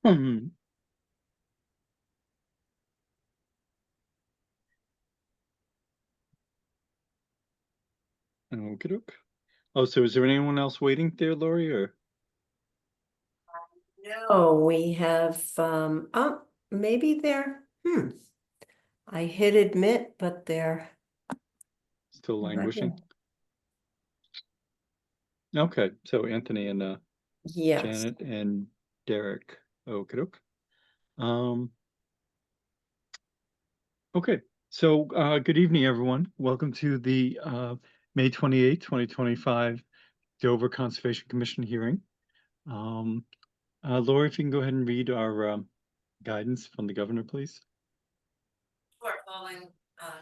Hmm. Okey-doke. Oh, so is there anyone else waiting there, Lori, or? No, we have, oh, maybe they're, I hit admit, but they're. Still languishing? Okay, so Anthony and Yes, Janet and Derek. Okey-doke. Okay, so good evening, everyone. Welcome to the May 28th, 2025 Dover Conservation Commission hearing. Lori, if you can go ahead and read our guidance from the governor, please. Following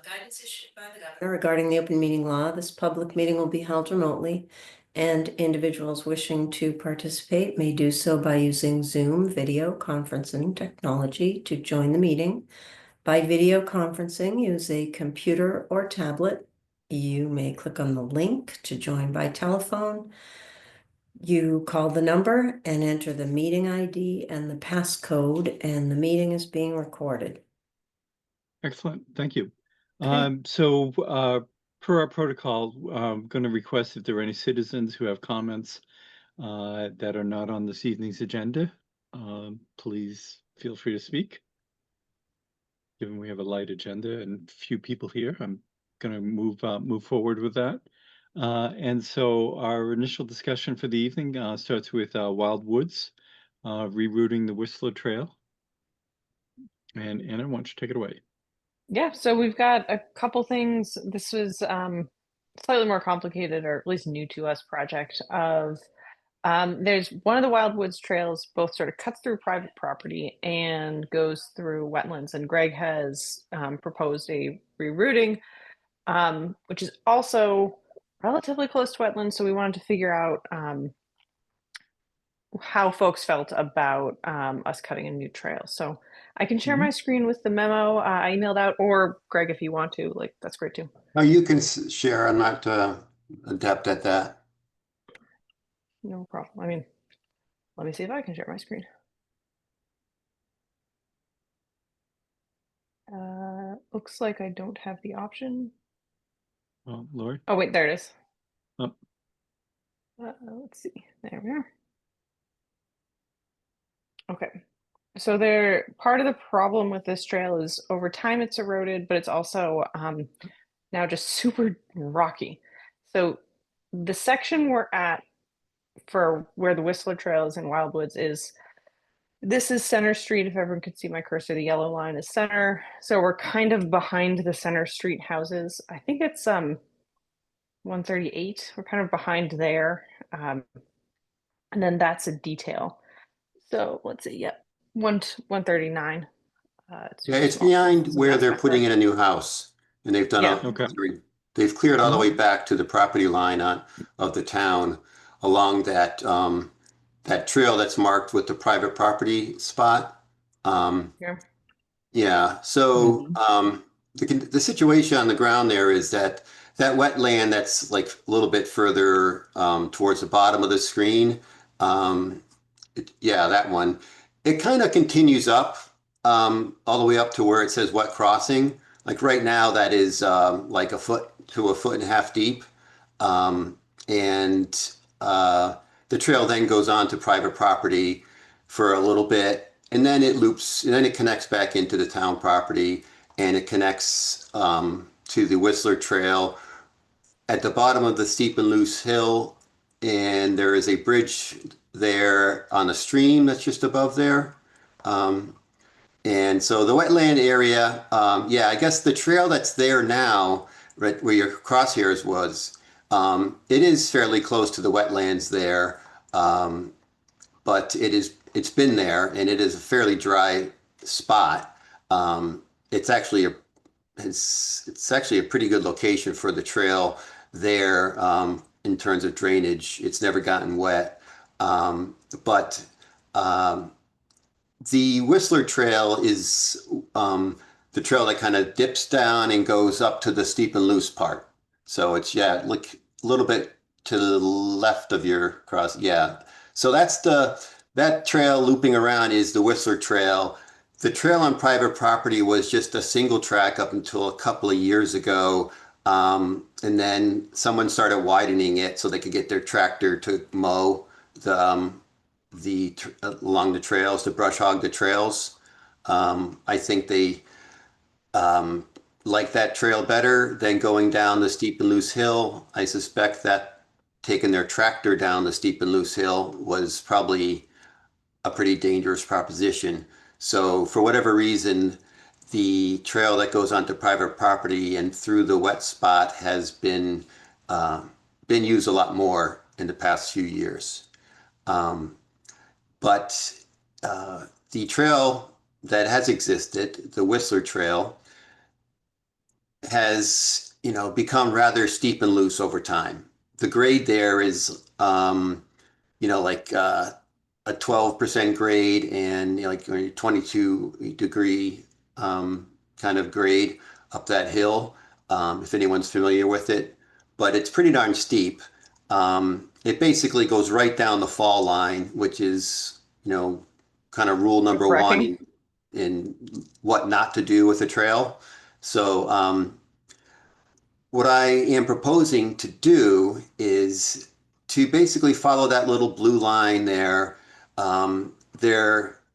guidance issued by the governor regarding the open meeting law, this public meeting will be held remotely, and individuals wishing to participate may do so by using Zoom video conferencing technology to join the meeting. By video conferencing, use a computer or tablet. You may click on the link to join by telephone. You call the number and enter the meeting ID and the passcode, and the meeting is being recorded. Excellent, thank you. Okay. Per our protocol, I'm going to request if there are any citizens who have comments that are not on this evening's agenda, please feel free to speak. Given we have a light agenda and few people here, I'm going to move forward with that. And so our initial discussion for the evening starts with Wild Woods, rerouting the Whistler Trail. And Anna, why don't you take it away? Yeah, so we've got a couple things. This was slightly more complicated, or at least new to us, project of there's one of the Wild Woods trails both sort of cuts through private property and goes through wetlands, and Greg has proposed a rerouting, which is also relatively close to wetlands. So we wanted to figure out how folks felt about us cutting a new trail. So I can share my screen with the memo I emailed out, or Greg, if you want to, like, that's great too. Oh, you can share. I'm not adept at that. No problem. I mean, let me see if I can share my screen. Looks like I don't have the option. Oh, Lori? Oh, wait, there it is. Oh. Let's see. There we are. Okay. So part of the problem with this trail is over time it's eroded, but it's also now just super rocky. So the section we're at for where the Whistler Trail is in Wild Woods this is Center Street. If everyone could see my cursor, the yellow line is center. So we're kind of behind the Center Street houses. I think it's 138. We're kind of behind there. And then that's a detail. So let's see, yep, 139. Yeah, it's behind where they're putting in a new house, and they've done they've cleared all the way back to the property line of the town along that that trail that's marked with the private property spot. Yeah. So the situation on the ground there is that wetland that's like a little bit further towards the bottom of the screen. Yeah, that one. It kind of continues up all the way up to where it says wet crossing. Like right now, that is like a foot to a foot and a half deep. The trail then goes on to private property for a little bit, and then it loops, and then it connects back into the town property, and it connects to the Whistler Trail at the bottom of the steep and loose hill, and there is a bridge there on a stream that's just above there. And so the wetland area, yeah, I guess the trail that's there now, right where your crosshairs was, it is fairly close to the wetlands there, but it's been there, and it is a fairly dry spot. It's actually a pretty good location for the trail there in terms of drainage. It's never gotten wet, but the Whistler Trail is the trail that kind of dips down and goes up to the steep and loose part. So it's, yeah, look a little bit to the left of your cross. Yeah. So that trail looping around is the Whistler Trail. The trail on private property was just a single track up until a couple of years ago. And then someone started widening it so they could get their tractor to mow along the trails, to brush hog the trails. I think they like that trail better than going down the steep and loose hill. I suspect that taking their tractor down the steep and loose hill was probably a pretty dangerous proposition. So for whatever reason, the trail that goes onto private property and through the wet spot has been used a lot more in the past few years. But the trail that has existed, the Whistler Trail, has, become rather steep and loose over time. The grade there is, like a 12% grade and like 22-degree kind of grade up that hill, if anyone's familiar with it. But it's pretty darn steep. It basically goes right down the fall line, which is, kind of rule number one in what not to do with a trail. So what I am proposing to do is to basically follow that little blue line there.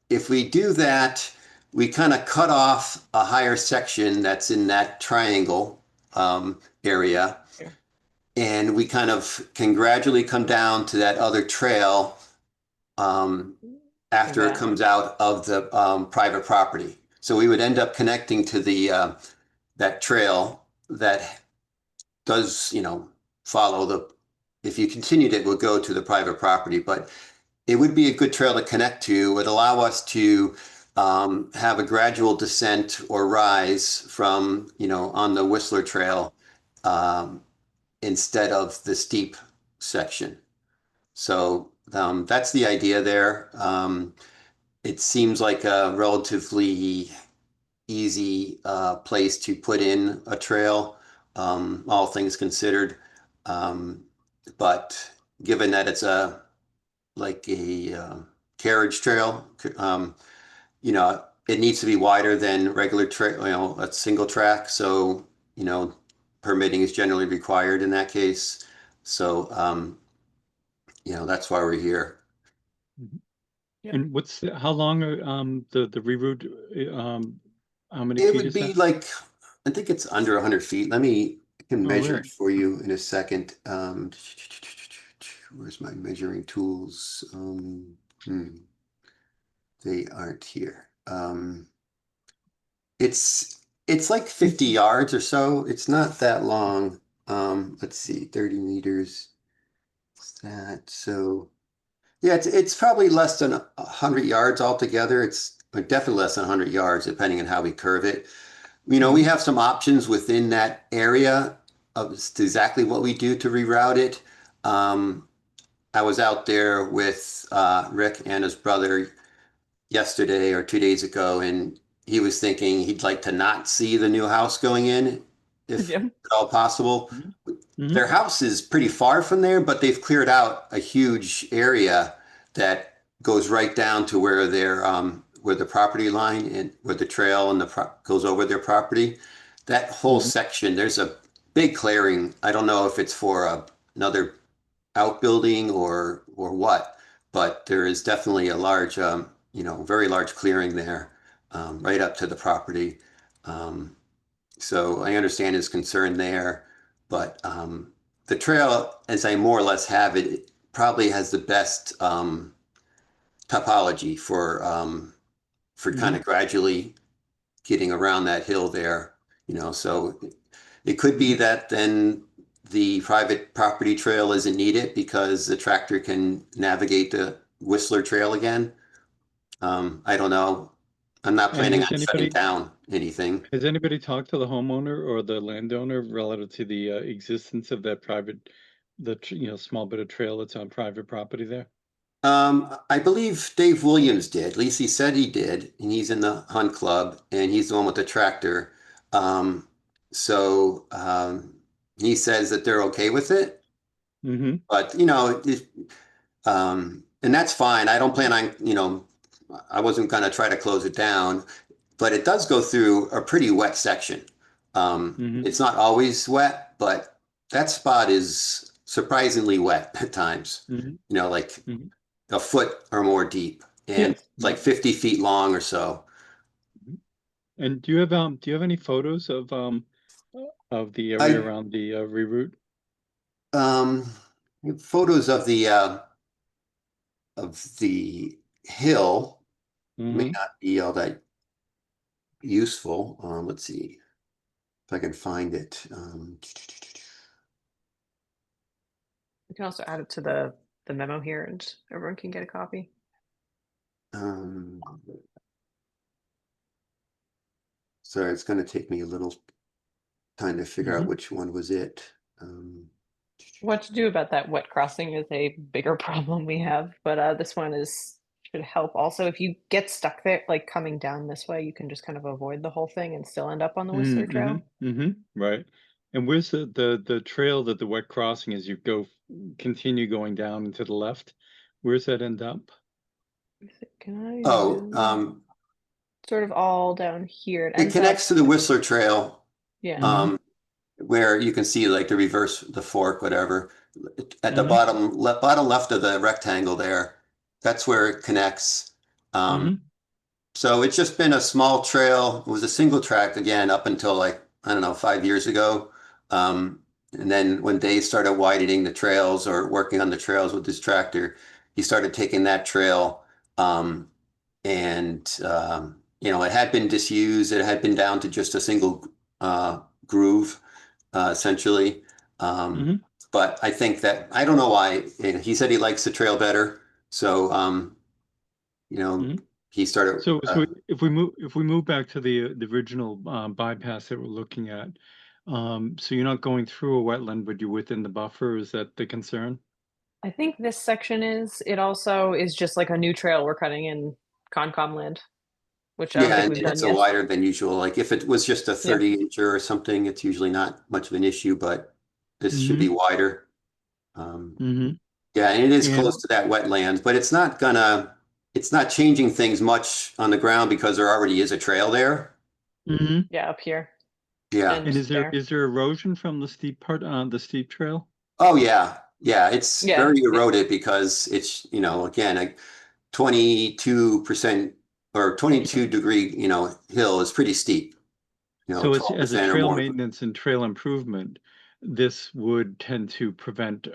If we do that, we kind of cut off a higher section that's in that triangle area. Yeah. And we kind of can gradually come down to that other trail after it comes out of the private property. So we would end up connecting to that trail that does, follow if you continued it, would go to the private property, but it would be a good trail to connect to. It would allow us to have a gradual descent or rise from, on the Whistler Trail instead of the steep section. So that's the idea there. It seems like a relatively easy place to put in a trail, all things considered. But given that it's a carriage trail, it needs to be wider than regular trail, a single track. So, permitting is generally required in that case. So, that's why we're here. Yeah. And how long are the reroute, how many It feet would is be that? I think it's under 100 feet. I can Oh, measure really? it for you in a second. Where's my measuring tools? They aren't here. It's like 50 yards or so. It's not that long. Let's see, 30 meters. What's that? So yeah, it's probably less than 100 yards altogether. It's definitely less than 100 yards, depending on how we curve it. We have some options within that area of exactly what we do to reroute it. I was out there with Rick and his brother yesterday or 2 days ago, and he was thinking he'd like to not see the new house going in, if Yeah. at all possible. Mhm. Their house is pretty far from there, but they've cleared out a huge area that goes right down to where where the property line and where the trail and goes over their property. That whole section, there's a big clearing. I don't know if it's for another outbuilding or what, but there is definitely a large, very large clearing there, right up to the property. So I understand his concern there, but the trail, as I more or less have it, it probably has the best topology for kind of gradually getting around that hill there. So it could be that then the private property trail isn't needed because the tractor can navigate the Whistler Trail again. I don't know. I'm not And planning has on shutting down anything. Has anybody talked to the homeowner or the landowner relative to the existence of that small bit of trail that's on private property there? I believe Dave Williams did. At least he said he did, and he's in the hunt club, and he's the one with the tractor. So he says that they're okay with it. Mm-hmm. But and that's fine. I don't plan on, I wasn't gonna try to close it down, but it does go through a pretty wet section. Mhm. It's not always wet, but that spot is surprisingly wet at times. Mhm. Like Mhm. a foot or more deep, and Yeah. it's like 50 feet long or so. And do you have any photos of the area I around the reroute? um photos of the hill may Mm-hmm. not be all that useful. Let's see if I can find it. We can also add it to the memo here, and everyone can get a copy. Um, sorry, it's going to take me a little time to figure out which one was it. Um, What to do about that wet crossing is a bigger problem we have, but this one is should help. Also, if you get stuck there, like coming down this way, you can just kind of avoid the whole thing and still end up on the Whistler Mm-hmm. Trail. Mm-hmm. Right. And where's the trail that the wet crossing as you continue going down and to the left? Where's that end up? Can I oh, zoom? Sort of all down here. It it ends up, connects to the Whistler Trail, yeah. um, where you can see like the reverse, the fork, whatever. At the Mhm. bottom left of the rectangle there, that's where it connects. Um, Mm-hmm. So it's just been a small trail. It was a single track again up until like, I don't know, 5 years ago. And then when Dave started widening the trails or working on the trails with his tractor, he started taking that trail. Um, and it had been disused. It had been down to just a single groove, essentially. Um, Mm-hmm. but I think that, I don't know why, he said he likes the trail better. So, you know, Mm-hmm. he started. So if we move back to the original bypass that we're looking at, so you're not going through a wetland, but you're within the buffer. Is that the concern? I think this section is. It also is just like a new trail we're cutting in Concom land, which I don't Yeah, think and we've done it's a yet. wider than usual. Like if it was just a Yeah. 30 incher or something, it's usually not much of an issue, but this should be Mm-hmm. wider. Um, Mm-hmm. yeah, and it is close And to that wetland, but it's not changing things much on the ground because there already is a trail there. mm-hmm. Yeah, up here Yeah. and And is there there. is there erosion from the steep part on the steep trail? Oh yeah. Yeah, it's Yeah, very yeah. eroded because it's, again, like 22% or 22-degree, hill is pretty steep, So as a 12% or trail more. maintenance and trail improvement, this would tend to prevent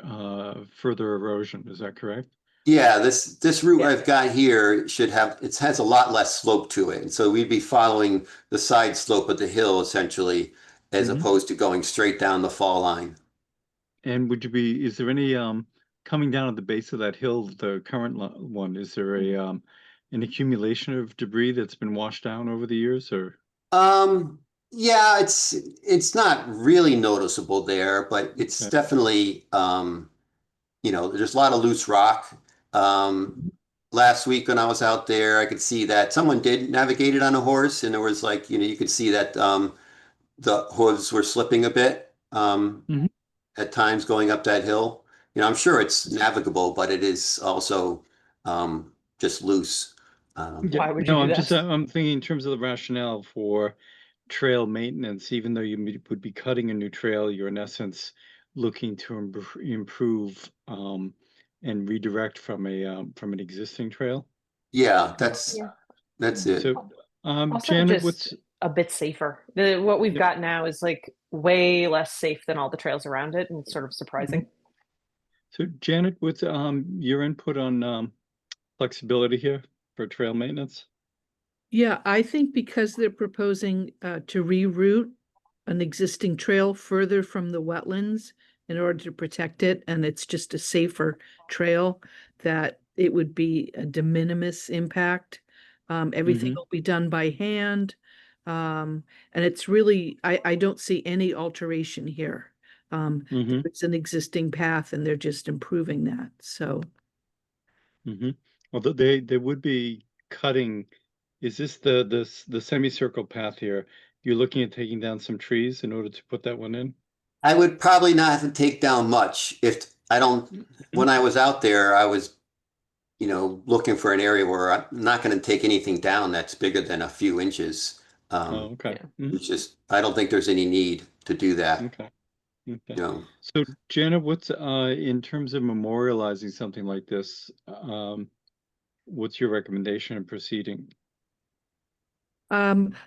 further erosion. Is that correct? Yeah, this route Yeah. I've got here it has a lot less slope to it. And so we'd be following the side slope of the hill essentially, as Mm-hmm. opposed to going straight down the fall line. And is there any coming down at the base of that hill, the current one, is there an accumulation of debris that's been washed down over the years or? Um, yeah, it's not really noticeable there, but it's Okay. definitely there's a lot of loose rock. Um, last week when I was out there, I could see that someone did navigate it on a horse, and there was like, you could see that the hooves were slipping a bit. Mhm. At times going up that hill. I'm sure it's navigable, but it is also just loose. Yeah, Why would you no, do I'm just that? I'm thinking in terms of the rationale for trail maintenance, even though would be cutting a new trail, you're in essence looking to improve and redirect from an existing trail. Yeah, Uh, Yeah. that's it. So, Also, Janet, just what's a bit safer. What we've yep. got now is like way less safe than all the trails around it, and sort of surprising. Mhm. So Janet, what's your input on flexibility here for trail maintenance? Yeah, I think because they're proposing to reroute an existing trail further from the wetlands in order to protect it, and it's just a safer trail, that it would be a de minimis impact. Everything Mm-hmm. will be done by hand. And it's really, I don't see any alteration here. Mm-hmm. It's an existing path and they're just improving that, so. Mm-hmm. Although they would be cutting, is this the semicircle path here? You're looking at taking down some trees in order to put that one in? I would probably not have to take down much if I don't. Mhm. When I was out there, I was, you know, looking for an area where I'm not going to take anything down that's bigger than a few inches. Oh, okay. Mhm. It's just, I don't think there's any need to do that, Okay. you Okay. know. So Janet, what's in terms of memorializing something like this, what's your recommendation in proceeding?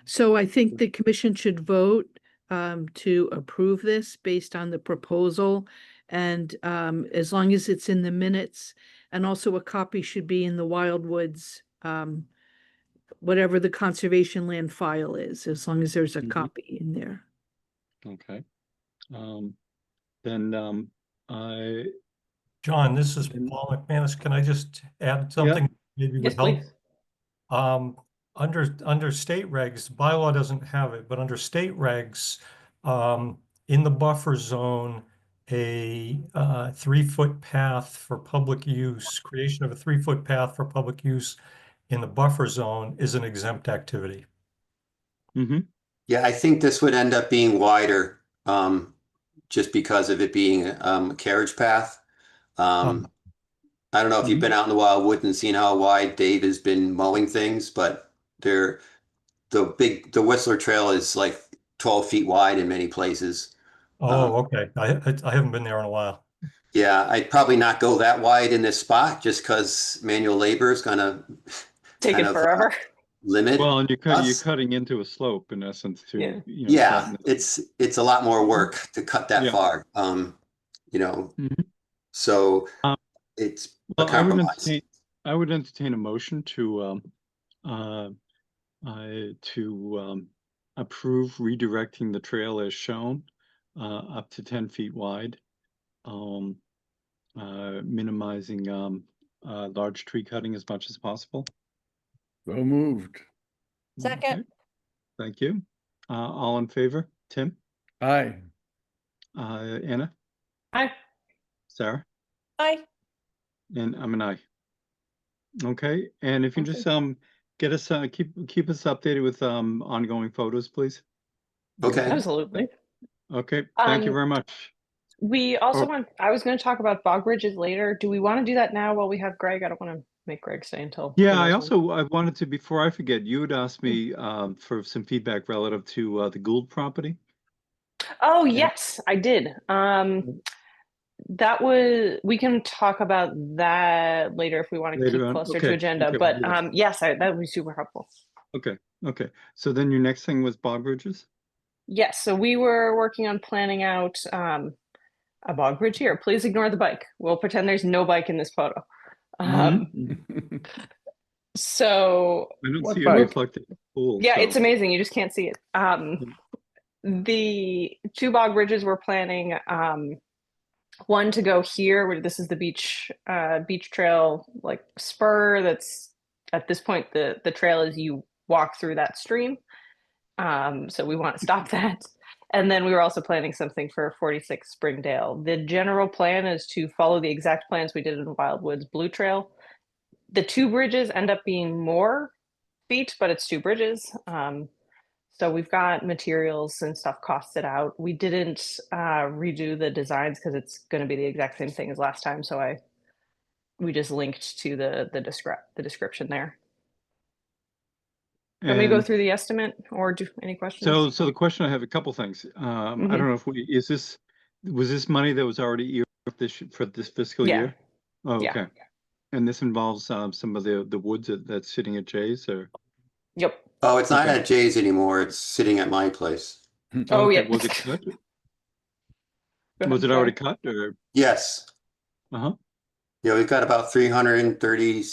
So I think the commission should vote to approve this based on the proposal. And as long as it's in the minutes, and also a copy should be in the Wildwoods, whatever the conservation land file is, as long as there's a Mhm. copy in there. Okay. Then I John, this is And- Paul McManus. Can I just add something? Maybe Yes, would help? please. Under state regs, bylaw doesn't have it, but under state regs, in the buffer zone, a 3-foot path for public use, creation of a 3-foot path for public use in the buffer zone is an exempt activity. Mhm. Yeah, I think this would end up being wider, just because of it being a carriage path. I don't know if you've been out in the wildwood and seen how wide Dave has been mowing things, but the Whistler Trail is like 12 feet wide in many places. Oh, okay. I haven't been there in a while. Yeah, I'd probably not go that wide in this spot just because manual labor is gonna Take kind it of, forever. limit Well, and you're us. cutting into a slope in essence to, Yeah. you know, Yeah, flatten it. it's a lot more work to cut that Yeah. far. You know, Mhm. so Um, it's a Well, compromise. I would entertain a motion to approve redirecting the trail as shown, up to 10 feet wide. Minimizing large tree cutting as much as possible. So moved. Second. Okay. Thank you. All in favor? Tim? Aye. Anna? Hi. Sarah? Aye. And I'm an aye. Okay, and if you just get us keep us updated with ongoing photos, please. Okay. Absolutely. Okay, thank you Um, very much. We also Oh. I was going to talk about bog ridges later. Do we want to do that now while we have Greg? I don't want to make Greg stay until. Yeah, who I knows when. also I wanted to, before I forget, you had asked me for some feedback relative to the Gould property. Oh, yes, I did. We can talk about that later if we want to Later keep on. closer Okay, to agenda, okay, but we'll do yes, that would be super helpful. Okay, so then your next thing was bog bridges? Yes, so we were working on planning out a bog bridge here. Please ignore the bike. We'll pretend there's no bike in this photo. So I don't What see a bike? reflective pool. yeah, so- it's amazing. You just can't see it. The 2 bog bridges we're planning, one to go here, where this is the beach trail, like spur. That's at this point the trail is you walk through that stream. So we want to stop that. And then we were also planning something for 46 Springdale. The general plan is to follow the exact plans we did in Wildwoods Blue Trail. The 2 bridges end up being more feet, but it's 2 bridges. So we've got materials and stuff costed out. We didn't redo the designs because it's going to be the exact same thing as last time. So we just linked to the description there. Let me go And through the estimate or do any questions? so the question, I have a couple things. I Mhm. don't know if was this money that was already earmarked for this fiscal Yeah. year? Oh, Yeah. okay. And this involves some of the woods that's sitting at Jay's, or? Yep. Oh, it's not Okay. at Jay's anymore. It's sitting at my place. Oh, Okay, yeah. Was it cut? Go ahead, Was it sorry. already cut, or? Yes. Uh-huh. Yeah, we've got about 330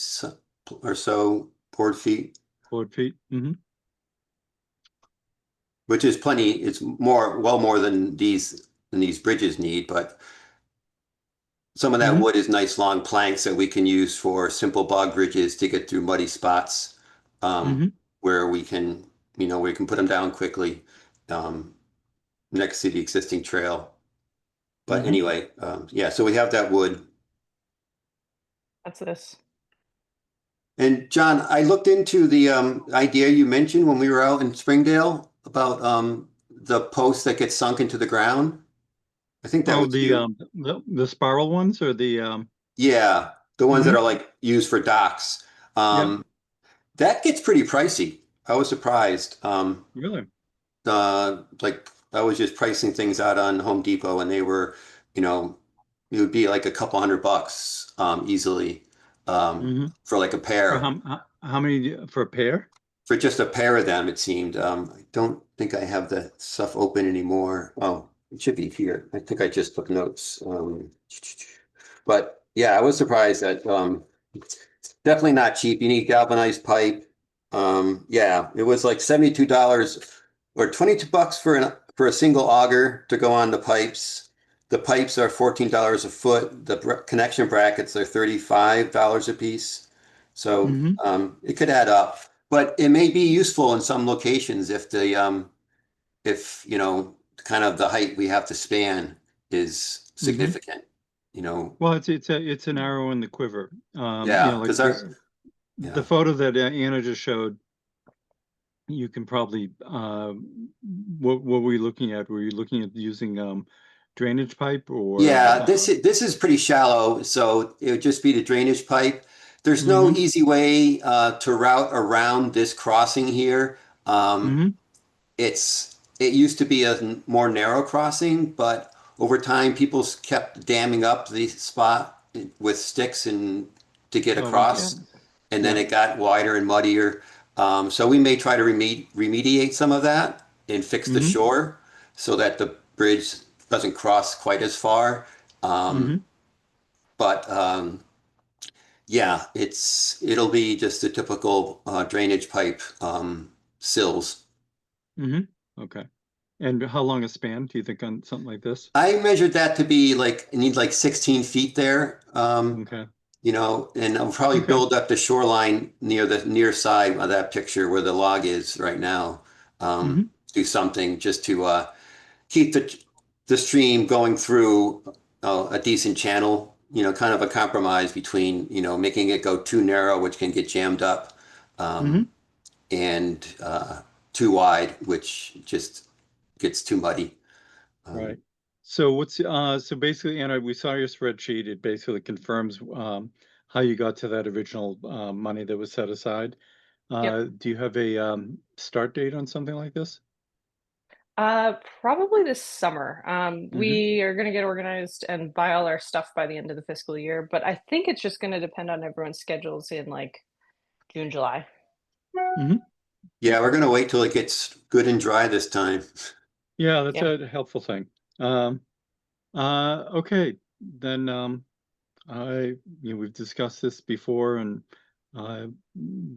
or so board feet, Board feet? Mm-hmm. which is plenty. It's well more than these bridges need, but some of that Mhm. wood is nice long planks that we can use for simple bog bridges to get through muddy spots, Mhm. where we can put them down quickly, next to the existing trail. But Mhm. anyway, yeah, so we have that wood. That's this. And John, I looked into the idea you mentioned when we were out in Springdale about the post that gets sunk into the ground. I think that Oh, was you. the spiral ones, or the Yeah, the ones that Mhm. are like used for docks. That gets pretty pricey. I was surprised. Really? Like I was just pricing things out on Home Depot and they were, you know, it would be like a couple $100 easily Hmm. for like a For pair. how many for a pair? For just a pair of them, it seemed. I don't think I have the stuff open anymore. Oh, it should be here. I think I just took notes. But yeah, I was surprised that it's definitely not cheap. You need galvanized pipe. Yeah, it was like $72 or $22 for a single auger to go on the pipes. The pipes are $14 a foot. The connection brackets are $35 a piece. So Hmm. it could add up, but it may be useful in some locations if if kind of the height we have to span is Hmm. significant. You know, Well, it's an arrow in the quiver. yeah, Like because our the yeah. photo that Anna just showed, you can probably what were you looking at? Were you looking at using drainage pipe or Yeah, this is pretty shallow, so it would just be the drainage pipe. There's no hmm. easy way to route around this crossing here. Um, Hmm. it used to be a more narrow crossing, but over time people kept damming up the spot with sticks and to get Oh, Yeah. across, interesting. and then Yeah. it got wider and muddier. So we may try to remediate some of that and fix the Hmm. shore so that the bridge doesn't cross quite as far. Um, Hmm. but yeah, it'll be just a typical drainage pipe sills. Hmm. Okay. And how long a span do you think on something like this? I measured that to be like, you need like 16 feet there. Okay. And I'll probably Okay. build up the shoreline near the near side of that picture where the log is right now. Hmm. Do something just to keep the stream going through a decent channel, kind of a compromise between, making it go too narrow, which can get jammed up, Hmm. and too wide, which just gets too muddy. Right. So so basically, Anna, we saw your spreadsheet. It basically confirms how you got to that original money that was set aside. Yep. Do you have a start date on something like this? Probably this summer. Hmm. We are going to get organized and buy all our stuff by the end of the fiscal year, but I think it's just going to depend on everyone's schedules in like June, July. Hmm. Yeah, we're gonna wait till it gets good and dry this time. Yeah, that's Yeah. a helpful thing. Um, okay, then we've discussed this before, and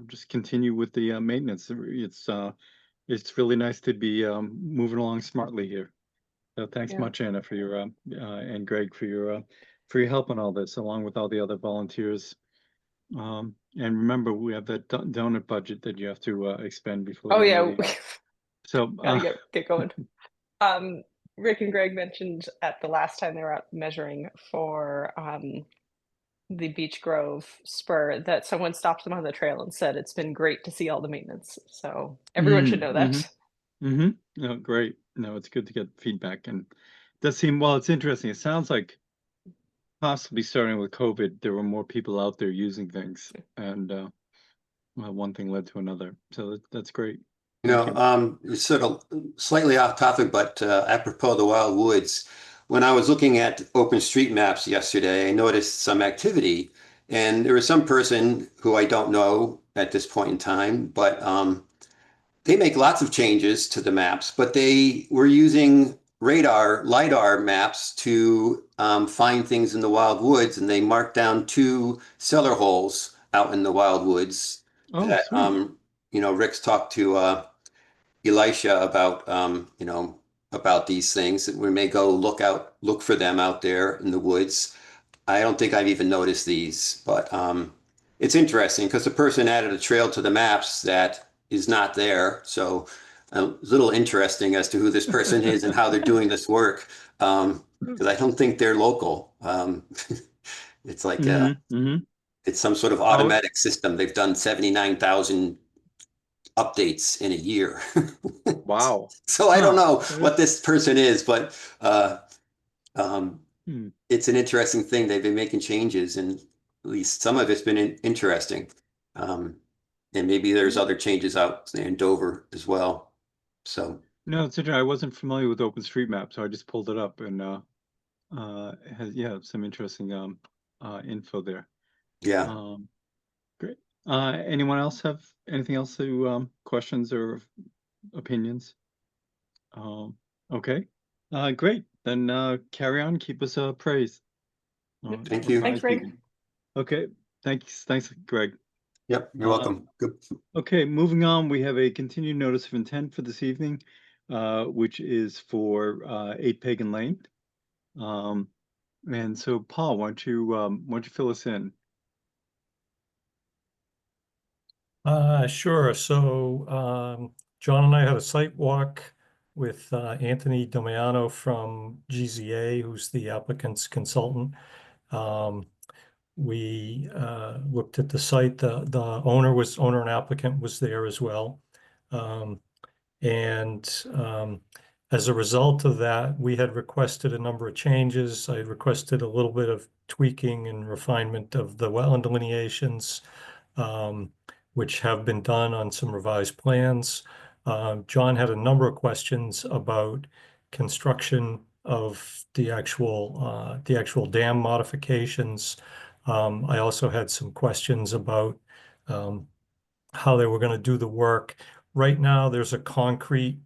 just continue with the maintenance. It's really nice to be moving along smartly here. So thanks Yeah. much, Anna, for your and Greg for your help on all this, along with all the other volunteers. And remember, we have that donut budget that you have to expend before Oh the end of yeah, the year. So gotta get going. Rick and Greg mentioned at the last time they were out measuring for the Beech Grove spur that someone stopped them on the trail and said it's been great to see all the maintenance. So everyone should know mm-hmm. that. Mm-hmm. No, great. No, it's good to get feedback, and does seem well. It's interesting. It sounds like possibly starting with COVID, there were more people out there using things, and well, one thing led to another. So that's great. Thank you. It's sort of slightly off topic, but apropos of the Wild Woods, when I was looking at OpenStreetMaps yesterday, I noticed some activity, and there was some person who I don't know at this point in time, but they make lots of changes to the maps, but they were using LiDAR maps to find things in the wild woods, and they marked down 2 cellar holes out in the wild woods Oh, that sweet. Rick's talked to Elisha about about these things that we may go look for them out there in the woods. I don't think I've even noticed these, but it's interesting because the person added a trail to the maps that is not there. So a little interesting as to who this person is and how they're doing this work. Because I don't think they're local. It's like Mm-hmm. Mm-hmm. it's some sort of Oh, automatic system. They've done 79,000 updates in a year. wow. So I don't Huh. know what this person is, but Hmm. it's an interesting thing. They've been making changes, and least some of it's been interesting. And maybe there's other changes out in Dover as well. So, No, it's interesting. I wasn't familiar with OpenStreetMap, so I just pulled it up and it has, yeah, some interesting info there. yeah. Great. Anyone else have anything else to questions or opinions? Okay. Great. Then carry on. Keep us appraised. Thank you. Thanks, Greg. Okay. Thanks, Greg. Yep, you're welcome. Good. Okay, moving on, we have a continued notice of intent for this evening, which is for 8 Pagan Lane. And so Paul, why don't you fill us in? Sure. So John and I had a site walk with Anthony Domiano from GZA, who's the applicant's consultant. We looked at the site. The owner and applicant was there as well. And as a result of that, we had requested a number of changes. I had requested a little bit of tweaking and refinement of the wetland delineations, which have been done on some revised plans. John had a number of questions about construction of the actual dam modifications. I also had some questions about how they were going to do the work. Right now, there's a concrete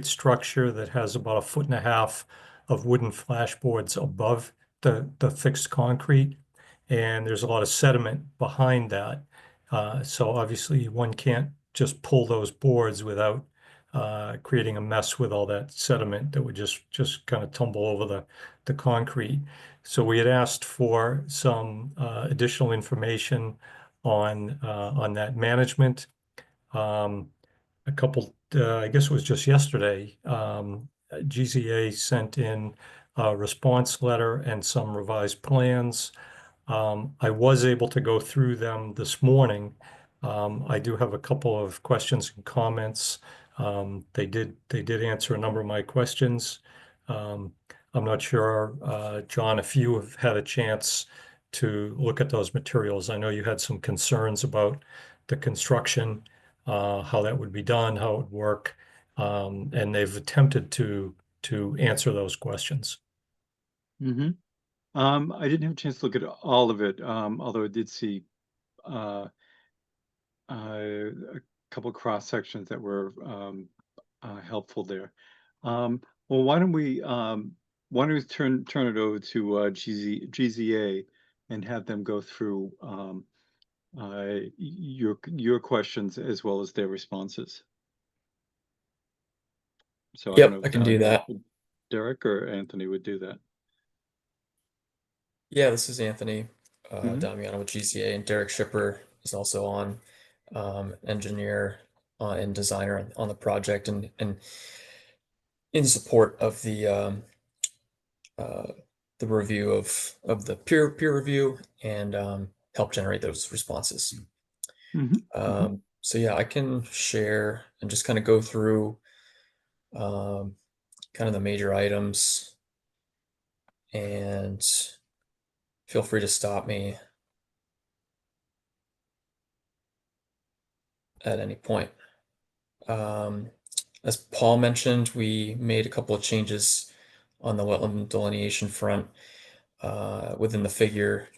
structure that has about 1.5 feet of wooden flashboards above the fixed concrete, and there's a lot of sediment behind that. So obviously, one can't just pull those boards without creating a mess with all that sediment that would just kind of tumble over the concrete. So we had asked for some additional information on that management. I guess it was just yesterday, GZA sent in a response letter and some revised plans. I was able to go through them this morning. I do have a couple of questions and comments. They did answer a number of my questions. I'm not sure, John, if you have had a chance to look at those materials. I know you had some concerns about the construction, how that would be done, how it would work, and they've attempted to answer those questions. Mm-hmm. I didn't have a chance to look at all of it, although I did see a couple cross sections that were helpful there. Well, why don't we turn it over to GZA and have them go through your questions as well as their responses. So I don't know I can if, do that. Derek or Anthony would do that. Yeah, this is Anthony Mhm. Damiano with GCA, and Derek Shipper is also on, engineer and designer on the project, and in support of the review of the peer review, and help generate those responses. Mhm. So yeah, I can share and just kind of go through kind of the major items, and feel free to stop me at any point. As Paul mentioned, we made a couple of changes on the wetland delineation front within the figure,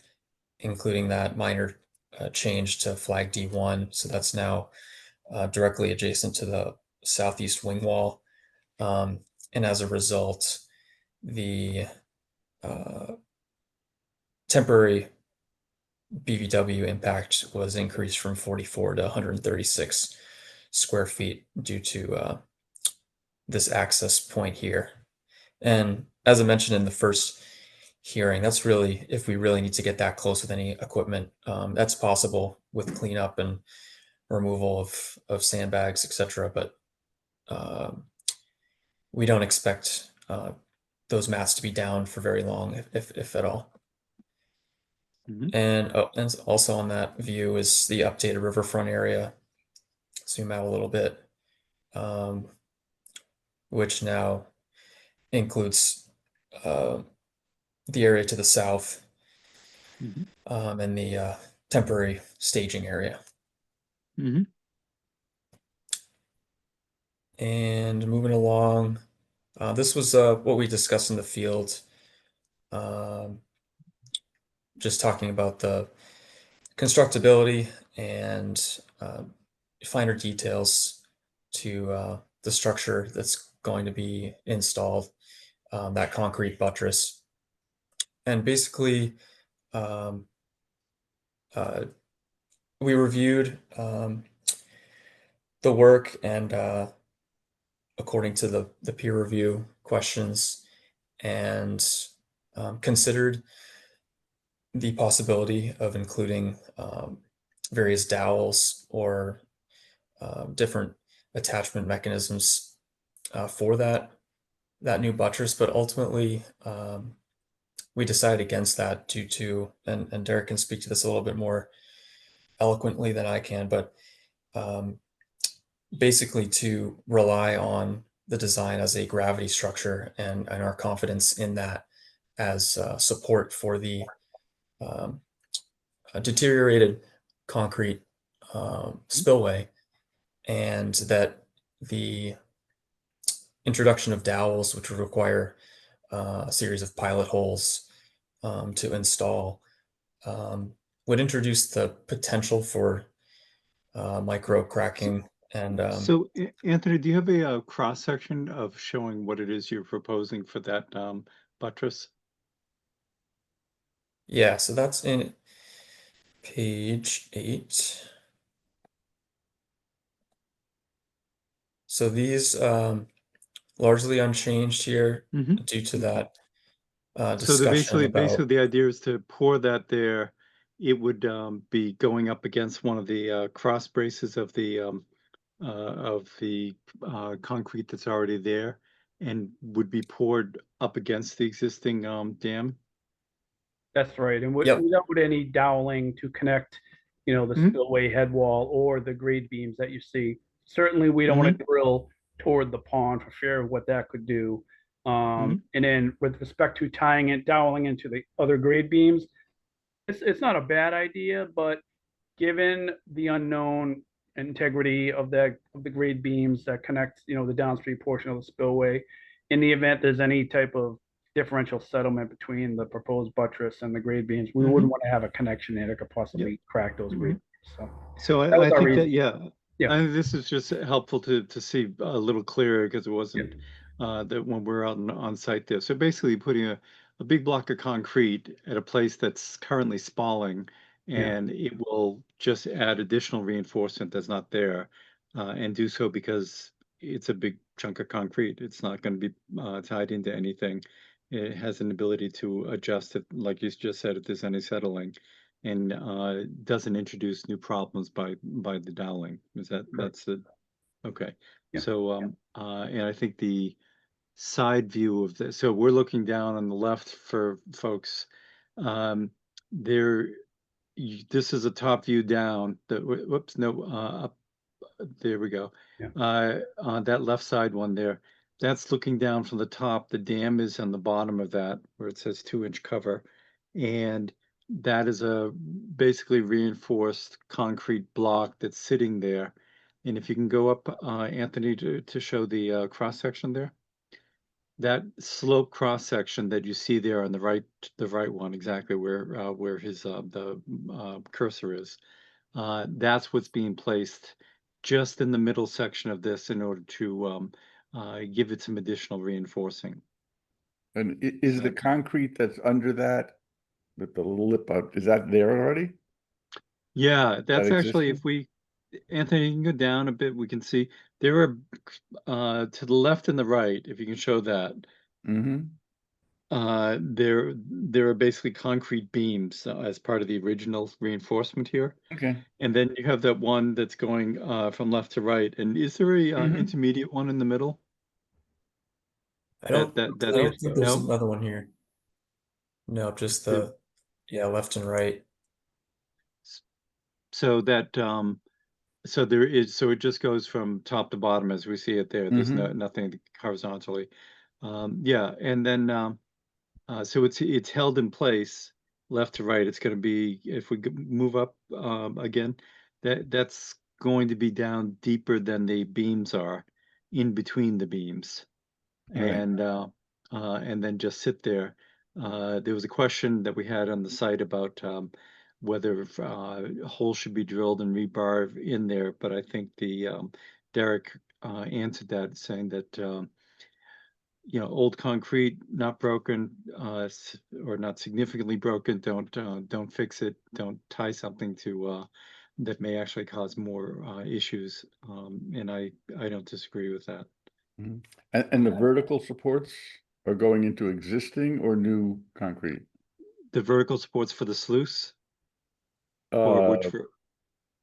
including that minor change to flag D1. So that's now directly adjacent to the southeast wing wall. And as a result, the temporary BVW impact was increased from 44 to 136 square feet due to this access point here. And as I mentioned in the first hearing, that's really, if we really need to get that close with any equipment, that's possible with cleanup and removal of sandbags, etc. But we don't expect those mats to be down for very long, if at all. Mhm. And also on that view is the updated riverfront area. Zoom out a little bit, which now includes the area to the south Mhm. and the temporary staging area. Mhm. And moving along, this was what we discussed in the field. Just talking about the constructability and finer details to the structure that's going to be installed, that concrete buttress. And basically, um, we reviewed the work and according to the peer review questions, and considered the possibility of including various dowels or different attachment mechanisms for that new buttress, but ultimately we decided against that due to, and Derek can speak to this a little bit more eloquently than I can, but basically to rely on the design as a gravity structure and our confidence in that as support for the deteriorated concrete spillway, and that the introduction of dowels, which would require a series of pilot holes to install, would introduce the potential for micro cracking and So, Anthony, do you have a cross section of showing what it is you're proposing for that buttress? yeah, so that's in page 8. So these largely unchanged here Mhm. due to that So discussion basically about, the idea is to pour that there. It would be going up against one of the cross braces of the concrete that's already there, and would be poured up against the existing dam. That's right, and yep, without any doweling to connect, the Mhm. spillway head wall or the grade beams that you see. Certainly, we don't want Mhm. to drill toward the pond for fear of what that could do. Mhm. And then with respect to tying it, doweling into the other grade beams, it's not a bad idea, but given the unknown integrity of the grade beams that connect, the downstream portion of the spillway, in the event there's any type of differential settlement between the proposed buttress and the grade beams, we Mhm. wouldn't want to have a connection there that could Yep. possibly crack those grade Mhm. beams. So So that was I our think that, reason. yeah, Yeah. I think this is just helpful to see a little clearer because it Yeah. wasn't that when we're out on site there. So basically putting a big block of concrete at a place that's currently spalling, Yeah. and it will just add additional reinforcement that's not there, and do so because it's a big chunk of concrete. It's not going to be tied into anything. It has an ability to adjust it, like you just said, if there's any settling, and doesn't introduce new problems by the doweling. Is that Correct. that's it? Okay. Yeah. So and I think the side view of this. So we're looking down on the left for folks. Um, there, this is a top view down. Whoops, no, up. There we go. Yeah. On that left side one there, that's looking down from the top. The dam is on the bottom of that where it says 2-inch cover. And that is a basically reinforced concrete block that's sitting there. And if you can go up, Anthony, to show the cross section there. That slope cross section that you see there on the right one, exactly where his the cursor is. That's what's being placed just in the middle section of this in order to give it some additional reinforcing. And is the concrete that's under that, with the little lip out, is that there already? Yeah, that's actually, existing? if we, Anthony, you can go down a bit, we can see there are to the left and the right, if you can show that. Mm-hmm. There are basically concrete beams as part of the original reinforcement here. Okay. And then you have that one that's going from left to right. And is there a Mhm. intermediate one in the middle? I don't That I don't think there's no? another one here. No, just There- the, yeah, left and right. So that so there is, so it just goes from top to bottom as we see it there. There's Mhm. nothing horizontally. Yeah, and then so it's held in place, left to right, it's gonna be, if we move up, again, that's going to be down deeper than the beams are, in between the beams. Right. And then just sit there. There was a question that we had on the site about whether holes should be drilled and rebar in there, but I think Derek answered that, saying that old concrete, not broken, or not significantly broken, don't fix it. Don't tie something to that may actually cause more issues. And I don't disagree with that. Mhm. And the vertical supports are going into existing or new concrete? The vertical supports for the sluice, or which Uh, for,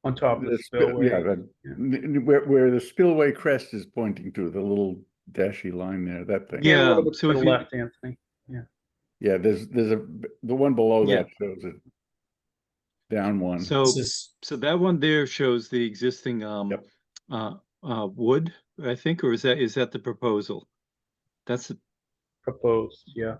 On top of the the spillway, spillway. yeah, where the spillway crest is pointing to, the little dashy line there, that thing. Yeah, a little Yeah, bit so to the if you- left, Anthony. Yeah, there's the one below Yeah. that shows it. Down one. so This is so that one there shows the existing Yep. wood, I think, or is that the proposal? That's Proposed, yeah.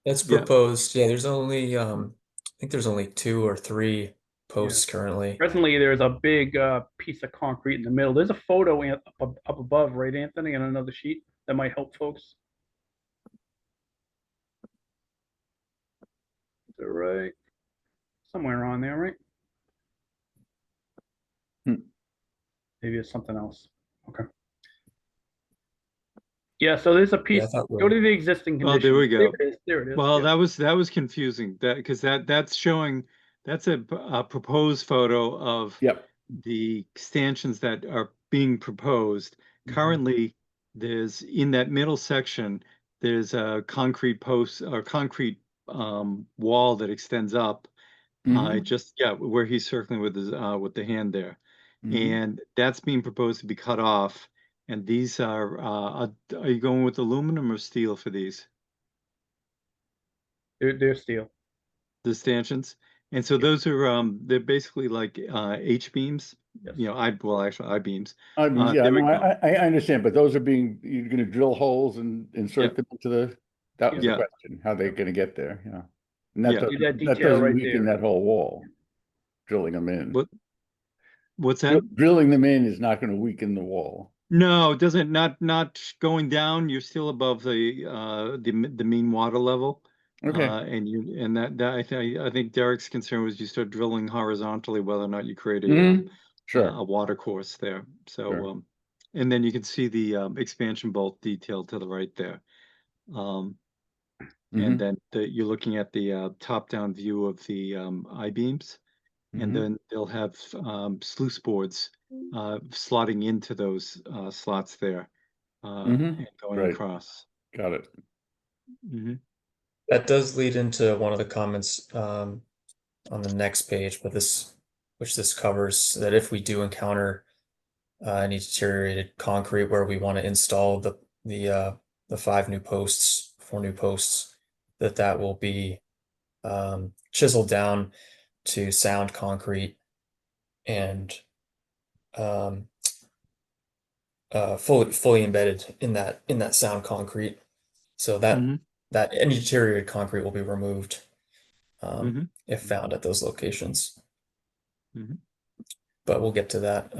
that's Yeah. proposed. Yeah, there's only I think there's only 2 or 3 posts currently. Presently, there's a big piece of concrete in the middle. There's a photo up above, right, Anthony, on another sheet that might help folks. Is that right? Somewhere on there, right? Hmm. Maybe it's something else. Okay. Yeah, so there's a Yeah, piece. I thought Go to the existing Oh, condition. there we go. There it is. There it is. Well, yeah. that was confusing, because that's showing, that's a proposed photo of Yep. the stanchions that are being proposed. Mhm. Currently, there's, in that middle section, there's a concrete post or concrete wall that extends up. Mhm. Just, yeah, where he's circling with the hand there. Mhm. And that's being proposed to be cut off. And these are you going with aluminum or steel for these? They're steel. The stanchions? And so those are they're basically like H beams, Yes. actually I-beams. I mean, yeah, there we no, go. I understand, but those are you're gonna drill holes and insert them into that was the Yeah. question, how they're gonna get there, yeah. And that Yeah. See that doesn't, that detail doesn't right weaken there. that whole wall, drilling them in. What's that? Drilling them in is not gonna weaken the wall. No, it doesn't, not going down, you're still above the mean water level. Okay. And that I think Derek's concern was you start drilling horizontally, whether or not you create Mhm. Sure. a water course there. So Sure. and then you can see the expansion bolt detail to the right there. Mhm. And then you're looking at the top-down view of the I-beams, and Mhm. then they'll have sluice boards slotting into those slots there, Mhm. and going Right. across. Got it. Mhm. That does lead into one of the comments on the next page, but which this covers, that if we do encounter any deteriorated concrete where we want to install the 4 new posts, that will be chiseled down to sound concrete and fully embedded in that sound concrete, so Mhm. that any deteriorated concrete will be removed Mhm. if found at those locations. Mhm. But we'll get to that.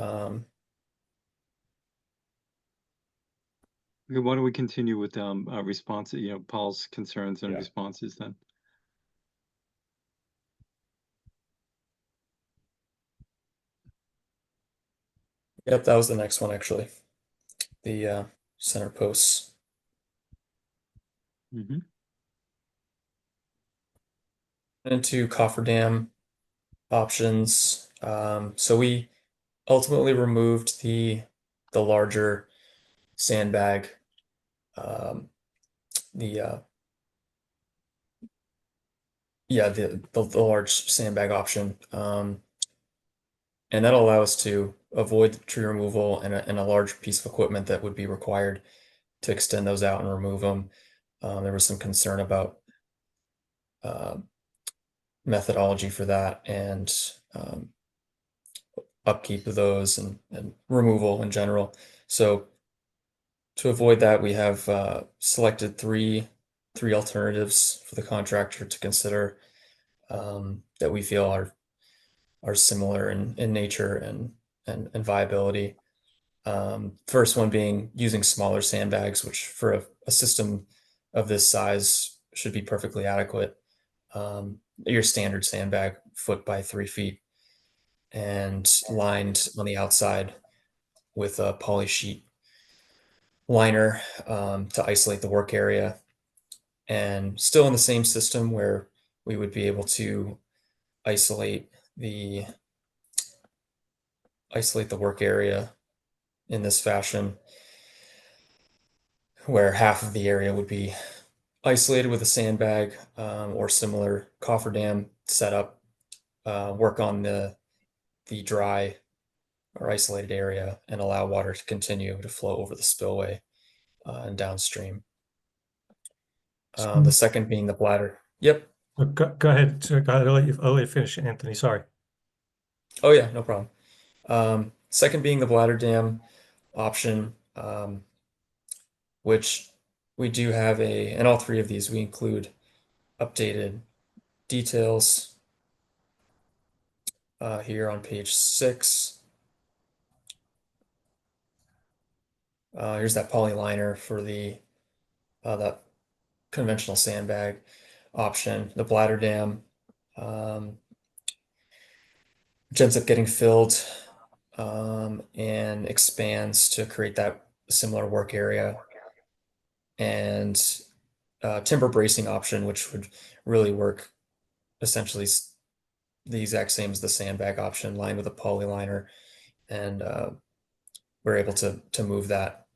Okay, why don't we continue with responses, Paul's concerns and Yeah. responses then? Yep, that was the next one actually. The center posts. Mhm. Into cofferdam options. So we ultimately removed the larger sandbag, the large sandbag option, and that'll allow us to avoid the tree removal and a large piece of equipment that would be required to extend those out and remove them. There was some concern about methodology for that and upkeep of those and removal in general. So to avoid that, we have selected three alternatives for the contractor to consider. that we feel are similar in nature and viability. First one being using smaller sandbags, which for a system of this size should be perfectly adequate. Your standard sandbag, 1 by 3 feet, and lined on the outside with a poly sheet liner to isolate the work area, and still in the same system where we would be able to isolate the work area in this fashion, where half of the area would be isolated with a sandbag or similar cofferdam setup, work on the dry or isolated area, and allow water to continue to flow over the spillway and downstream. The second being the bladder. Yep. Go ahead. Go ahead. I'll let you finish, Anthony. Sorry. Oh yeah, no problem. Second being the bladder dam option, which we do have in all 3 of these, we include updated details here on page 6. Here's that poly liner for that conventional sandbag option. The bladder dam, which ends up getting filled and expands to create that similar work area, and timber bracing option, which would really work essentially the exact same as the sandbag option, lined with a poly liner, and we're able to move that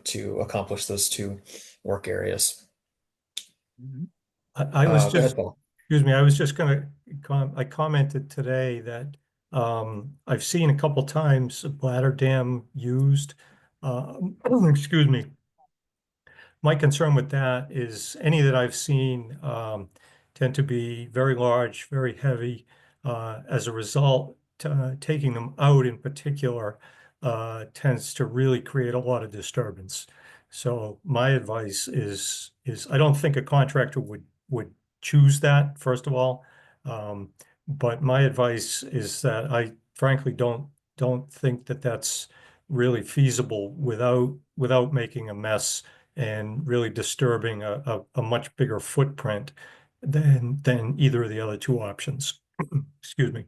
to accomplish those 2 work areas. I was Go ahead, just, Paul. excuse me, I was just going to, I commented today that I've seen a couple times a bladder dam used. Excuse me. My concern with that is any that I've seen tend to be very large, very heavy. As a result, taking them out in particular tends to really create a lot of disturbance. So my advice is I don't think a contractor would choose that, first of all. But my advice is that I frankly don't think that that's really feasible without making a mess and really disturbing a much bigger footprint than either of the other 2 options. Excuse me.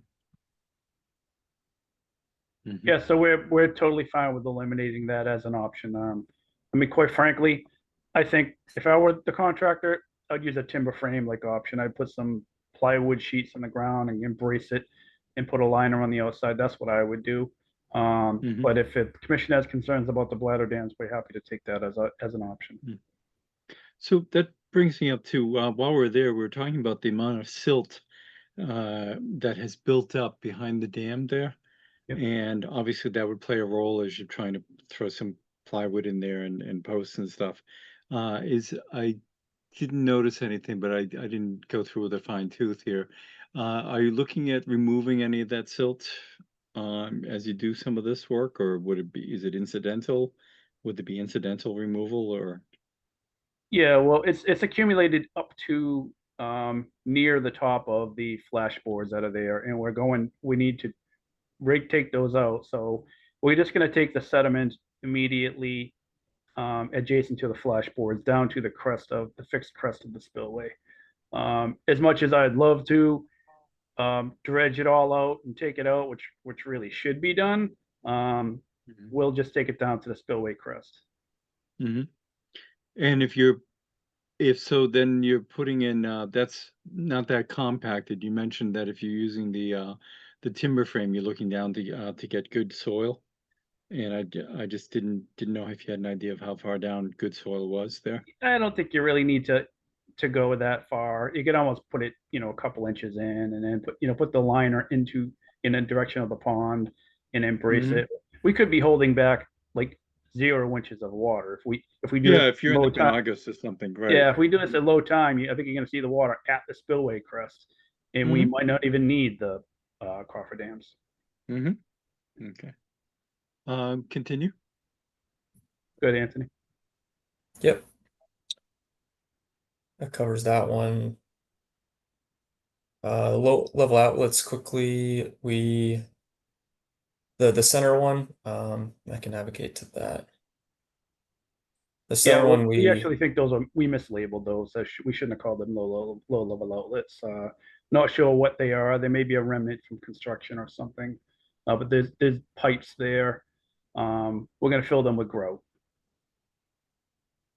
Yeah, so we're totally fine with eliminating that as an option. I mean, quite frankly, I think if I were the contractor, I'd use a timber frame like option. I'd put some plywood sheets on the ground and embrace it and put a liner on the outside. That's what I would do. But if the commission has concerns about the bladder dams, we're happy to take that as an option. So that brings me up to, while we're there, we're talking about the amount of silt that has built up behind the dam there. Yep. And obviously that would play a role as you're trying to throw some plywood in there and posts and stuff. I didn't notice anything, but I didn't go through with a fine tooth here. Are you looking at removing any of that silt as you do some of this work, or is it incidental? Would it be incidental removal, or? Yeah, well, it's accumulated up to near the top of the flashboards that are there, and we need to take those out. So we're just going to take the sediment immediately adjacent to the flashboards down to the fixed crest of the spillway. As much as I'd love to dredge it all out and take it out, which really should be done, we'll just take it down to the spillway crest. And if so, then you're putting in, that's not that compacted. You mentioned that if you're using the timber frame, you're looking down to get good soil. And I just didn't know if you had an idea of how far down good soil was there. I don't think you really need to go that far. You could almost put it, a couple inches in, and then put the liner in the direction of the pond and embrace it. We could be holding back like 0 inches of water if we do. Yeah, if you're in the August or something, right? Yeah, if we do this at low time, I think you're going to see the water at the spillway crest, and we might not even need the cofferdams. Okay. Continue. Good, Anthony. Yep. That covers that one. Low level outlets quickly, the center one, I can navigate to that. The Yeah, center well, one, we actually think those are, we mislabeled those. We shouldn't have called them low level outlets. Not sure what they are. They may be a remnant from construction or something. But there's pipes there. We're gonna fill them with grout.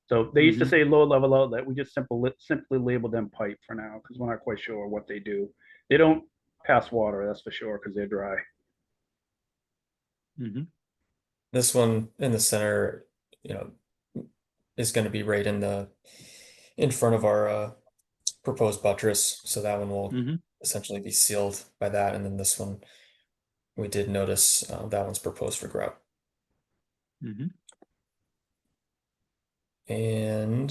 So they used to Mhm. say low level outlet. We just simply label them pipe for now because we're not quite sure what they do. They don't pass water, that's for sure, because they're dry. Mhm. this one in the center, you know, is going to be right in front of our proposed buttress, so that one will Mhm. essentially be sealed by that, and then this one we did notice that one's proposed for grout. Mhm. And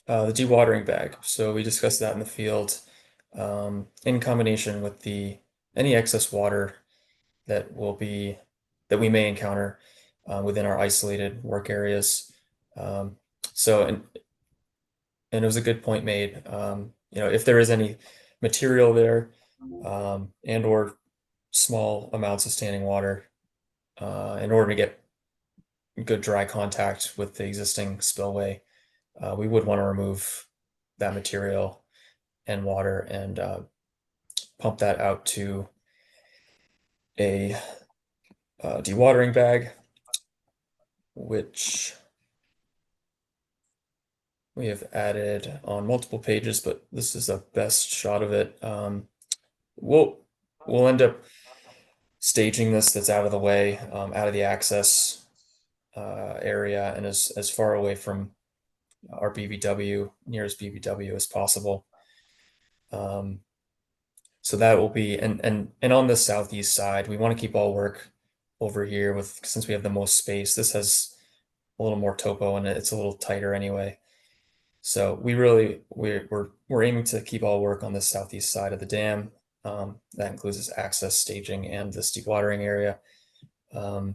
the dewatering bag. So we discussed that in the field, in combination with any excess water that we may encounter within our isolated work areas. And it was a good point made. If there is any material there, and or small amounts of standing water, in order to get good dry contact with the existing spillway, we would want to remove that material and water and pump that out to a dewatering bag, which we have added on multiple pages, but this is the best shot of it. We'll end up staging this that's out of the way, out of the access area, and as far away from our BVW, nearest BVW as possible. So that will be, and on the southeast side, we want to keep all work over here since we have the most space. This has a little more topo and it's a little tighter anyway. So we're aiming to keep all work on the southeast side of the dam. That includes this access staging and this dewatering area. So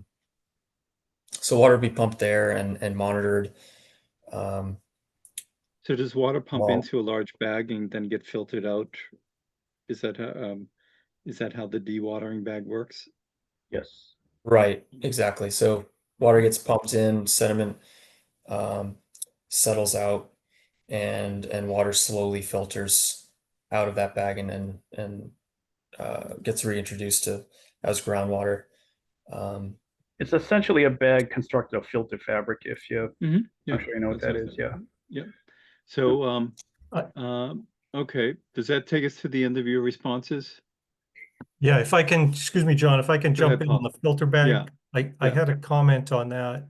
water will be pumped there and monitored. So does water pump Well- into a large bag and then get filtered out? Is that how the dewatering bag works? Yes. Right, exactly. So water gets pumped in, sediment settles out, and water slowly filters out of that bag and gets reintroduced as groundwater. It's essentially a bag constructed of filter fabric, if you, Mhm. Yeah, I'm sure you know what that that's is, yeah. Yeah. So, I- okay, does that take us to the end of your responses? Yeah, if I can, excuse me, John, if I can Go ahead, jump in on Paul. the filter Yeah. bag. I Yeah. had a comment on that.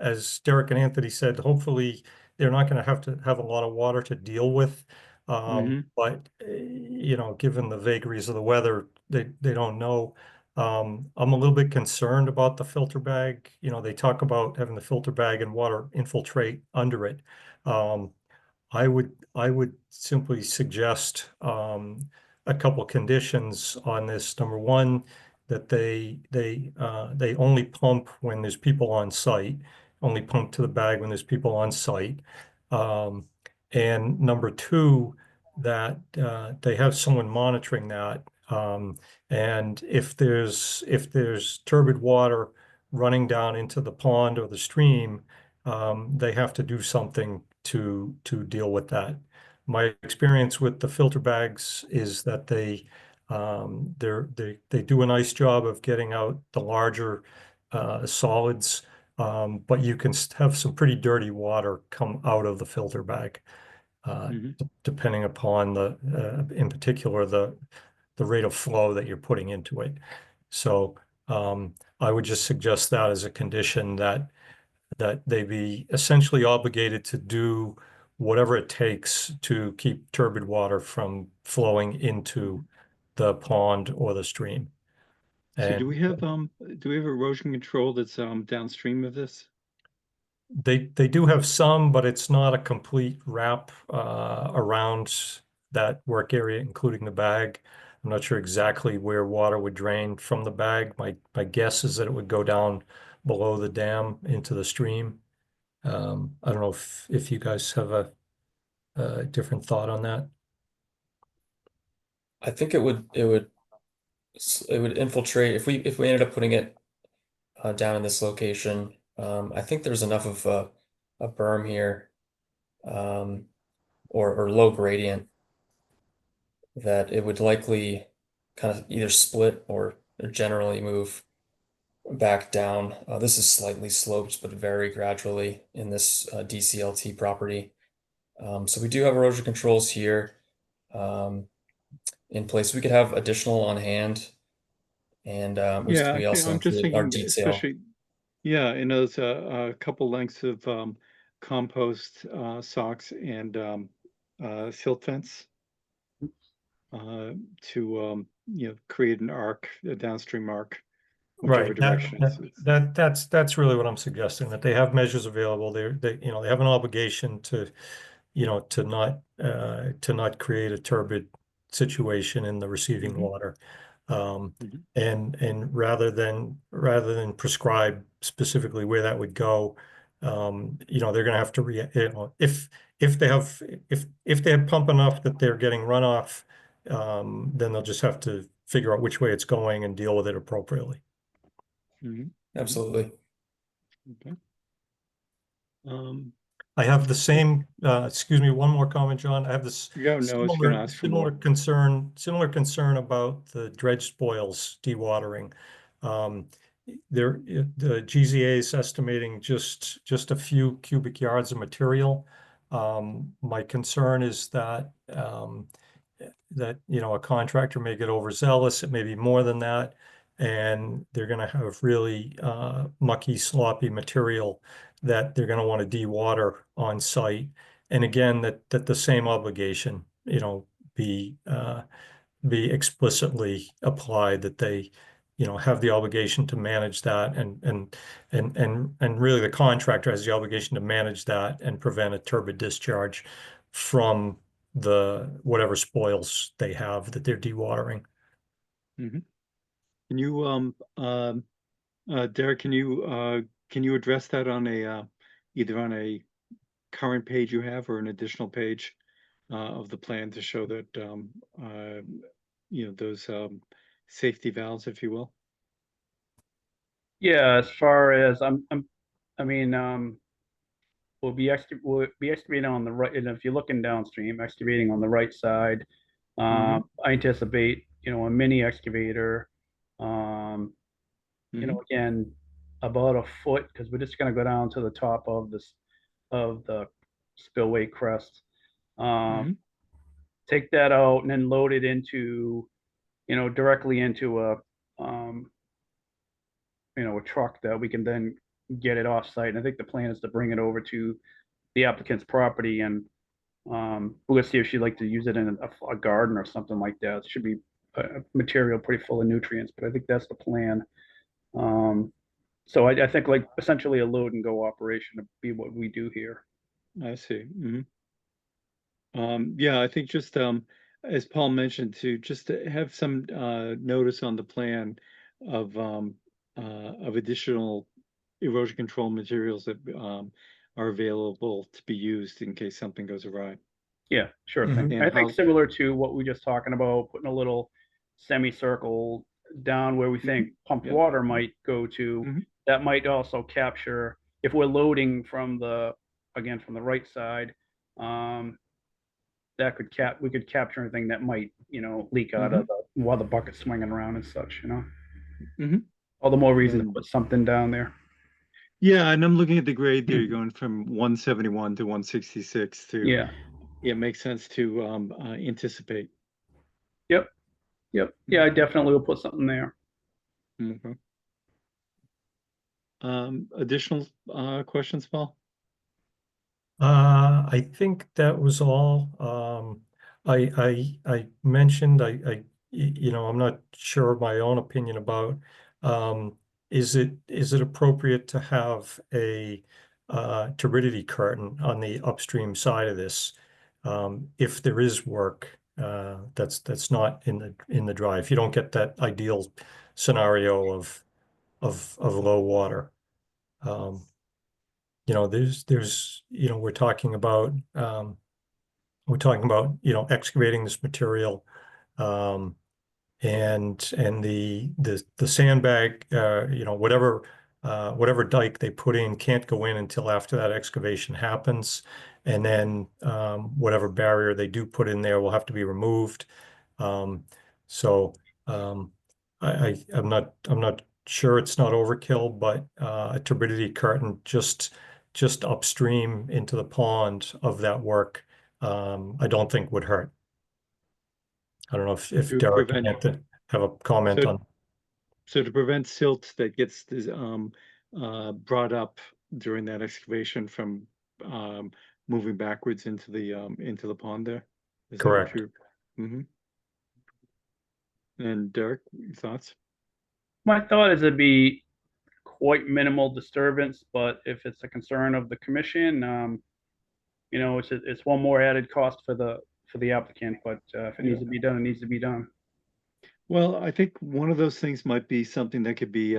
As Derek and Anthony said, hopefully they're not going to have a lot of water to deal with. Mhm. But given the vagaries of the weather, they don't know. I'm a little bit concerned about the filter bag. They talk about having the filter bag and water infiltrate under it. I would simply suggest a couple conditions on this. Number one, that they only pump when there's people on site, only pump to the bag when there's people on site. And number two, that they have someone monitoring that. And if there's turbid water running down into the pond or the stream, they have to do something to deal with that. My experience with the filter bags is that they do a nice job of getting out the larger solids, but you can have some pretty dirty water come out of the filter bag, Mhm. depending upon in particular, the rate of flow that you're putting into it. So I would just suggest that as a condition that they be essentially obligated to do whatever it takes to keep turbid water from flowing into the pond or the stream. So do And we have erosion control that's downstream of this? they do have some, but it's not a complete wrap around that work area, including the bag. I'm not sure exactly where water would drain from the bag. My guess is that it would go down below the dam into the stream. I don't know if you guys have a different thought on that. I think it would infiltrate if we ended up putting it down in this location. I think there's enough of a berm here, or low gradient, that it would likely kind of either split or generally move back down. This is slightly sloped, but very gradually in this DCLT property. So we do have erosion controls here in place. We could have additional on hand, and Yeah, we also I'm just include our thinking, detail. especially, yeah, in those a couple lengths of compost socks and silt fence to create an arc, a downstream arc, whichever Right. direction. That's really what I'm suggesting, that they have measures available. They have an obligation to, to not create a turbid situation in the receiving Mhm. water. Mhm. And rather than prescribe specifically where that would go, they're going to have to if they have pump enough that they're getting runoff, then they'll just have to figure out which way it's going and deal with it appropriately. Mhm. Absolutely. Okay. I have the same, excuse me, one more comment, John. I have this Yeah, no, I was going to ask for more. similar concern about the dredge spoils dewatering. The GZA is estimating just a few cubic yards of material. My concern is that a contractor may get overzealous. It may be more than that, and they're going to have really mucky, sloppy material that they're going to want to dewater on site. And again, that the same obligation, be explicitly applied, that they, have the obligation to manage that, and really the contractor has the obligation to manage that and prevent a turbid discharge from whatever spoils they have that they're dewatering. Mhm. Can you Derek, can you address that on a either on a current page you have or an additional page of the plan to show that those safety valves, if you will? Yeah, as far as I mean, we'll be excavating on the right, and if you're looking downstream, excavating on the right side. Mhm. I anticipate, a mini excavator, Mhm. again, about a foot, because we're just gonna go down to the top of the spillway crest. Um, Mhm. take that out and then load it into, directly into um, a truck that we can then get it off site. And I think the plan is to bring it over to the applicant's property, and we'll see if she'd like to use it in a garden or something like that. It should be a material pretty full of nutrients, but I think that's the plan. So I think like essentially a load and go operation would be what we do here. I see. Mhm. Yeah, I think just as Paul mentioned, to just to have some notice on the plan of additional erosion control materials that are available to be used in case something goes awry. Yeah, sure thing. And I think how, similar to what we just talking about, putting a little semicircle down where we think pumped yeah. water might go to. Mhm. That might also capture, if we're loading from the right side, that we could capture anything that might, leak out of while the bucket's swinging around and such, Mhm. All the more reason to And put something down there. yeah, and I'm looking at the grade there, you're going from 171 to 166 to, Yeah. it makes sense to anticipate. Yep. Yep. Yeah, I definitely will put something there. Mhm. Additional questions, Paul? I think that was all. I mentioned, I'm not sure of my own opinion about, is it appropriate to have a turbidity curtain on the upstream side of this? If there is work, that's not in the dry, if you don't get that ideal scenario of low water. there's, we're talking about, excavating this material, and the sandbag, whatever dike they put in can't go in until after that excavation happens. And then whatever barrier they do put in there will have to be removed. So I'm not sure it's not overkill, but a turbidity curtain just upstream into the pond of that work, I don't think would hurt. I don't know if To Derek prevent- had to have a comment So- on. So to prevent silt that gets brought up during that excavation from moving backwards into the pond there? Is that what Correct. you're- Mhm. And Derek, your thoughts? My thought is it'd be quite minimal disturbance, but if it's a concern of the commission, it's one more added cost for the applicant, but if it needs to be done, it needs to be done. Well, I think one of those things might be something that could be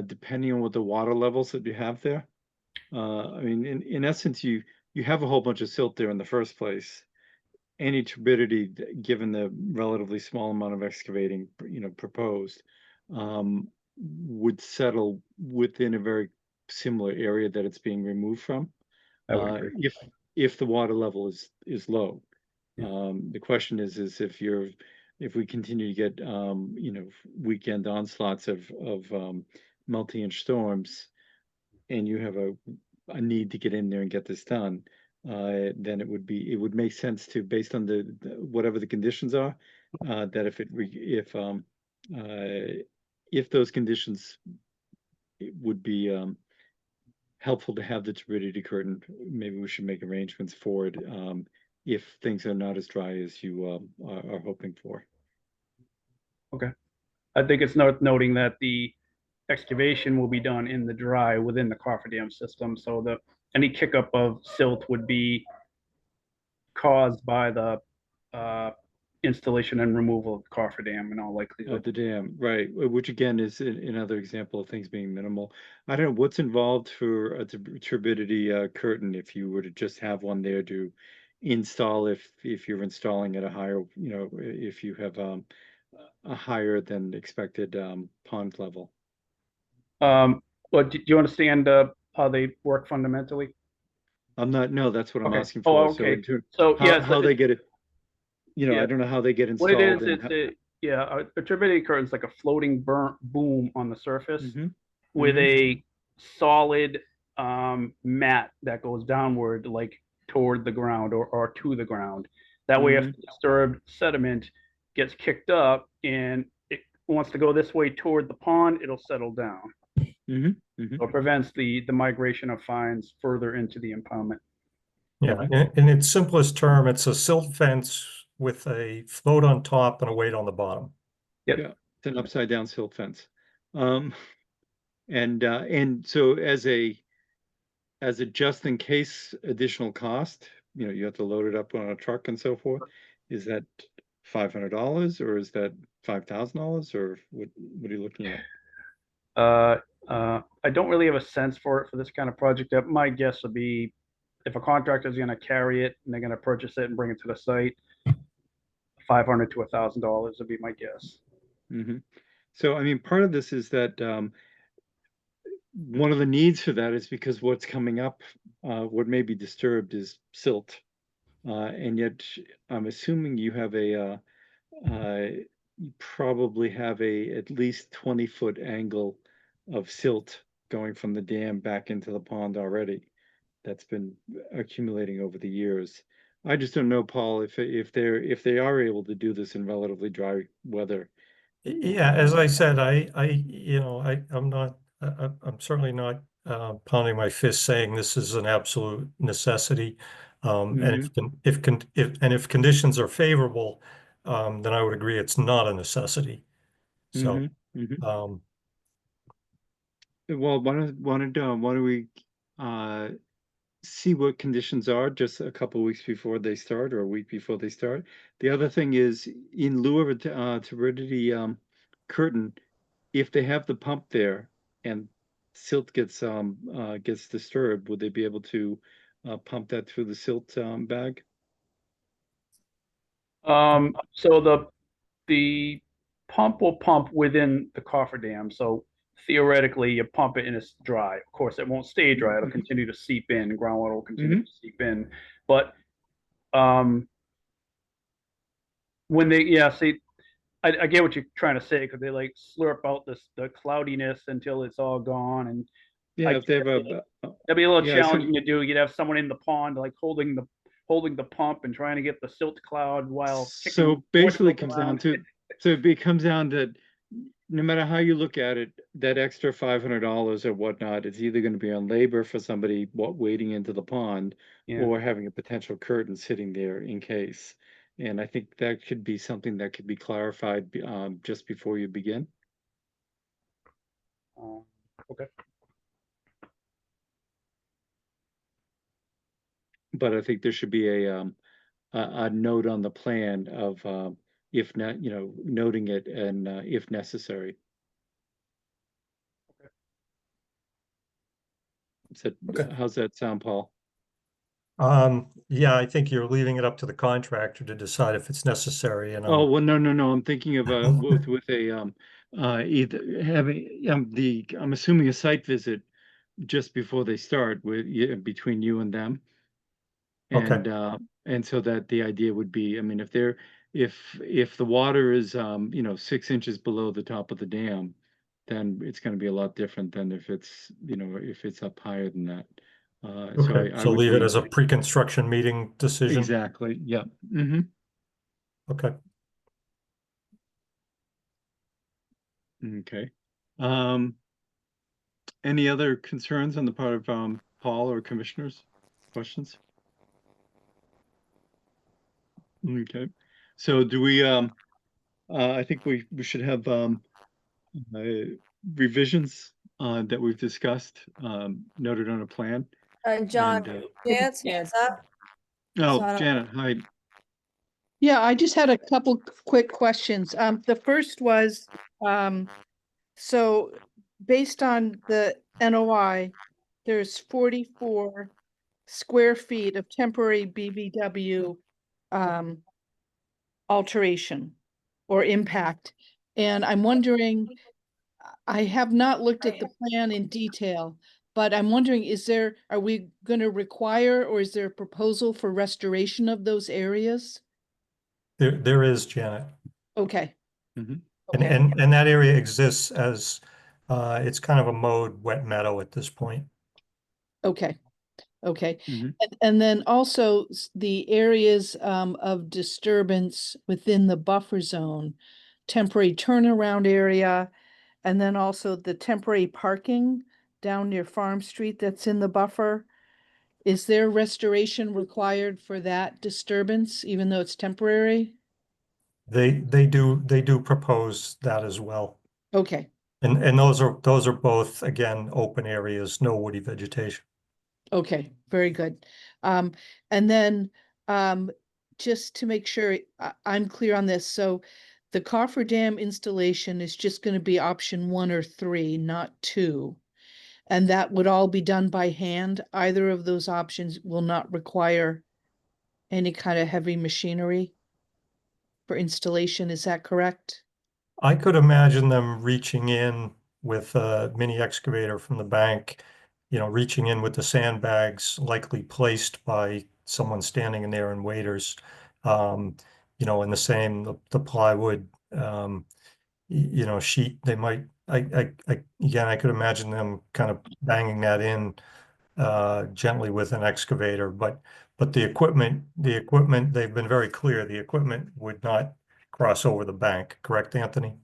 depending on what the water levels that you have there. I mean, in essence, you have a whole bunch of silt there in the first place. Any turbidity, given the relatively small amount of excavating, proposed, would settle within a very similar area that it's being removed from. I would agree. If the water level is low. Yeah. The question is if we continue to get weekend onslaughts of multi-inch storms, and you have a need to get in there and get this done, then it would make sense to, based on the whatever the conditions are, that if those conditions, it would be helpful to have the turbidity curtain. Maybe we should make arrangements for it if things are not as dry as you are hoping for. I think it's worth noting that the excavation will be done in the dry within the cofferdam system, so that any kickup of silt would be caused by the installation and removal of the cofferdam in all Of likelihood. the dam, right, which again is another example of things being minimal. I don't know what's involved for a turbidity curtain if you were to just have one there to install if you're installing at a higher, if you have a higher than expected pond level. But do you understand how they work fundamentally? No, that's what I'm Okay. asking for. Oh, So okay. in terms- So yes, how they get it, Yeah. I don't know how they get what installed. it is, a turbidity curtain is like a floating boom on the surface Mhm. with Mhm. a solid mat that goes downward, like toward the ground or to the ground. That way, if Mhm. disturbed sediment gets kicked up and it wants to go this way toward the pond, it'll settle down. Mhm. Mhm. So it prevents the migration of fines further into the impoundment. Yeah, in its simplest term, it's a silt fence with a float on top and a weight on the bottom. Yep. Yeah, it's an upside down silt fence. And so as a just in case additional cost, you have to load it up on a truck and so forth. Is that $500 or is that $5,000 or what are you looking at? I don't really have a sense for it for this kind of project. My guess would be if a contractor is going to carry it and they're going to purchase it and bring it to the site, $500 to $1,000 would be my guess. Mhm. So, I mean, part of this is that one of the needs for that is because what's coming up, what may be disturbed is silt. And yet I'm assuming you have you probably have at least 20-foot angle of silt going from the dam back into the pond already. That's been accumulating over the years. I just don't know, Paul, if they are able to do this in relatively dry weather. Yeah, as I said, I'm certainly not pounding my fist saying this is an absolute necessity. And if conditions are favorable, then I would agree it's not a necessity. So, Well, why don't we see what conditions are just a couple weeks before they start or a week before they start. The other thing is, in lieu of a turbidity curtain, if they have the pump there and silt gets disturbed, would they be able to pump that through the silt bag? So the pump will pump within the cofferdam. So theoretically, you pump it and it's dry. Of course, it won't stay dry. It'll continue to seep in. Groundwater will continue to seep in. But when they, yeah, see, I get what you're trying to say because they like slurp out the cloudiness until it's all gone. And Yeah, if they have that'd be a little yeah, so- challenging to do. You'd have someone in the pond like holding the pump and trying to get the silt cloud while So basically it kicking comes down around. to, so it comes down to, no matter how you look at it, that extra $500 or whatnot is either gonna be on labor for somebody wading into the pond Yeah. or having a potential curtain sitting there in case. And I think that could be something that could be clarified just before you begin. Okay. But I think there should be a note on the plan of if not, noting it and if necessary. Okay. How's that sound, Paul? Yeah, I think you're leaving it up to the contractor to decide if it's necessary, and Oh, well, no, I'm thinking of with a either having I'm assuming a site visit just before they start between you and them. Okay. And so that the idea would be, I mean, if the water is 6 inches below the top of the dam, then it's going to be a lot different than if it's up higher than that. Okay, I so would leave it be- as a pre-construction meeting decision? Exactly, yeah. Mm-hmm. Okay. Okay. Any other concerns on the part of Paul or commissioners? Questions? Okay. So do we I think we should have revisions that we've discussed noted on a plan. John, And, Janet's hands up. oh, So I don't- Janet, hi. Yeah, I just had a couple quick questions. The first was, so based on the NOI, there's 44 square feet of temporary BVW alteration or impact. And I'm wondering, I have not looked at the plan in detail, but I'm wondering, are we going to require, or is there a proposal for restoration of those areas? There is, Janet. Okay. Mhm. Okay. And that area exists as, it's kind of a mowed wet meadow at this point. Okay. Okay. Mhm. And then also the areas of disturbance within the buffer zone, temporary turnaround area, and then also the temporary parking down near Farm Street that's in the buffer. Is there restoration required for that disturbance, even though it's temporary? They do propose that as well. Okay. And those are both, again, open areas, no woody vegetation. Okay, very good. And then just to make sure I'm clear on this, so the cofferdam installation is just going to be option 1 or 3, not 2. And that would all be done by hand. Either of those options will not require any kind of heavy machinery for installation. Is that correct? I could imagine them reaching in with a mini excavator from the bank, reaching in with the sandbags likely placed by someone standing in there in waders. And the same, the plywood, sheet, they might, again, I could imagine them kind of banging that in gently with an excavator, but the equipment, they've been very clear, the equipment would not cross over the bank, correct, Anthony?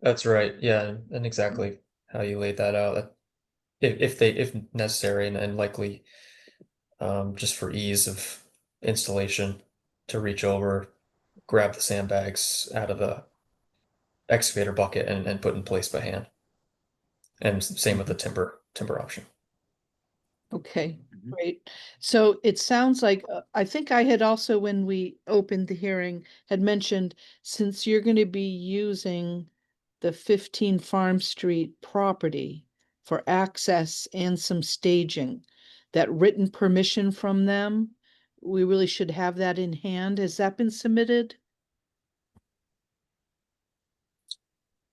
That's right. Yeah, and exactly how you laid that out. If necessary and likely, just for ease of installation, to reach over, grab the sandbags out of the excavator bucket and put in place by hand. And same with the timber option. Okay, Mhm. great. So it sounds like, I think I had also, when we opened the hearing, had mentioned, since you're going to be using the 15 Farm Street property for access and some staging. That written permission from them, we really should have that in hand. Has that been submitted?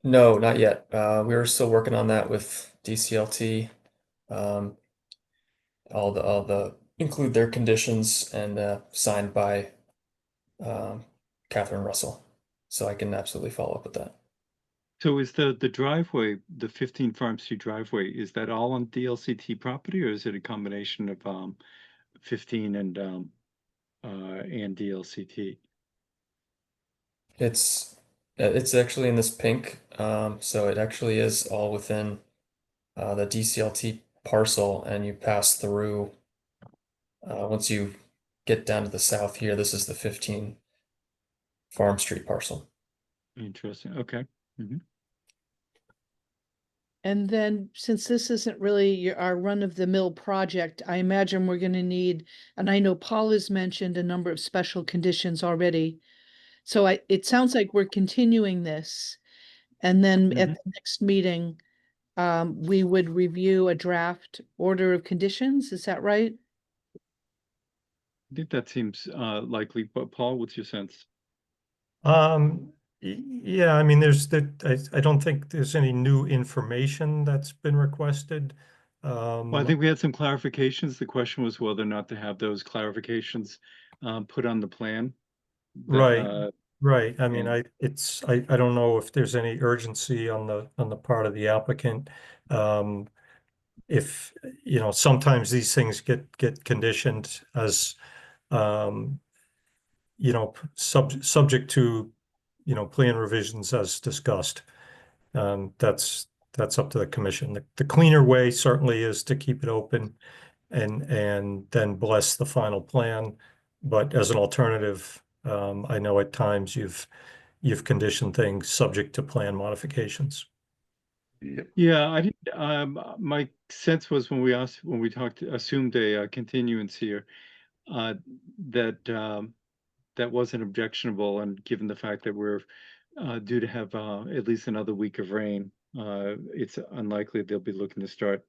No, not yet. We were still working on that with DCLT. All the include their conditions and signed by Catherine Russell. So I can absolutely follow up with that. So is the driveway, the 15 Farm Street driveway, is that all on DLCT property, or is it a combination of 15 and DLCT? It's actually in this pink, so it actually is all within the DCLT parcel, and you pass through once you get down to the south here. This is the 15 Farm Street parcel. Interesting. Okay. Mhm. And then, since this isn't really our run-of-the-mill project, I imagine we're gonna need, and I know Paul has mentioned a number of special conditions already. So it sounds like we're continuing this. And then at the next meeting, we would review a draft order of conditions. Is that right? I think that seems likely, but Paul, what's your sense? Yeah, I mean, I don't think there's any new information that's been requested. Well, I think we had some clarifications. The question was whether or not to have those clarifications put on the plan. Right, right. I mean, and- I don't know if there's any urgency on the part of the applicant. If, you know, sometimes these things get conditioned as, you know, subject to, you know, plan revisions as discussed. That's up to the commission. The cleaner way certainly is to keep it open and then bless the final plan. But as an alternative, I know at times you've conditioned things subject to plan modifications. Yep. Yeah, I didn't. My sense was when we talked, assumed a continuance here, that that wasn't objectionable, and given the fact that we're due to have at least another week of rain, it's unlikely they'll be looking to start,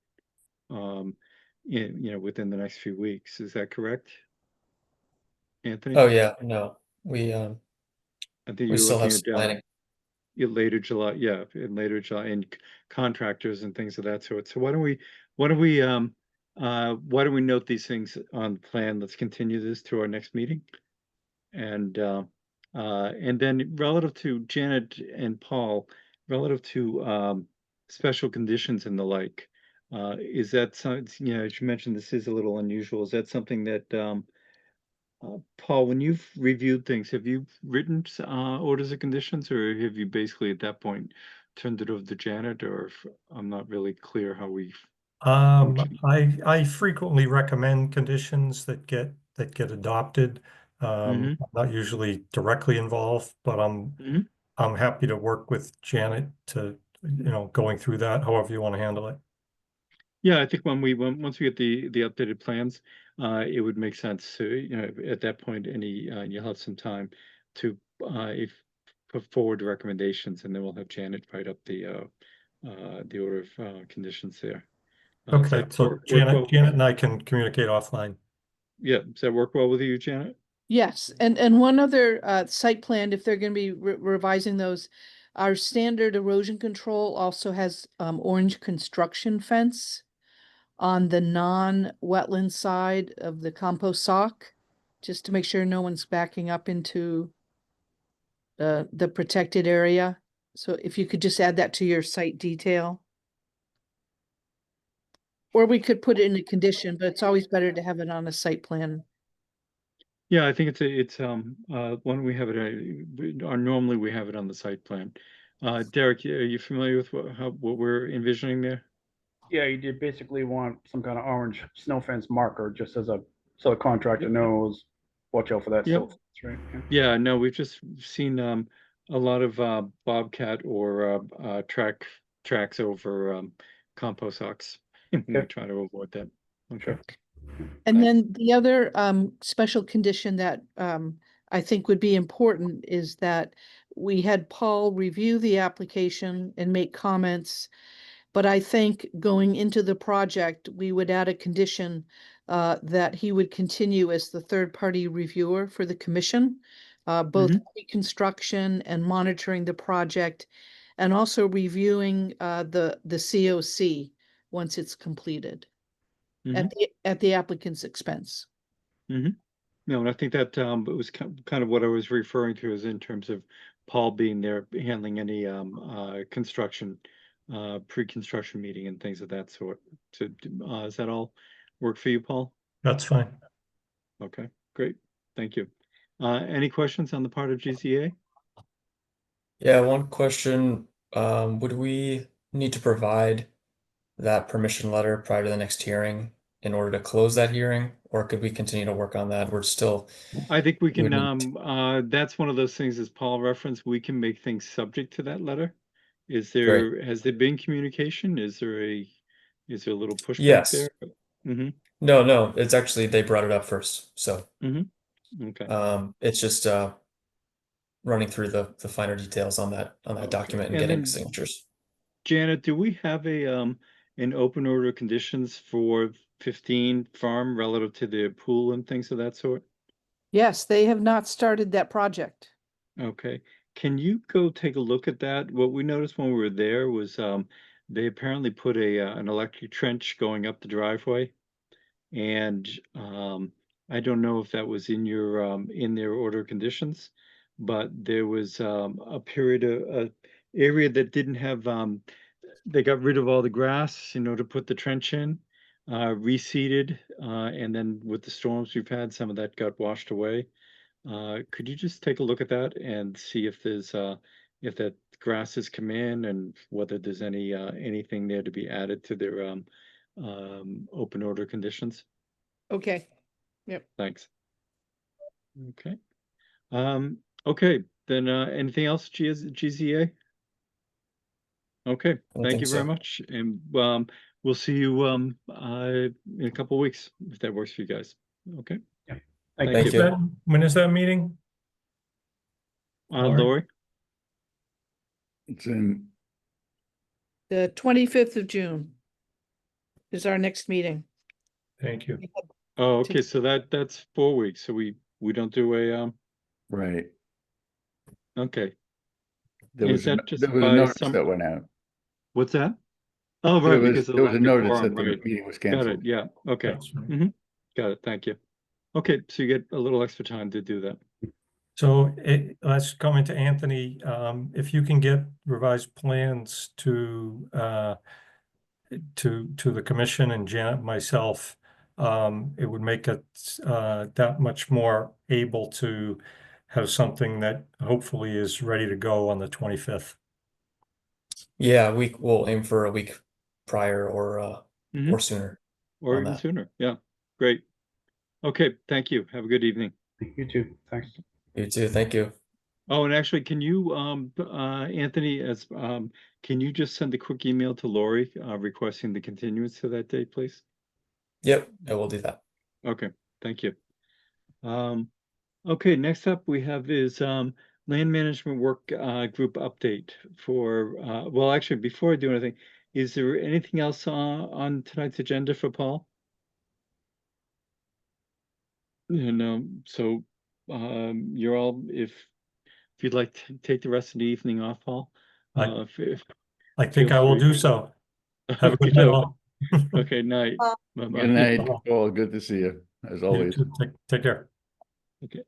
within the next few weeks. Is that correct, Anthony? Oh yeah, no, I think we you're still have looking some planning. later July, yeah, in later July, and contractors and things of that sort. So why don't we note these things on the plan? Let's continue this to our next meeting. And then relative to Janet and Paul, relative to special conditions and the like, is that something, as you mentioned, this is a little unusual. Is that something that Paul, when you've reviewed things, have you written orders of conditions, or have you basically at that point turned it over to Janet? Or I'm not really clear how we. I frequently recommend conditions that get adopted. I'm not usually directly involved, but I'm happy to work with Janet to, you know, going through that, however you want to handle it. Yeah, I think once we get the updated plans, it would make sense to, at that point, you'll have some time to put forward recommendations, and then we'll have Janet write up the order of conditions there. Does Okay, that so work well? Janet and I can communicate offline. Yeah, does that work well with you, Janet? Yes, and one other site plan, if they're gonna be revising those, our standard erosion control also has orange construction fence on the non-wetland side of the compost sock, just to make sure no one's backing up into the protected area. So if you could just add that to your site detail. Or we could put it in a condition, but it's always better to have it on a site plan. Yeah, I think when we have it, or normally we have it on the site plan. Derek, are you familiar with what we're envisioning there? Yeah, you did basically want some kind of orange snow fence marker, just as so the contractor knows, watch out for that Yep. silt fence, right? Yeah. Yeah, no, we've just seen a lot of Bobcat or tracks over compost socks. We try to avoid that. Okay. And then the other special condition that I think would be important is that we had Paul review the application and make comments. But I think going into the project, we would add a condition that he would continue as the third-party reviewer for the commission, both pre-construction and monitoring the project, and also reviewing the COC once it's completed at the applicant's expense. No, and I think that it was kind of what I was referring to, is in terms of Paul being there handling any construction, pre-construction meeting and things of that sort. So does that all work for you, Paul? That's fine. Okay, great. Thank you. Any questions on the part of GZA? Yeah, one question. Would we need to provide that permission letter prior to the next hearing in order to close that hearing, or could we continue to work on that? We're still, I think we We would can, that's one of those things, as Paul referenced, we can make things subject to that letter. Has there been communication? Is there a little pushback Yes. there? No, it's actually, they brought it up first. So, Okay. it's just, running through the finer details on that document and And getting then- signatures. Janet, do we have an open order of conditions for 15 farm relative to the pool and things of that sort? Yes, they have not started that project. Okay, can you go take a look at that? What we noticed when we were there was they apparently put an electric trench going up the driveway. And I don't know if that was in your in their order of conditions, but there was a period of area that didn't have they got rid of all the grass, to put the trench in, reseeded, and then with the storms we've had, some of that got washed away. Could you just take a look at that and see if there's if that grass has come in, and whether there's anything there to be added to their open order conditions? Okay. Thanks. Okay. Okay, then anything else, GZA? Okay, don't thank think you very so. much. And we'll see you in a couple of weeks, if that works for you guys. Okay. Thank Thank you. When is that meeting? Lauren? Lori? It's in, The 25th of June is our next meeting. Thank you. Oh, okay, so that's 4 weeks, so we don't do a right. okay. There Is was a that just there was a by notice some- that went out. What's that? Oh, There right, was because of there was a lack of notice quorum, that the right. meeting was Got it, canceled. yeah, okay. That's right. Got it, thank you. Okay, so you get a little extra time to do that. So let's come into Anthony. If you can get revised plans to the commission and Janet, myself, it would make it that much more able to have something that hopefully is ready to go on the 25th. Yeah, we'll aim for a week prior or sooner. Or on even that. sooner, yeah, great. Okay, thank you, have a good evening. You too. Thanks. You too. Thank you. Oh, and actually, can you, Anthony, can you just send a quick email to Lori, requesting the continuance to that date, please? Yep, I will do that. Okay, thank you. Okay, next up we have is land management work group update for well, actually, before I do anything, is there anything else on tonight's agenda for Paul? And so you're all, if you'd like to take the rest of the evening off, Paul. If I think Feel I will free. do so. Have a good Okay, night, no. all. Okay, night. Well- Bye-bye. Good night, Paul. Good to see you, as You always. too. Take care. Okay.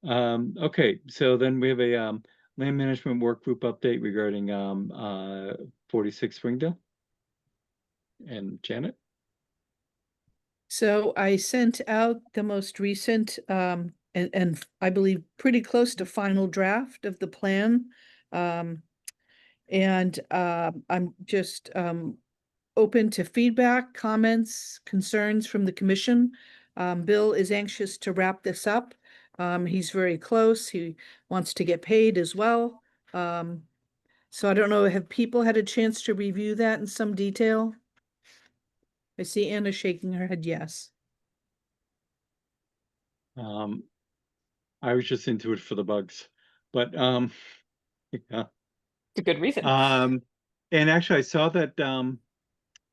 Okay, so then we have a land management work group update regarding 46 Springdale. And Janet? So I sent out the most recent, and I believe pretty close to final draft of the plan. And I'm just open to feedback, comments, concerns from the commission. Bill is anxious to wrap this up. He's very close. He wants to get paid as well. So I don't know, have people had a chance to review that in some detail? I see Anna shaking her head yes. I was just into it for the bugs, but yeah. It's a good reason. And actually I saw that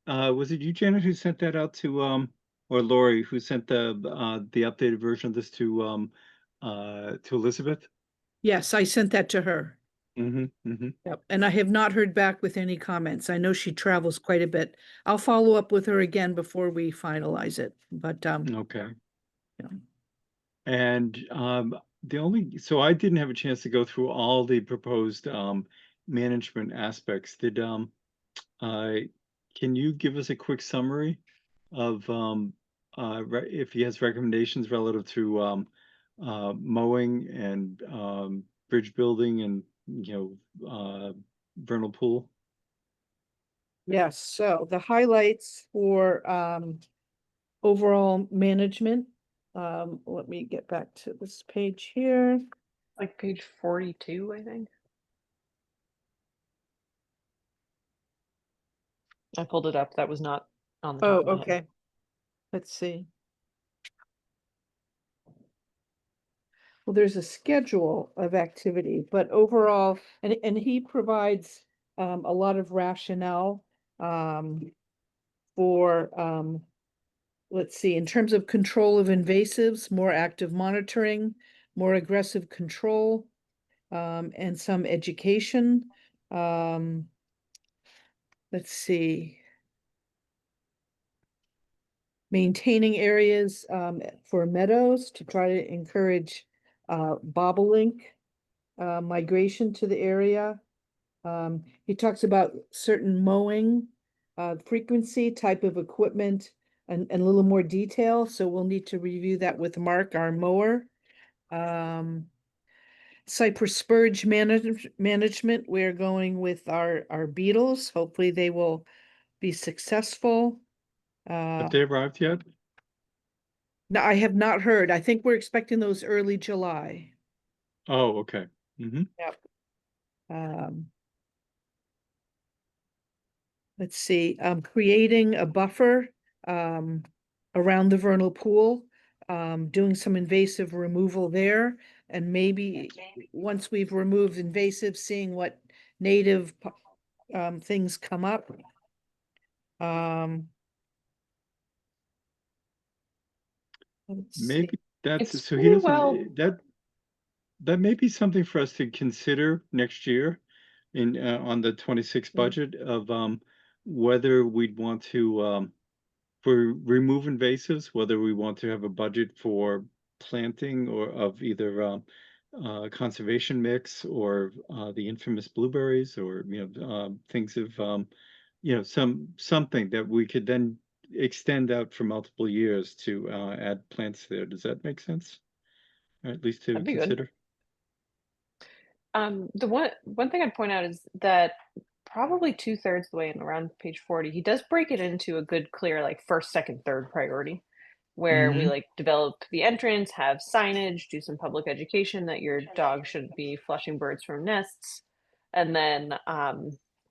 was it you, Janet, who sent that out to, or Lori, who sent the updated version of this to Elizabeth? Yes, I sent that to her. Mm-hmm. Yep, and I have not heard back with any comments. I know she travels quite a bit. I'll follow up with her again before we finalize it, but, Okay. yeah. And so I didn't have a chance to go through all the proposed management aspects. Can you give us a quick summary of if he has recommendations relative to mowing and bridge building and vernal pool? Yes, so the highlights for overall management. Let me get back to this page here. Like page 42, I think. I pulled it up. That was not on the top Oh, of my head. okay. Let's see. Well, there's a schedule of activity, but overall, and he provides a lot of rationale for let's see, in terms of control of invasives, more active monitoring, more aggressive control, and some education. Let's see. Maintaining areas for meadows to try to encourage bobolink migration to the area. He talks about certain mowing frequency, type of equipment, and a little more detail. So we'll need to review that with Mark, our mower. Cypress spurge management, we're going with our beetles. Hopefully they will be successful. Have they arrived yet? No, I have not heard. I think we're expecting those early July. Oh, okay. Mm-hmm. Yep. Let's see, creating a buffer around the vernal pool, doing some invasive removal there, and maybe once we've removed invasive, seeing what native things come up. Let's see. Maybe that's It's so he pretty doesn't well. that may be something for us to consider next year in on the 26 Mm. budget of whether we'd want to for remove invasives, whether we want to have a budget for planting or of either conservation mix or the infamous blueberries or things of something that we could then extend out for multiple years to add plants there. Does that make sense? Or at least to That'd be good. consider. The one thing I'd point out is that probably 2/3 the way and around page 40, he does break it into a good, clear, like first, second, third priority, where we Mhm. like develop the entrance, have signage, do some public education that your dog shouldn't be flushing birds from nests, and then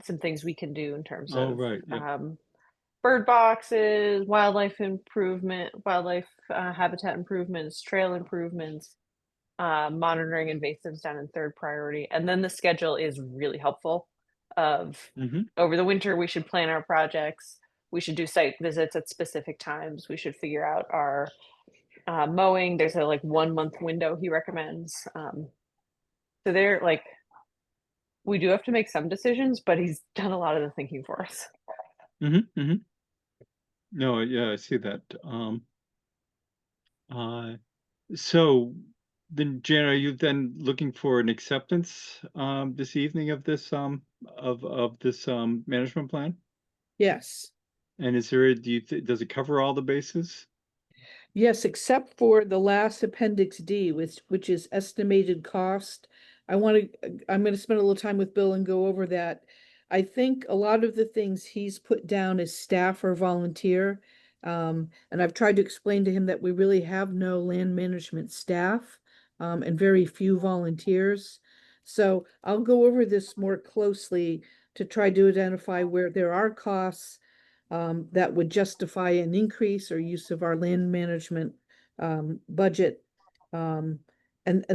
some things we can do in terms Oh, of right. Yep. bird boxes, wildlife improvement, wildlife habitat improvements, trail improvements, monitoring invasives down in third priority. And then the schedule is really helpful of Mhm. over the winter, we should plan our projects. We should do site visits at specific times. We should figure out our mowing. There's a like 1 month window he recommends. So they're like, we do have to make some decisions, but he's done a lot of the thinking for us. Mhm. No, yeah, I see that. Uh, so then, Jan, are you then looking for an acceptance this evening of this of this management plan? Yes. And is there does it cover all the bases? Yes, except for the last appendix D, which is estimated cost. I'm gonna spend a little time with Bill and go over that. I think a lot of the things he's put down as staff or volunteer. And I've tried to explain to him that we really have no land management staff, and very few volunteers. So I'll go over this more closely to try to identify where there are costs that would justify an increase or use of our land management budget. And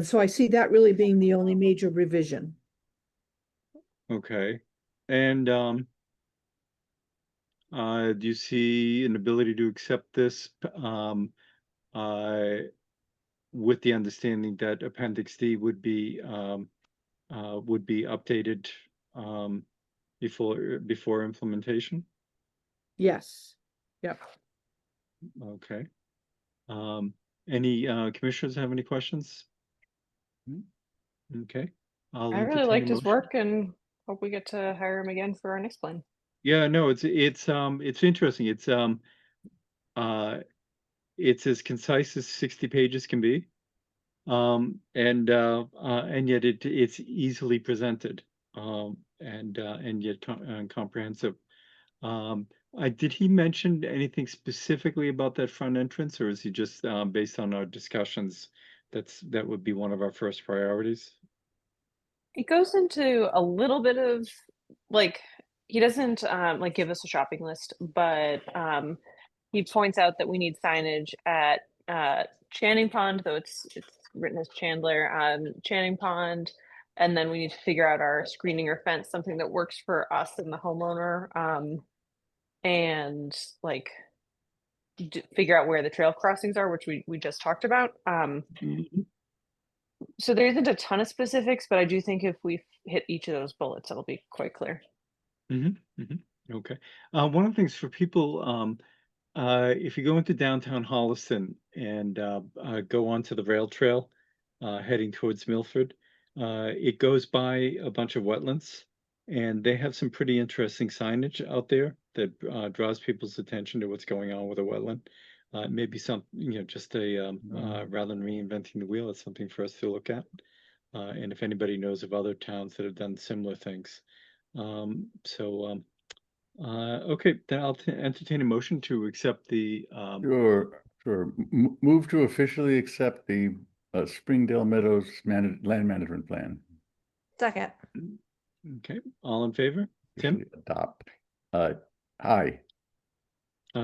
so I see that really being the only major revision. Okay. And Do you see an ability to accept this, with the understanding that Appendix D would be updated, before implementation? Yes. Yep. Okay. Any commissioners have any questions? Okay. I'll I really entertain a liked his motion. work and hope we get to hire him again for our next plan. Yeah, no, it's interesting. It's as concise as 60 pages can be. And yet it's easily presented, and yet comprehensive. Did he mention anything specifically about that front entrance, or is he just based on our discussions? That would be one of our first priorities. It goes into a little bit of like he doesn't like give us a shopping list, but he points out that we need signage at Channing Pond, though it's written as Chandler, Channing Pond, and then we need to figure out our screening or fence, something that works for us and the homeowner, and like figure out where the trail crossings are, which we just talked about. Mhm. So there isn't a ton of specifics, but I do think if we hit each of those bullets, it'll be quite clear. Okay. One of the things for people, if you go into downtown Holliston and go onto the rail trail, heading towards Milford, it goes by a bunch of wetlands, and they have some pretty interesting signage out there that draws people's attention to what's going on with a wetland. Maybe some, just rather than reinventing the wheel, it's something for us to look at. And if anybody knows of other towns that have done similar things. Okay, then I'll entertain a motion to accept the, Sure, sure. Move to officially accept the Springdale Meadows Land Management Plan. Second. okay, all in favor? Tim? Officially adopt. Aye.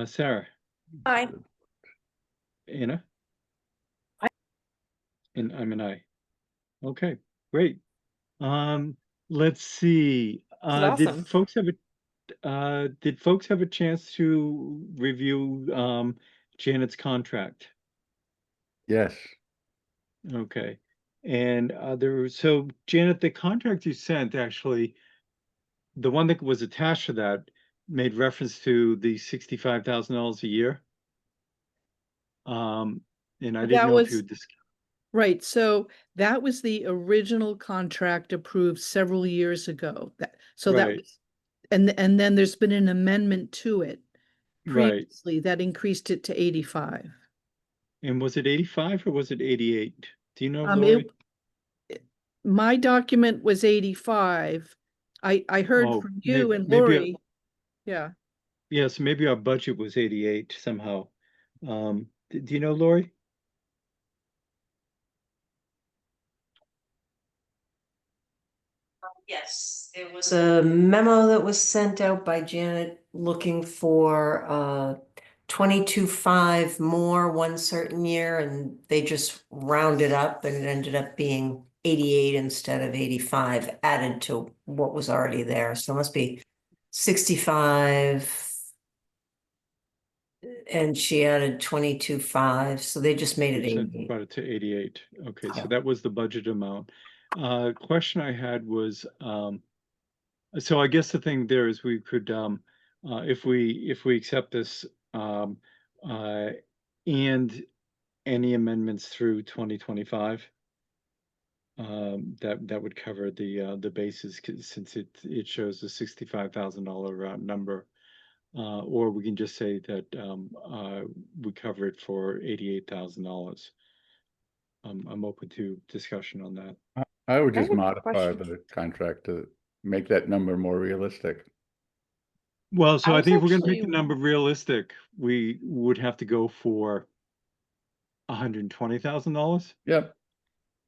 Sarah? Aye. Anna? Aye. And I'm an aye. Okay, great. Let's see. Did awesome. folks have a chance to review Janet's contract? Yes. Okay. And so Janet, the contract you sent, actually, the one that was attached to that made reference to the $65,000 a year. And I didn't That know if was- you Right, so that was the original contract approved several years ago. That Right. was, and then there's been an amendment to it Right. previously that increased it to 85. And was it 85 or was it 88? Do you know, Um, Lori? My document was 85. I heard Oh, from you and maybe Lori. Yeah, yes, maybe our budget was 88 somehow. Do you know, Lori? Yes, there was a memo that was sent out by Janet looking for 22.5 more one certain year, and they just rounded up and it ended up being 88 instead of 85 added to what was already there. So it must be 65. And she added 22.5, so they just made it 88. Brought it to 88. Okay, so Yeah. that was the budget amount. Question I had was, so I guess the thing there is we could, if we accept this, and any amendments through 2025, that would cover the bases, since it shows a $65,000 number. Or we can just say that we cover it for $88,000. I'm open to discussion on that. I would I just have a modify question. the contract to make that number more realistic. Well, so I I was think if we're going to make the actually- number realistic, we would have to go for $120,000. Yep.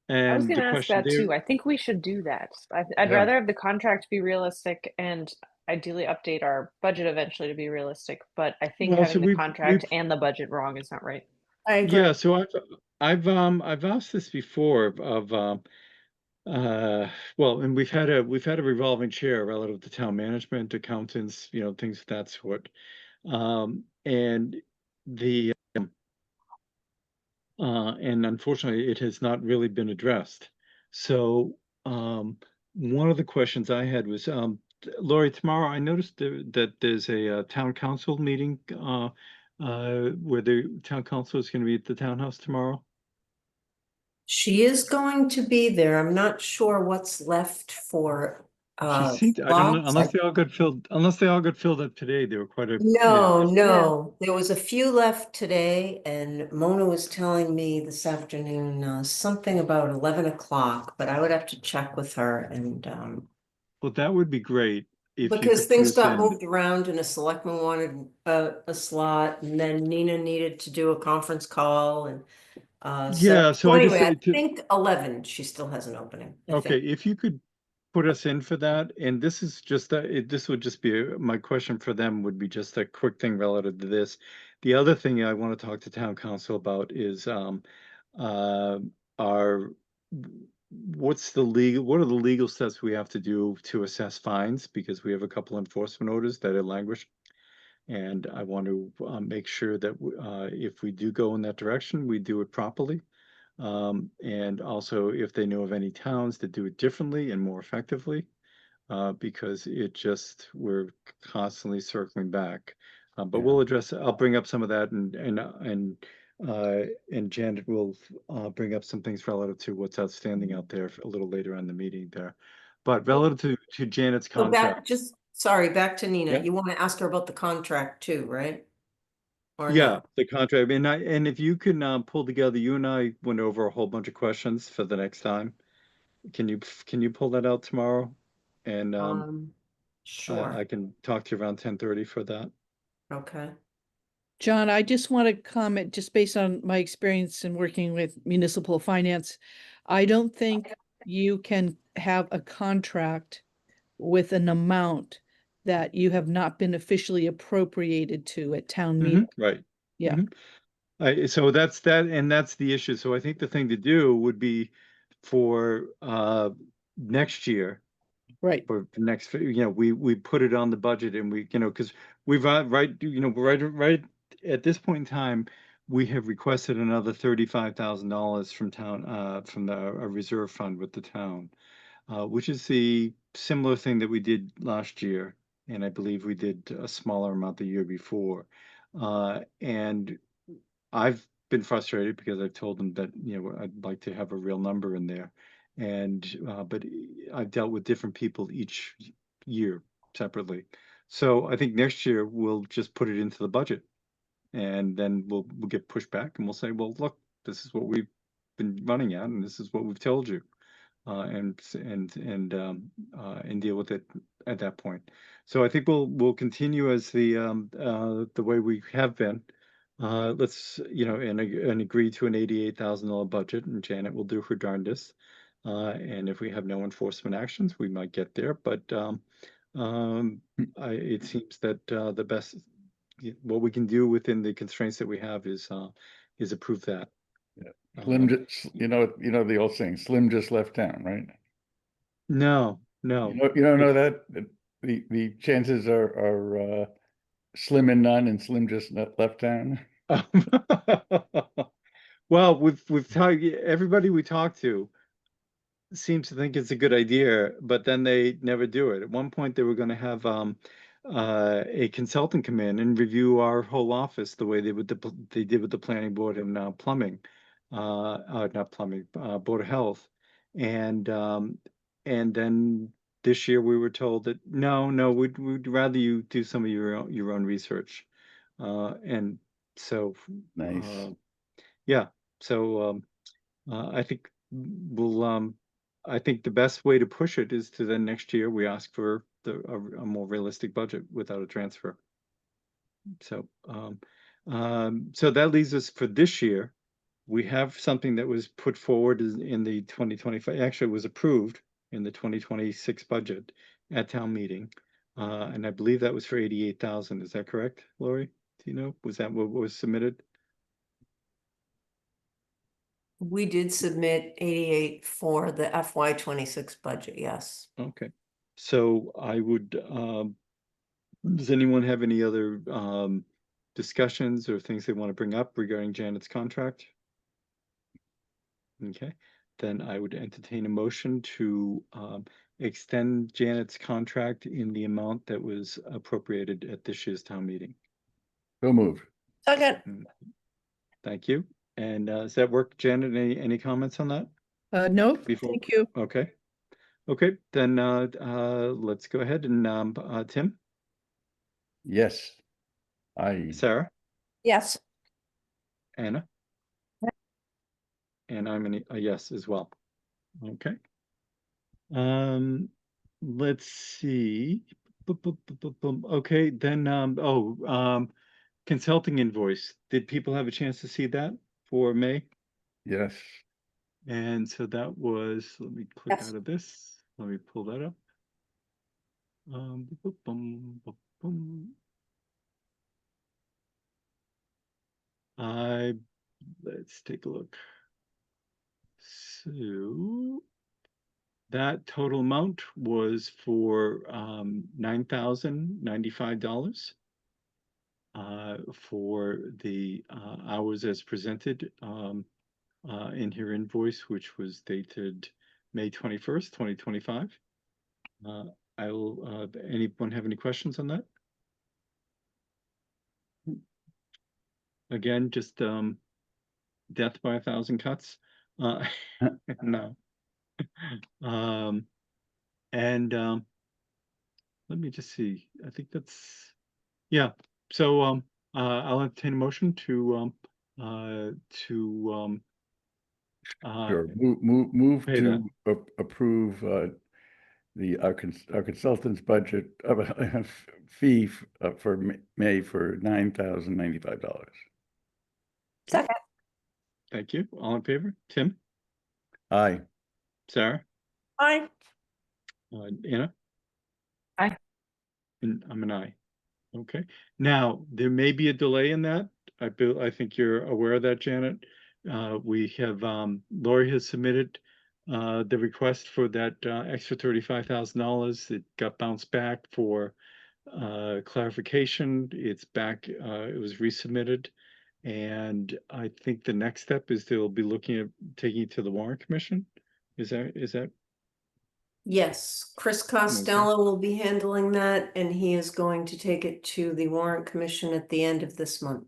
I was And going the to ask question that there, too. I think we should do that. I'd Yeah. rather have the contract be realistic and ideally update our budget eventually to be realistic. But I think Well, so having the we've- contract we've- and the budget wrong is not right. I agree. yeah. So I've asked this before of well, and we've had a revolving chair relative to town management, accountants, things of that sort. And the and unfortunately, it has not really been addressed. So, one of the questions I had was, Lori, tomorrow I noticed that there's a town council meeting, where the town council is going to be at the townhouse tomorrow. She is going to be there. I'm not sure what's left for She seemed, I don't know, slots. unless they all got filled up today, there were quite a. No, there was a few left today, and Mona was telling me this afternoon, something about 11 o'clock, but I would have to check with her and, Well, that would be great if you because could things put us got in. moved around and a selectman wanted a slot, and then Nina needed to do a conference call and, Yeah, so I just anyway, I say to, think 11, she still has an opening. I okay, think. if you could put us in for that, and this is just this would just be my question for them would be just a quick thing relative to this. The other thing I want to talk to town council about is uh our what are the legal steps we have to do to assess fines, because we have a couple enforcement orders that are languished. And I want to make sure that if we do go in that direction, we do it properly. And also if they know of any towns that do it differently and more effectively, because we're constantly circling back. But we'll address, I'll bring up some of that, and Janet will bring up some things relative to what's outstanding out there a little later on in the meeting there. But relative to Janet's So contract. back to Nina. Yeah. You want to ask her about the contract too, right? Or Yeah, no? the contract, and if you can pull together, you and I went over a whole bunch of questions for the next time. Can you pull that out tomorrow? And Sure. I can talk to you around 10:30 for that. Okay. John, I just want to comment, just based on my experience in working with municipal finance. I don't think you can have a contract with an amount that you have not been officially appropriated to at town meeting. Right. Yeah. So that's the issue. So I think the thing to do would be for next year, Right. or the next, we put it on the budget, and we, because we've right at this point in time, we have requested another $35,000 from town, from a reserve fund with the town, which is the similar thing that we did last year, and I believe we did a smaller amount the year before. And I've been frustrated because I've told them that, I'd like to have a real number in there. And, but I've dealt with different people each year separately. So I think next year we'll just put it into the budget, and then we'll get pushed back, and we'll say, well, look, this is what we've been running at, and this is what we've told you. And deal with it at that point. So I think we'll continue as the way we have been. Let's, and agree to an $88,000 budget, and Janet will do her darndest. And if we have no enforcement actions, we might get there. But it seems that the best, what we can do within the constraints that we have is approve that. Slim, you know the old saying, Slim just left town, right? No. You don't know that? The chances are slim and none, and Slim just left town. Well, we've talked, everybody we talk to seems to think it's a good idea, but then they never do it. At one point, they were going to have a consultant come in and review our whole office the way they did with the planning board and plumbing, not plumbing, Board of Health, and then this year we were told that no, we'd rather you do some of your own research, and so Nice. yeah, so I think I think the best way to push it is to then next year we ask for a more realistic budget without a transfer. So so that leaves us for this year. We have something that was put forward in the 2025, actually it was approved in the 2026 budget at town meeting. And I believe that was for 88,000. Is that correct, Lori? Do you know? Was that what was submitted? We did submit 88 for the FY 26 budget, yes. Okay, so I would, does anyone have any other discussions or things they want to bring up regarding Janet's contract? Okay, then I would entertain a motion to extend Janet's contract in the amount that was appropriated at this year's town meeting. So moved. Second, Thank you. And does that work, Janet? Any comments on that? No, Before- thank you. Okay. Okay, then let's go ahead and Tim, Yes. I, Sarah, yes. Anna. And I'm a yes as well. Okay. Let's see. Okay, then consulting invoice. Did people have a chance to see that for May? yes. And so that was, let me click Yes. out of this. Let me pull that up. Let's take a look. So that total amount was for $9,095 for the hours as presented in her invoice, which was dated May 21st, 2025. I will, anyone have any questions on that? Again, just death by 1,000 cuts. No. Let me just see. I think that's, yeah. So I'll entertain a motion to Sure. Move pay to approve our consultant's budget of a fee for May for $9,095. Second, thank you. All in favor? Tim, Aye. Sarah, aye. Anna? Aye. And I'm an aye. Okay. Now, there may be a delay in that. I think you're aware of that, Janet. We have, Lori has submitted the request for that extra $35,000. It got bounced back for clarification. It's back, it was resubmitted. And I think the next step is they'll be looking at taking it to the warrant commission. Is that? Yes, Chris Costello will be handling that, and he is going to take it to the warrant commission at the end of this month.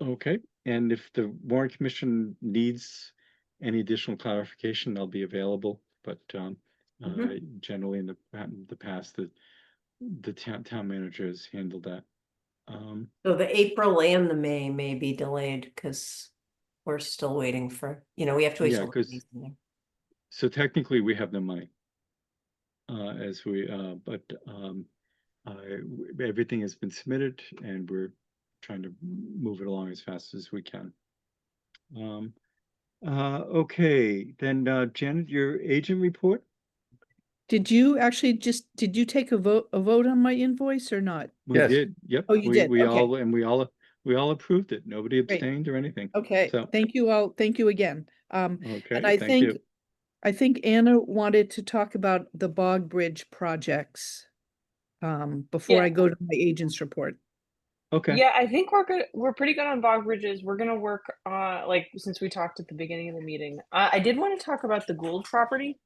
Okay, and if the warrant commission needs any additional clarification, they'll be available, but generally in the past, the town manager has handled that. So the April and the May may be delayed because we're still waiting for, we have to wait. Yeah, till 'cause- these in there. So technically, we have no money. Everything has been submitted and we're trying to move it along as fast as we can. Okay, then Janet, your agent report? Did you actually did you take a vote on my invoice or not? We Yes. did, yep. Oh, you did, We okay. all approved it. Nobody Great. abstained or anything. Okay, So, thank you all. Thank you again. okay, And I thank you. think Anna wanted to talk about the Bog Bridge projects before Yeah. I go to my agent's report. Okay, Yeah, I think we're good. We're pretty good on bog bridges. We're gonna work like since we talked at the beginning of the meeting. I did want to talk about the Gould property.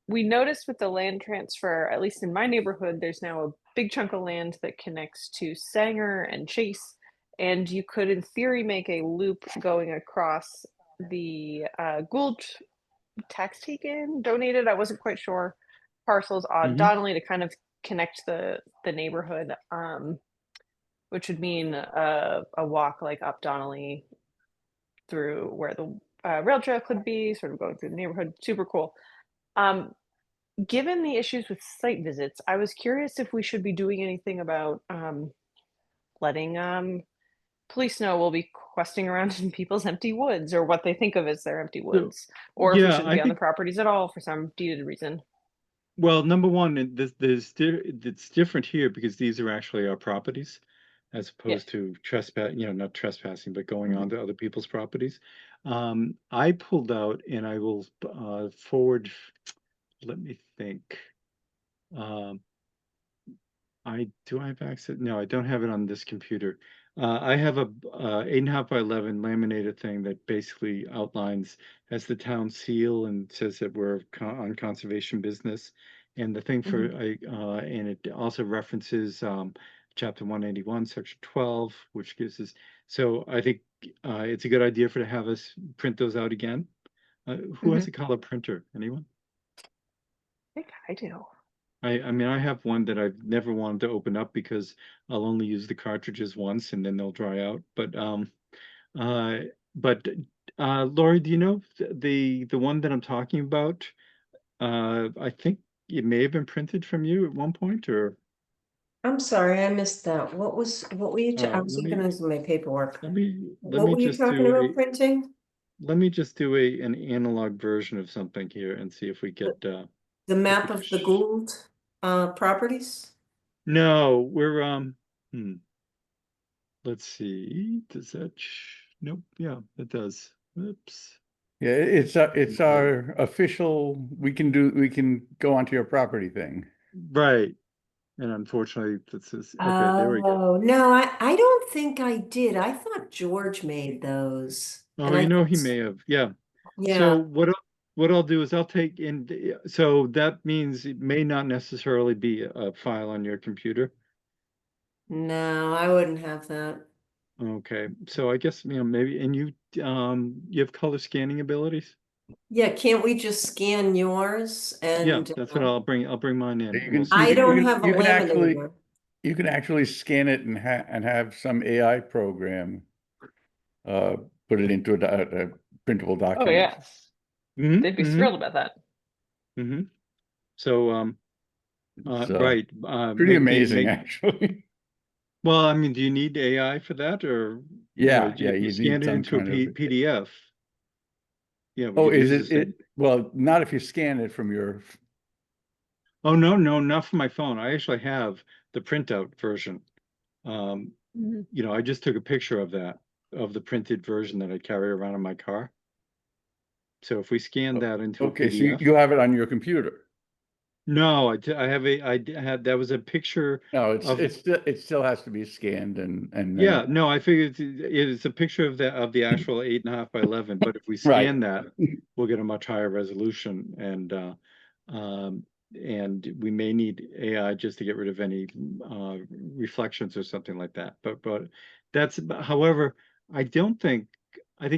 We noticed with the land transfer, at least in my neighborhood, there's now a big chunk of land that connects to Sanger and Chase, and you could, in theory, make a loop going across the Gould tax taken, donated. I wasn't quite sure. Parcels on Donnelly to kind of connect the neighborhood, which would mean a walk like up Donnelly through where the rail trail could be, sort of going through the neighborhood. Super cool. Given the issues with site visits, I was curious if we should be doing anything about letting police know we'll be questing around in people's empty woods, or what they think of as their empty woods, or if we yeah, shouldn't I be on the think- properties at all for some deeded reason. well, number one, it's different here because these are actually our properties as opposed to not trespassing, but going Mhm. onto other people's properties. I pulled out, and I will forward, let me think. I have access. No, I don't have it on this computer. I have a 8.5 by 11 laminated thing that basically outlines, has the town seal and says that we're on conservation business. And the thing for and it also references chapter 181, section 12, which gives us. So I think it's a good idea to have us print those out again. Who has a color printer? Anyone? I think I do. I mean, I have one that I've never wanted to open up because I'll only use the cartridges once and then they'll dry out. But Lori, do you know the one that I'm talking about? I think it may have been printed from you at one point, or I'm sorry, I missed that. what were you, I was let looking me into my paperwork. let me What were you just talking do about printing? let me just do an analog version of something here and see if we get The if map we of the sh- Gould properties? No, we're let's see. Does that nope, yeah, it does. Oops. Yeah, it's our official, we can go onto your property thing. Right. And unfortunately, this is okay. There we go. Oh, no, I don't think I did. I thought George made those. Oh, And I he thought- may have. Yeah. Yeah, So what I'll do is I'll take in. So that means it may not necessarily be a file on your computer. no, I wouldn't have that. Okay. So I guess maybe, and you have color scanning abilities. Yeah, can't we just scan yours Yeah, and that's what I'll bring. I'll bring mine in. You and can- we'll see I if we don't can- have a you can actually- laminator. You can actually scan it and have some AI program put it into a printable document. Oh yeah, Mhm, they'd be mhm, thrilled about that. mhm. So It's, right. pretty amazing, make- actually. Well, I mean, do you need AI for that, or Yeah, do yeah, you you scan need it some into a kind of. PDF? Yeah. we Oh, could is use it? Well, not if you scan it from your. Oh no, not for my phone. I actually have the printout version. I just took a picture of the printed version that I carry around in my car. So if we scan that into a Okay, so PDF, you have it on your computer. no, that was a picture. No, of- it still has to be scanned and Yeah, then, no, I figured it's a picture of the actual 8.5 by 11. But if we Right. scan that, we'll get a much higher resolution, and we may need AI just to get rid of any reflections or something like that. But however, I think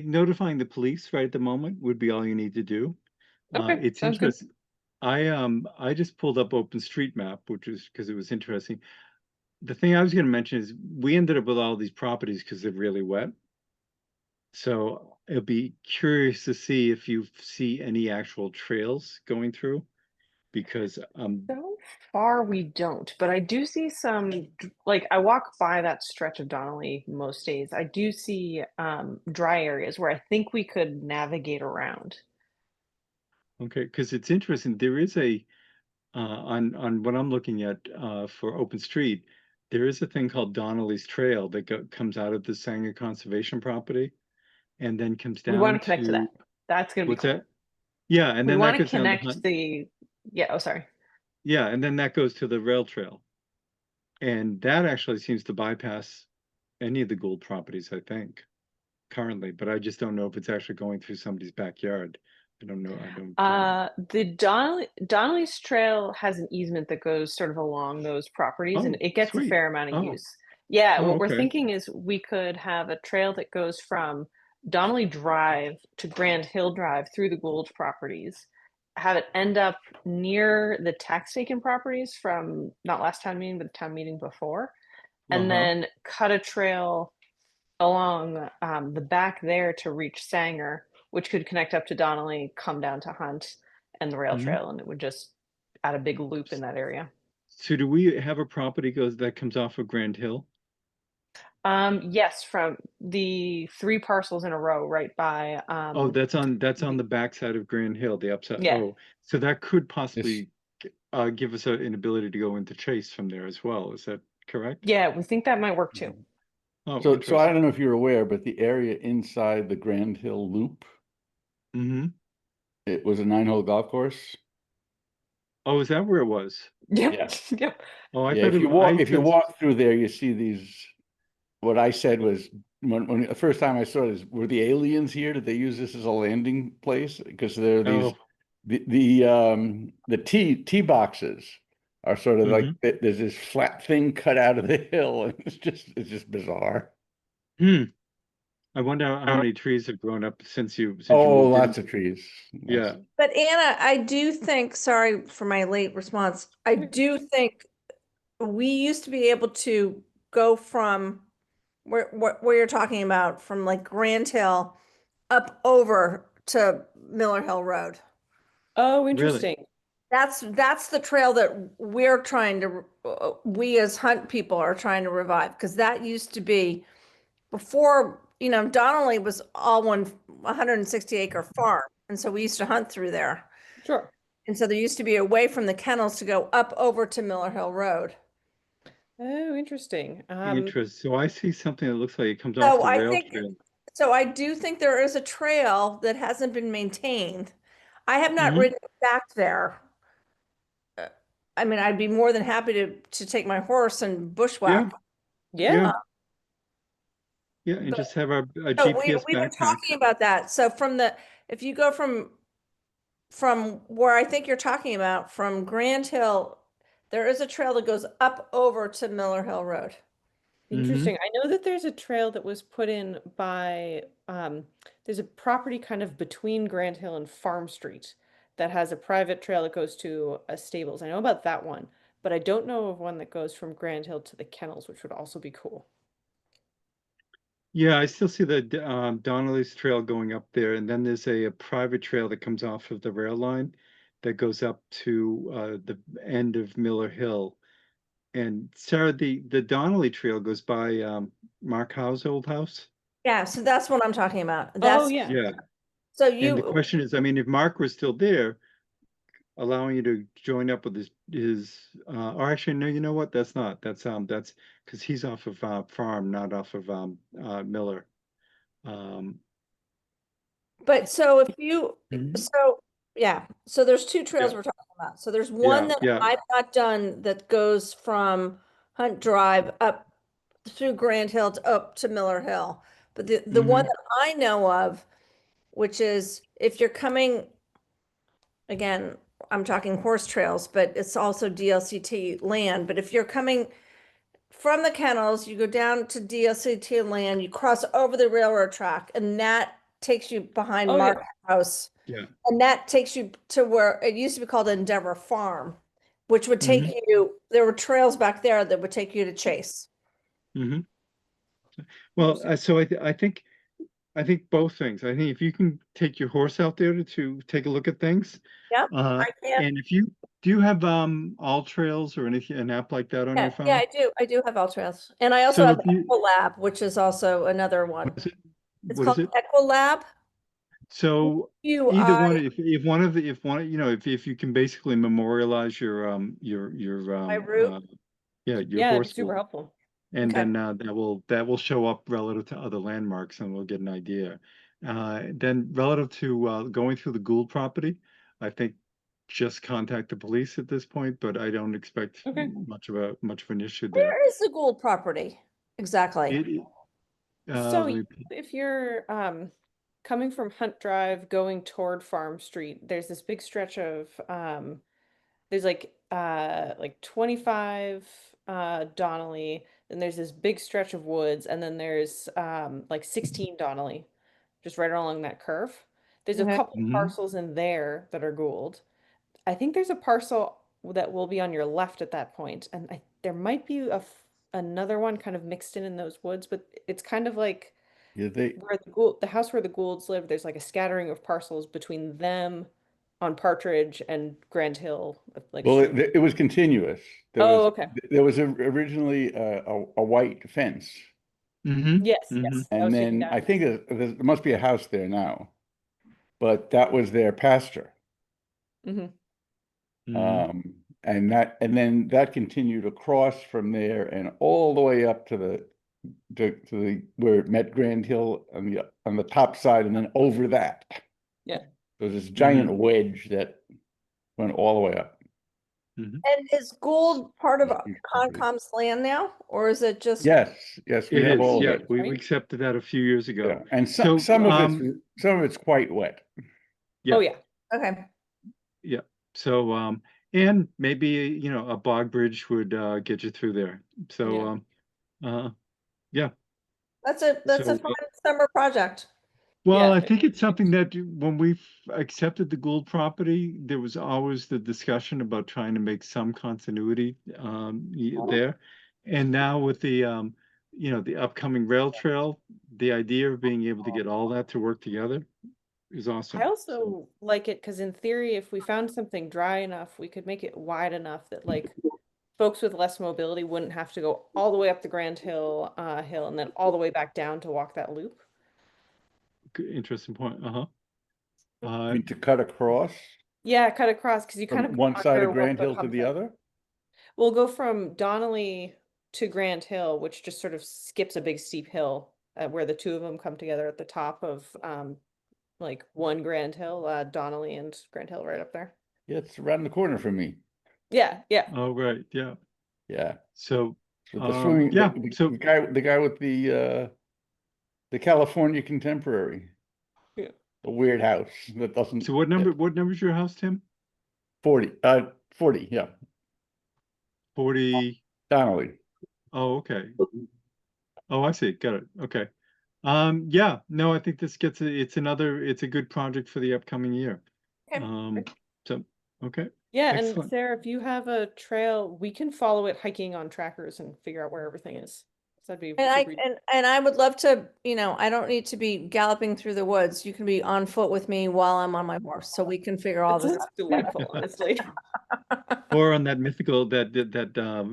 notifying the police right at the moment would be all you need to do. Okay, It's sounds good. interesting. I just pulled up OpenStreetMap, which is because it was interesting. The thing I was going to mention is we ended up with all these properties because they're really wet. So it'll be curious to see if you see any actual trails going through, because So far we don't, but I do see some like I walk by that stretch of Donnelly most days. I do see dry areas where I think we could navigate around. okay, because it's interesting. There is on what I'm looking at for OpenStreet, there is a thing called Donnelly's Trail that comes out of the Sanger Conservation Property, and then comes We down want to connect to to that. That's gonna be what's cool. that? Yeah, and We then that want to goes down to connect Hunt. the yeah, oh sorry. Yeah, and then that goes to the rail trail. And that actually seems to bypass any of the Gould properties, I think, currently, but I just don't know if it's actually going through somebody's backyard. I don't know. The Donnelly's Trail has an easement that goes sort of along those properties, and Oh, it gets a sweet. fair amount of Oh. use. Yeah, Oh, what we're okay. thinking is we could have a trail that goes from Donnelly Drive to Grand Hill Drive through the Gould properties, have it end up near the tax taken properties from not last town meeting, but the town meeting before, and Uh-huh. then cut a trail along the back there to reach Sanger, which could connect up to Donnelly, come down to Hunt and the rail Mhm. trail, and it would just add a big loop in that area. So do we have a property that comes off of Grand Hill? Yes, from the 3 parcels in a row right by Oh, that's on the backside of Grand Hill, the upside. Yeah. Oh, so that could possibly give us an ability to go into Chase from there as well. Is that correct? Yeah, we think that might work too. Oh, So I interesting. don't know if you're aware, but the area inside the Grand Hill Loop, Mm-hmm. it was a 9-hole golf course. Oh, is that where it was? Yep. Yeah. Yep. Oh, I Yeah, thought if you it, walk, I if you thought- walk through there, you see these, what I said was, when the first time I saw this, were the aliens here? Did they use this as a landing place? Because there are these, Oh. the tee boxes are sort of like, Mm-hmm. there's this flat thing cut out of the hill, and it's just bizarre. I wonder how many trees have grown up since you Oh, moved in. lots of trees. Yeah. But Anna, I do think, sorry for my late response, I do think we used to be able to go from where you're talking about, from like Grand Hill up over to Miller Hill Road. Oh, interesting. That's the trail that we're trying to, we as hunt people are trying to revive, because that used to be before, Donnelly was all 160-acre farm. And so we used to hunt through there. Sure. And so there used to be a way from the kennels to go up over to Miller Hill Road. Oh, interesting. Interesting. So I see something that looks like it comes off So the I rail think, trail. so I do think there is a trail that hasn't been maintained. I have not Mhm. ridden back there. I mean, I'd be more than happy to take my horse and bushwhack. Yeah. Yeah, and But- just have a So we GPS were backpack. talking about that. So if you go from where I think you're talking about, from Grand Hill, there is a trail that goes up over to Miller Hill Road. Interesting. I know that there's a trail that was put in by, there's a property kind of between Grand Hill and Farm Street that has a private trail that goes to a stables. I know about that one, but I don't know of one that goes from Grand Hill to the kennels, which would also be cool. Yeah, I still see the Donnelly's trail going up there, and then there's a private trail that comes off of the rail line that goes up to the end of Miller Hill. And Sarah, the Donnelly trail goes by Mark Howe's old house. Yeah, so that's what I'm talking about. Oh, That's, yeah. Yeah. so And the you, question is, I mean, if Mark was still there, allowing you to join up with his or actually no, you know what? That's because he's off of farm, not off of Miller. but so if you, Mhm. so, yeah, so there's two trails Yeah. we're talking about. So there's one that yeah. I've not done that goes from Hunt Drive up through Grand Hill to up to Miller Hill. But the one Mhm. that I know of, which is if you're coming, again, I'm talking horse trails, but it's also DLCT land. But if you're coming from the kennels, you go down to DLCT land, you cross over the railroad track, and that takes you behind Oh, yeah. Mark House. Yeah. And that takes you to where it used to be called Endeavor Farm, which would take you, there were trails back there that would take you to Chase. Mm-hmm. Well, so I think both things. I think if you can take your horse out there to take a look at things, Yep, I can. and if you have All Trails or anything, an app like that on your phone? Yeah, I do have All Trails. And I also So have if you- Equilab, which is also another one. What is it? It's What is called it? Equilab. So You, either one, if one of you know, if you can basically memorialize your route? your Yeah, that'd be horse super route, helpful. and Okay. then that will show up relative to other landmarks, and we'll get an idea. Then relative to going through the Gould property, I think just contact the police at this point, but I don't expect Okay. much of an issue there. Where is the Gould property? Exactly. So Let me- if you're coming from Hunt Drive going toward Farm Street, there's this big stretch of there's like 25 Donnelly, then there's this big stretch of woods, and then there's like 16 Donnelly, just right along that curve. There's a Okay. couple Mhm. parcels in there that are Gould. I think there's a parcel that will be on your left at that point, and there might be another one kind of mixed in those woods, but it's kind of like Yeah, where the house where the Goulds live. There's like a scattering of parcels between them on Partridge and Grand Hill. Like, well, it was continuous. Oh, okay. There was originally a white fence, Mhm. Yes, Mhm. yes. I and was thinking then that. I think there must be a house there now, but that was their pasture. Mhm. Mhm. And then that continued across from there and all the way up to the where it met Grand Hill on the top side and then over that. Yeah. There's this giant wedge that went all the way up. And is Gould part of Huge property. Concom's land now, or is it just? Yes, we It have is, all of yeah, it. we right? accepted that a few years ago. Yeah, and So, some of it's quite wet. Oh, yeah. Okay. So, and maybe, you know, a bog bridge would get you through there. So, yeah. That's a So, fun summer project. Well, Yeah. I think it's something that when we accepted the Gould property, there was always the discussion about trying to make some continuity there. And now with the you know, the upcoming rail trail, the idea of being able to get all that to work together is awesome. I also like it because in theory, if we found something dry enough, we could make it wide enough that like folks with less mobility wouldn't have to go all the way up the Grand Hill hill and then all the way back down to walk that loop. Interesting point. I mean, to cut across Yeah, cut across because you kind from of one side under of Grand what the Hill to hump the is. other. We'll go from Donnelly to Grand Hill, which just sort of skips a big steep hill where the two of them come together at the top of like one Grand Hill, Donnelly and Grand Hill right up there. Yeah, it's around the corner from me. Yeah, yeah. Oh, right. Yeah. Yeah. So, So the swimming, yeah. So, the guy with the California Contemporary. Yeah. The weird house that doesn't. so what number is your house, Tim? 40, yeah. 40. Donnelly. Oh, okay. Oh, I see. Got it. Okay. Yeah, no, I think this it's a good project for the upcoming year. Okay. So, okay. Yeah, Excellent. and Sarah, if you have a trail, we can follow it hiking on trackers and figure out where everything is. So that'd be And I would love to, I don't need to be galloping through the woods. You can be on foot with me while I'm on my horse, so we can figure all That this sounds out. delightful, honestly. Or on that mythical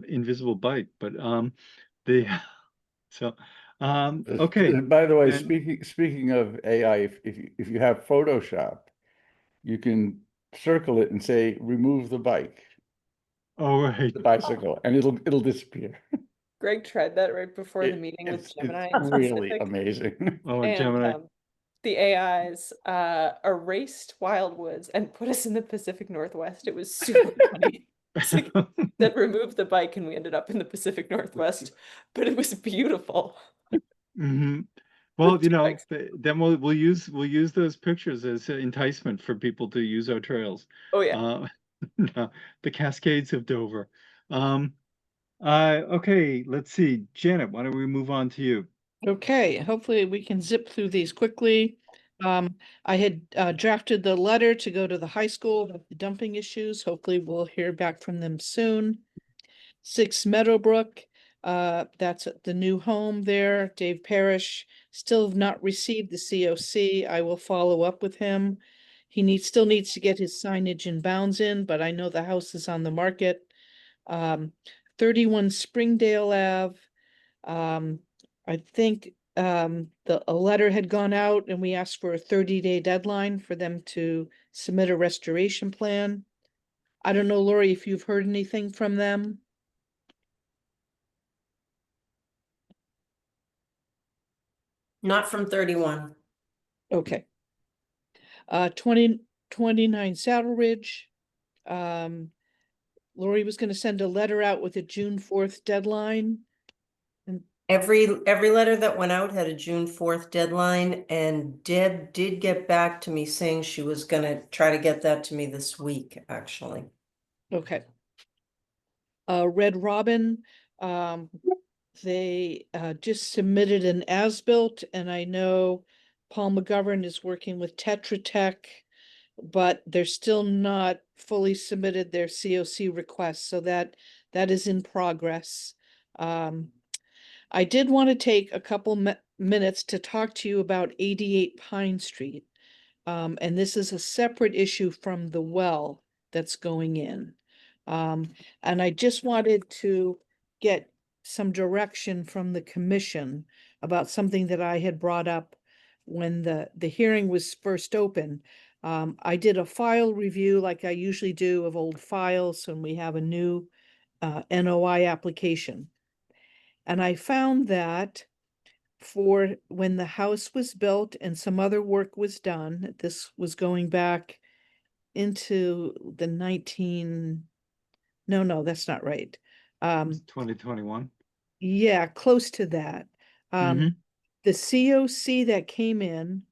invisible bike, but the so okay. By the way, And- speaking of AI, if you have Photoshop, you can circle it and say remove the bike, Oh, right. the bicycle, and it'll disappear. Greg tried that right before the meeting with It's Gemini. really specific, amazing. Oh, and Gemini. the AIs erased Wildwoods and put us in the Pacific Northwest. It was super funny. That removed the bike and we ended up in the Pacific Northwest, but it was beautiful. Hmm. Well, you know, then we'll use those pictures as enticement for people to use our trails. Oh yeah. No, the Cascades of Dover. Okay, let's see. Janet, why don't we move on to you? Okay, hopefully we can zip through these quickly. I had drafted the letter to go to the high school about the dumping issues. Hopefully we'll hear back from them soon. 6 Meadowbrook, that's the new home there. Dave Parrish still have not received the COC. I will follow up with him. He still needs to get his signage and bounds in, but I know the house is on the market. 31 Springdale Ave. I think a letter had gone out and we asked for a 30-day deadline for them to submit a restoration plan. I don't know, Lori, if you've heard anything from them. Not from 31. Okay. 29 Saddle Ridge. Lori was gonna send a letter out with a June 4th deadline. Every letter that went out had a June 4th deadline, and Deb did get back to me saying she was gonna try to get that to me this week, actually. Okay. Red Robin, they just submitted an as-built, and I know Paul McGovern is working with Tetra Tech, but they're still not fully submitted their COC request, so that is in progress. I did want to take a couple minutes to talk to you about 88 Pine Street. And this is a separate issue from the well that's going in. And I just wanted to get some direction from the commission about something that I had brought up when the hearing was first open. I did a file review like I usually do of old files when we have a new NOI application. And I found that for when the house was built and some other work was done, this was going back into the no, that's not right. 2021. Yeah, close to that. Mhm. The COC that came in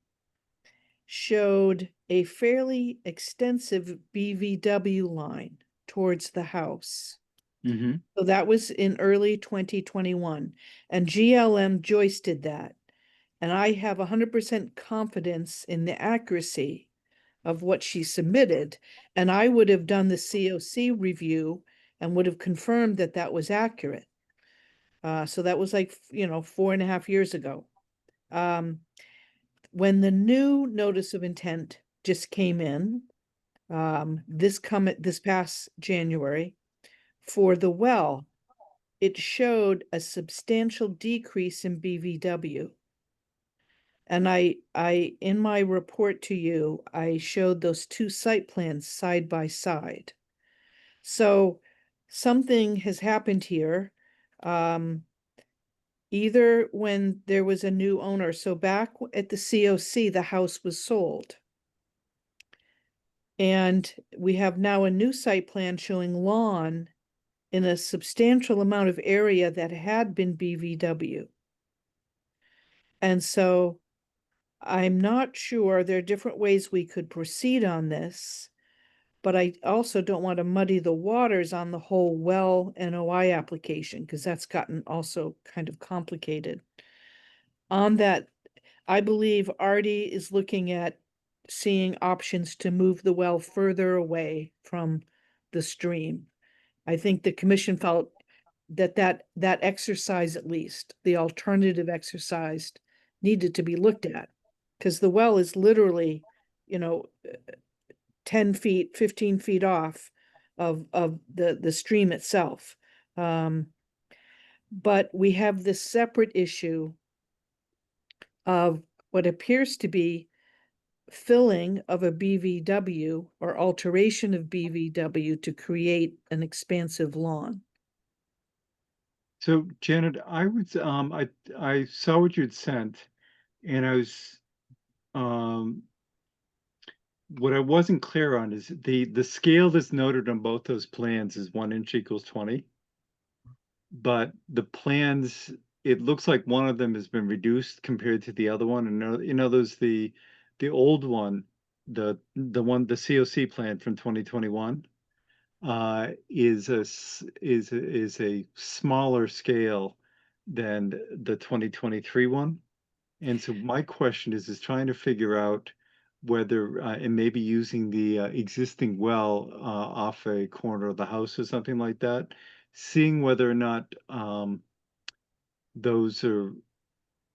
showed a fairly extensive BVW line towards the house. Mm-hmm. So that was in early 2021, and GLM joisted that. And I have 100% confidence in the accuracy of what she submitted. And I would have done the COC review and would have confirmed that that was accurate. So that was like, 4.5 years ago. When the new notice of intent just came in, this past January, for the well, it showed a substantial decrease in BVW. And in my report to you, I showed those two site plans side by side. So something has happened here. Either when there was a new owner, so back at the COC, the house was sold. And we have now a new site plan showing lawn in a substantial amount of area that had been BVW. And so I'm not sure, there are different ways we could proceed on this, but I also don't want to muddy the waters on the whole well NOI application, because that's gotten also kind of complicated. On that, I believe Artie is looking at seeing options to move the well further away from the stream. I think the commission felt that exercise, at least the alternative exercise, needed to be looked at, because the well is literally, 10 feet, 15 feet off of the stream itself. But we have this separate issue of what appears to be filling of a BVW or alteration of BVW to create an expansive lawn. So Janet, I saw what you'd sent, and I was what I wasn't clear on is the scale that's noted on both those plans is 1 inch equals 20. But the plans, it looks like one of them has been reduced compared to the other one. And there's the old one, the COC plan from 2021 is a smaller scale than the 2023 one. And so my question is trying to figure out whether and maybe using the existing well off a corner of the house or something like that, seeing whether or not those are.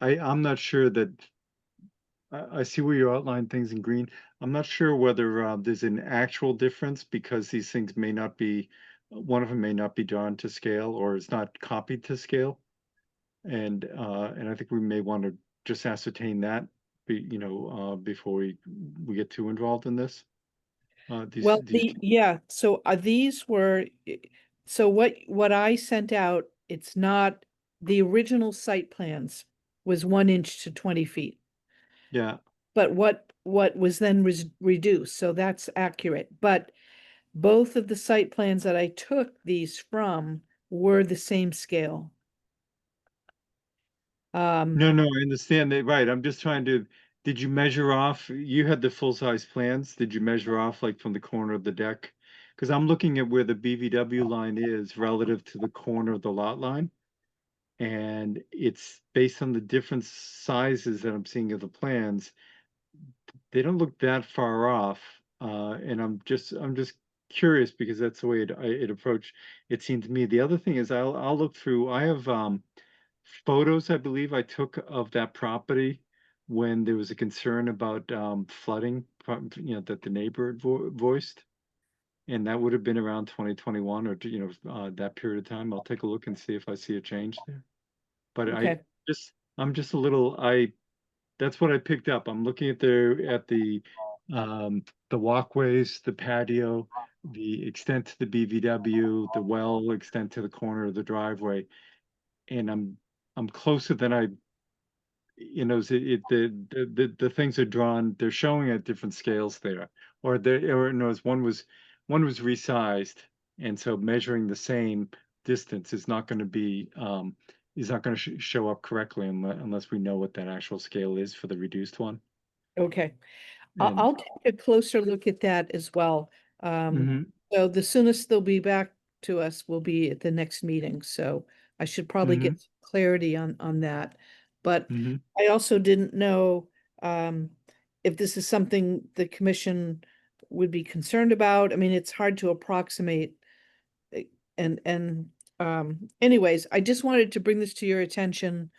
I'm not sure that. I see where you outline things in green. I'm not sure whether there's an actual difference because these things may not be. One of them may not be drawn to scale or is not copied to scale, and I think we may want to just ascertain that, before we get too involved in this. Well, so these were, so what I sent out, it's not, the original site plans was 1 inch to 20 feet. Yeah. But what was then reduced, so that's accurate. But both of the site plans that I took these from were the same scale. No, I understand that, right. I'm just trying to, did you measure off, you had the full-size plans, did you measure off like from the corner of the deck? Because I'm looking at where the BVW line is relative to the corner of the lot line. And it's based on the different sizes that I'm seeing of the plans. They don't look that far off. And I'm just curious because that's the way it approached, it seemed to me. The other thing is I'll look through, I have photos I believe I took of that property when there was a concern about flooding, that the neighbor had voiced. And that would have been around 2021 or, that period of time. I'll take a look and see if I see a change there. But Okay. I'm just a little, that's what I picked up. I'm looking at the the walkways, the patio, the extent to the BVW, the well extent to the corner of the driveway. And I'm closer than the things are drawn, they're showing at different scales there. Or no, one was resized, and so measuring the same distance is not going to be show up correctly unless we know what that actual scale is for the reduced one. Okay. And- I'll take a closer look at that as well. Mhm. So the soonest they'll be back to us will be at the next meeting, so I should probably get some clarity on that. But Mhm. I also didn't know if this is something the commission would be concerned about. I mean, it's hard to approximate. And anyways, I just wanted to bring this to your attention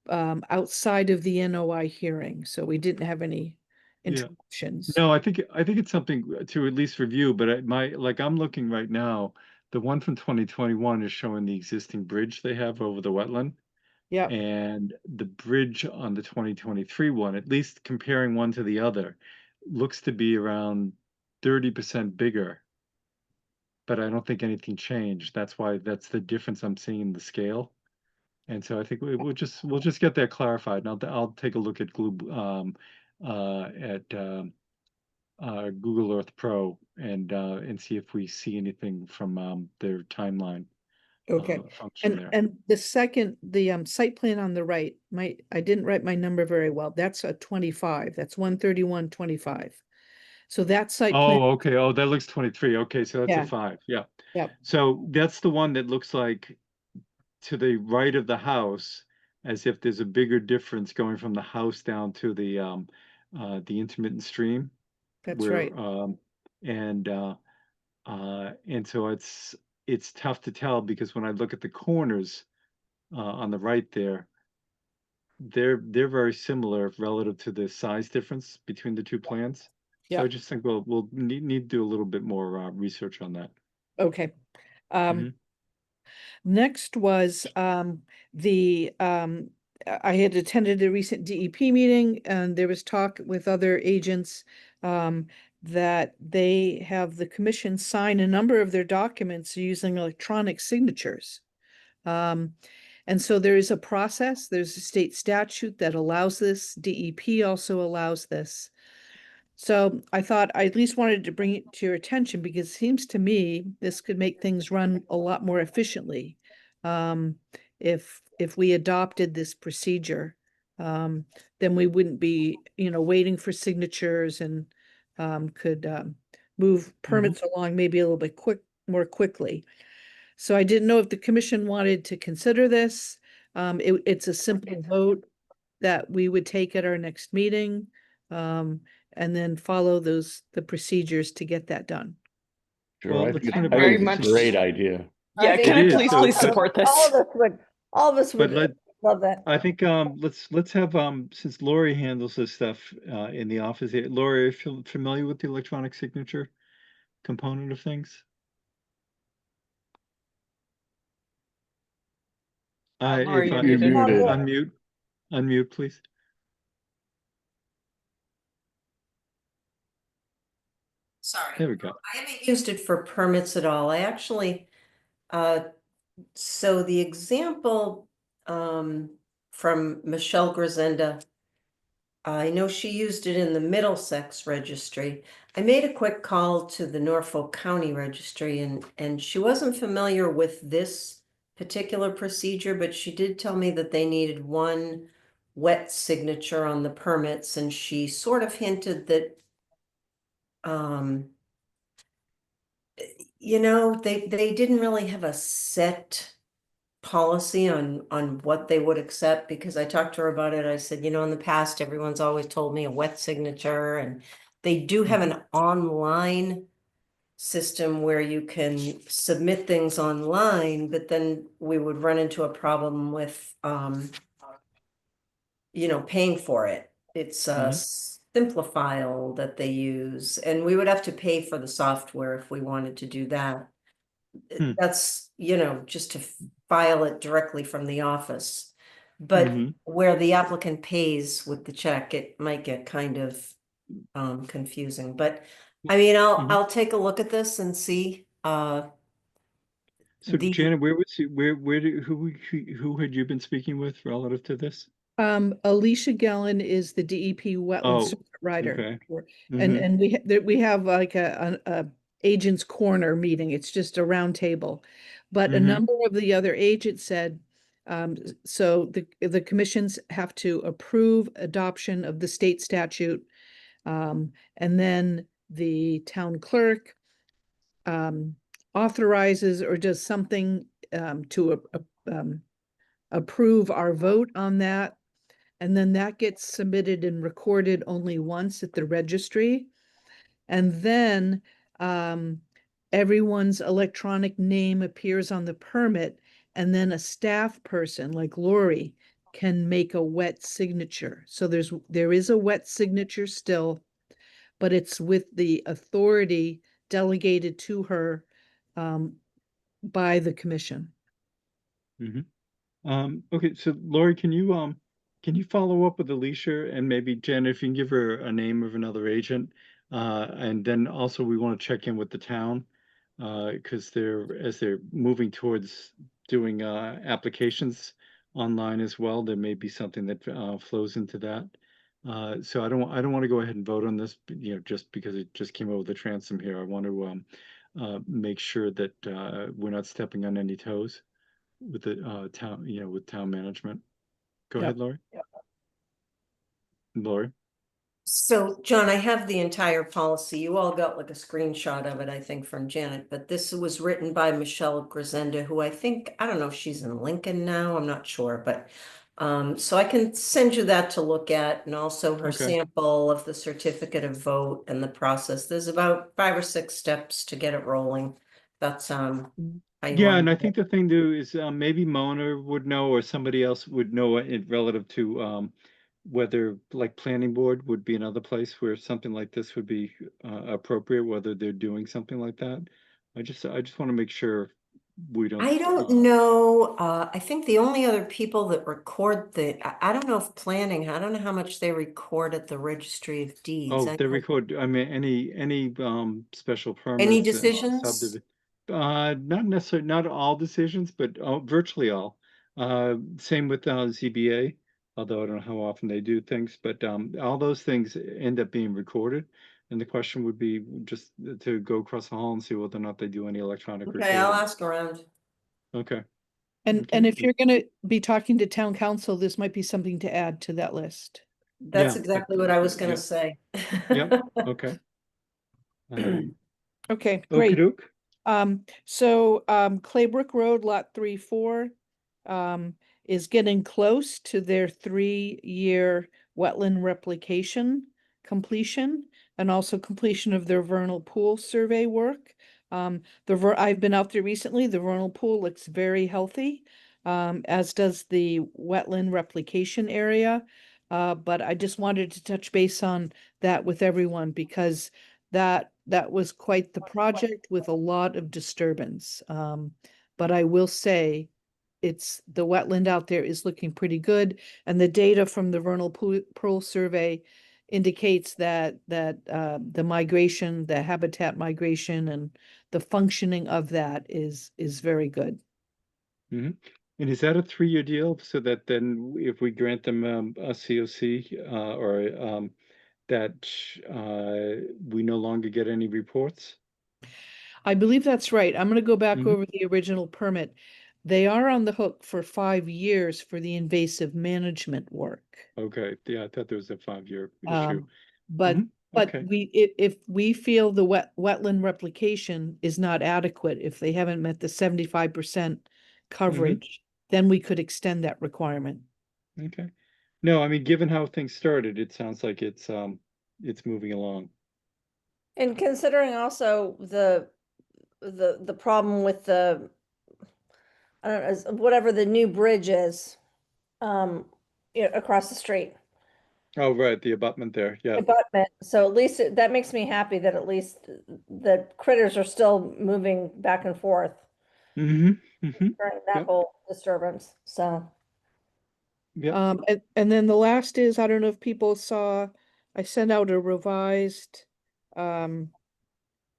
outside of the NOI hearing, so we didn't have any Yeah. interruptions. No, I think it's something to at least review, but I'm looking right now, the one from 2021 is showing the existing bridge they have over the wetland. Yeah, And the bridge on the 2023 one, at least comparing one to the other, looks to be around 30% bigger. But I don't think anything changed. That's the difference I'm seeing in the scale. And so I think we'll just get that clarified. And I'll take a look at Google Earth Pro and see if we see anything from their timeline. okay. Function there. And the site plan on the right, I didn't write my number very well. That's a 25. That's 13125. So that site plan, Oh, okay. Oh, that looks 23. Okay, so that's Yeah. a 5. Yeah. Yeah. So that's the one that looks like to the right of the house, as if there's a bigger difference going from the house down to the intermittent stream. that's where, right. And so it's tough to tell because when I look at the corners on the right there, they're very similar relative to the size difference between the two plans. So Yeah. I just think we'll need to do a little bit more research on that. Okay. Mhm. Next was I had attended a recent DEP meeting, and there was talk with other agents that they have the commission sign a number of their documents using electronic signatures. And so there is a process, there's a state statute that allows this, DEP also allows this. So I thought I at least wanted to bring it to your attention because it seems to me this could make things run a lot more efficiently. If we adopted this procedure, then we wouldn't be, waiting for signatures and could move permits along maybe a little bit more quickly. So I didn't know if the commission wanted to consider this. It's a simple vote that we would take at our next meeting. And then follow the procedures to get that done. Sure, Well, I it's think gonna it's be- I think Very it's a much- great idea. Yeah, I can think I please so- support this? All of us But would love that. I think let's have since Lori handles this stuff in the office here. Lori, are you familiar with the electronic signature component of things? Lori, If I- you're if- muted. Unmute, please. Sorry. There we go. I haven't used it for permits at all. I actually, so the example from Michelle Grisenda, I know she used it in the Middlesex registry. I made a quick call to the Norfolk County registry and she wasn't familiar with this particular procedure, but she did tell me that they needed one wet signature on the permits, and she sort of hinted that they didn't really have a set policy on what they would accept, because I talked to her about it. I said, in the past, everyone's always told me a wet signature, and they do have an online system where you can submit things online, but then we would run into a problem with paying for it. It's a Simplifile that they use, and we would have to pay for the software if we wanted to do that. That's, just to file it directly from the office. But where the applicant pays with the check, it might get kind of confusing, but I mean, Mhm. I'll take a look at this and see, So the- Janet, where was you, where did, who had you been speaking with relative to this? Alicia Gellin is the DEP Oh, wetland circuit rider. okay. And, Mhm. and we have like a agent's corner meeting. It's just a round table. But a Mhm. number of the other agents said, so the commissions have to approve adoption of the state statute. And then the town clerk authorizes or does something to approve our vote on that. And then that gets submitted and recorded only once at the registry. And then everyone's electronic name appears on the permit, and then a staff person like Lori can make a wet signature. So there is a wet signature still, but it's with the authority delegated to her by the commission. Okay, so Lori, can you follow up with Alicia and maybe Jen, if you can give her a name of another agent? And then also we want to check in with the town, because as they're moving towards doing, applications online as well, there may be something that, flows into that. So I don't want to go ahead and vote on this, just because it just came over the transom here. I want to, make sure that, we're not stepping on any toes with the town, with town management. Go Yep. ahead, Lori. Yep. Lori. So, John, I have the entire policy. You all got like a screenshot of it, I think, from Janet, but this was written by Michelle Grisenda, who I don't know if she's in Lincoln now, I'm not sure, but so I can send you that to look at, and also her Okay. sample of the certificate of vote and the process. There's about 5 or 6 steps to get it rolling. That's how you Yeah, want and I to. think the thing too is, maybe Mona would know, or somebody else would know it relative to, whether like planning board would be another place where something like this would be, appropriate, whether they're doing something like that. I just want to make sure we don't. I don't know. I think the only other people that record I don't know if planning, I don't know how much they record at the registry of deeds. Oh, I they know- record, I mean, any special permits. Any and decisions? Not necessarily, not all decisions, but virtually all. Same with ZBA, although I don't know how often they do things, but all those things end up being recorded. And the question would be just to go across the hall and see whether or not they do any electronic Okay, I'll recording. ask around. Okay. And Okay. if you're gonna be talking to town council, this might be something to add to that list. That's Yeah, exactly what I was gonna yep. say. Yep, okay. Okay, great. Okey-doke. So Claybrook Road, lot 3-4, is getting close to their 3-year wetland replication completion, and also completion of their vernal pool survey work. I've been out there recently. The vernal pool looks very healthy, as does the wetland replication area. But I just wanted to touch base on that with everyone, because that was quite the project with a lot of disturbance. But I will say, the wetland out there is looking pretty good, and the data from the vernal pool survey indicates that the migration, the habitat migration, and the functioning of that is very good. And is that a 3-year deal, so that then if we grant them a COC, or that we no longer get any reports? I believe that's right. I'm gonna go back Mhm. over the original permit. They are on the hook for 5 years for the invasive management work. Okay, yeah, I thought there was a 5-year issue. But Okay. if we feel the wetland replication is not adequate, if they haven't met the 75% coverage, then we could extend that requirement. Okay. No, I mean, given how things started, it sounds like it's moving along. And considering also the problem with the, I don't know, whatever the new bridge is, across the street. Oh, right, the abutment there, yeah. Abutment. So at least that makes me happy that at least the critters are still moving back and forth Mm-hmm. during that Yep. whole disturbance. So Yep. And then the last is, I don't know if people saw, I sent out a revised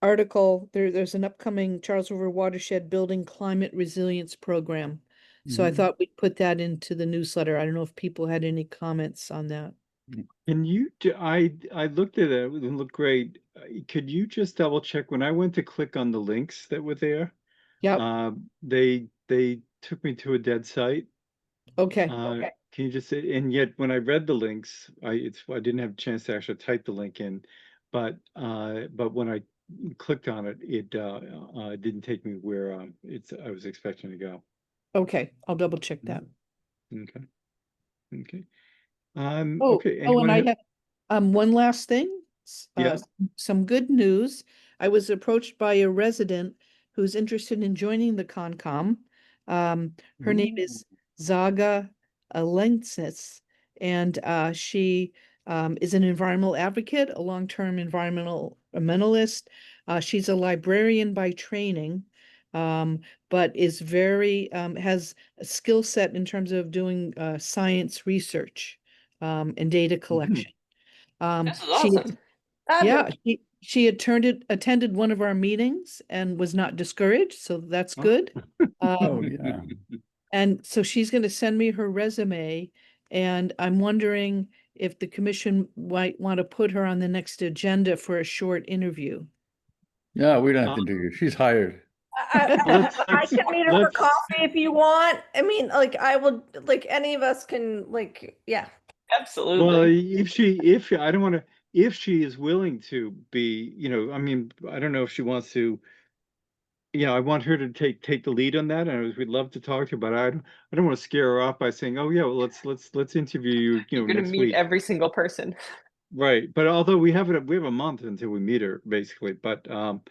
article. There's an upcoming Charles River Watershed Building Climate Resilience Program. So I Mhm. thought we'd put that into the newsletter. I don't know if people had any comments on that. Can you, I looked at it, it looked great. Could you just double check when I went to click on the links that were there? Yep, They took me to a dead site. okay, Can you just say, and yet when I read the links, I didn't have a chance to actually type the link in, but when I clicked on it, it didn't take me where I was expecting to go. okay, I'll double check that. Okay. Okay. Oh, Okay. oh, and Anyone I have- have, one last thing. Yeah. Some good news. I was approached by a resident who's interested in joining the Concom. Her name is Zaga Alensis, and she is an environmental advocate, a long-term environmentalist. She's a librarian by training, but is very has a skill set in terms of doing science research and data collection. This is She had- awesome. yeah, she attended one of our meetings and was not discouraged, so that's Oh. good. Oh, yeah. And so she's going to send me her resume, and I'm wondering if the commission might want to put her on the next agenda for a short interview. Yeah, we don't have to do it. She's hired. I can meet her for let's- coffee if you want. I mean, like, I will, like, any of us can, like, yeah. Absolutely. Well, if I don't want to, if she is willing to be, I mean, I don't know if she wants to. I want her to take the lead on that, and we'd love to talk to her. But I don't want to scare her off by saying, "Oh yeah, well, let's interview you, You're gonna next meet week." every single person. Right. But although we have a month until we meet her, basically. But no.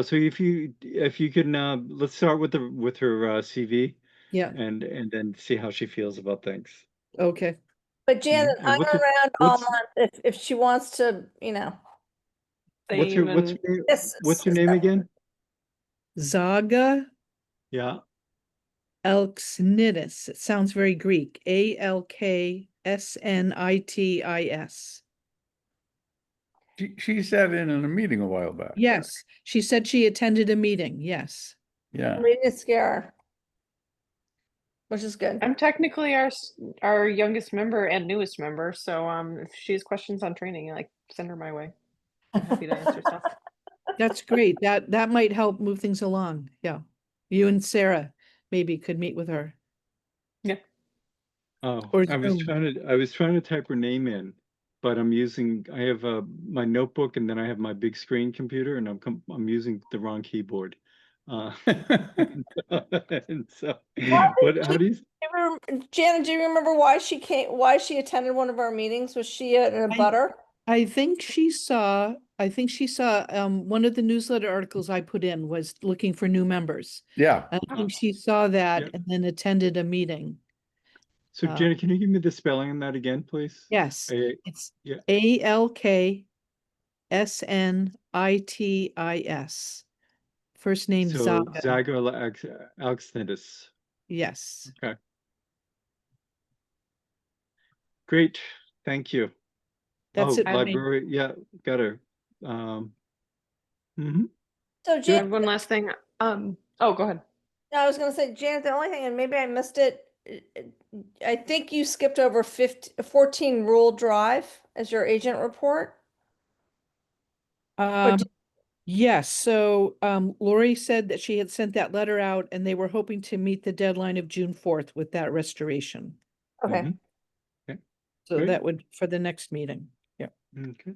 So if you can, let's start with her CV, Yeah, and then see how she feels about things. okay. But Janet, And I'm what's her- around all what's- month if she wants to, What's Same her and what's your name again? Zaga Yeah. Alksnitis. It sounds very Greek. Alksnitis. She sat in a meeting a while back. Yes, she said she attended a meeting. Yes. Yeah. we need to scare her. Which is good. I'm technically our youngest member and newest member, so if she has questions on training, like send her my way. I'm happy to answer stuff. That's great. That might help move things along. Yeah. You and Sarah maybe could meet with her. Oh, Or I was Zoom. trying to type her name in, but I have my notebook, and then I have my big screen computer, and I'm using the wrong keyboard. And so, how do you? Janet, do you remember why she attended one of our meetings? Was she a butter? I think she saw one of the newsletter articles I put in was looking for new members. Yeah. And I think she saw that Yep. and then attended a meeting. So, Jenny, can you give me the spelling on that again, please? Yes, A- it's yeah. Alksnitis. First name So Zaga. Zaga Alksnitis. Yes. Okay. Great. Thank you. That's it. for me. Library. Yeah, got her. So I have Janet, one last thing. Oh, go ahead. I was gonna say, Janet, the only thing, and maybe I missed it, I think you skipped over 14 Rural Drive as your agent report. Um, did- yes, so Lori said that she had sent that letter out and they were hoping to meet the deadline of June 4th with that restoration. Okay. Mhm. So Great. that would, for the next meeting. Yeah. Okay.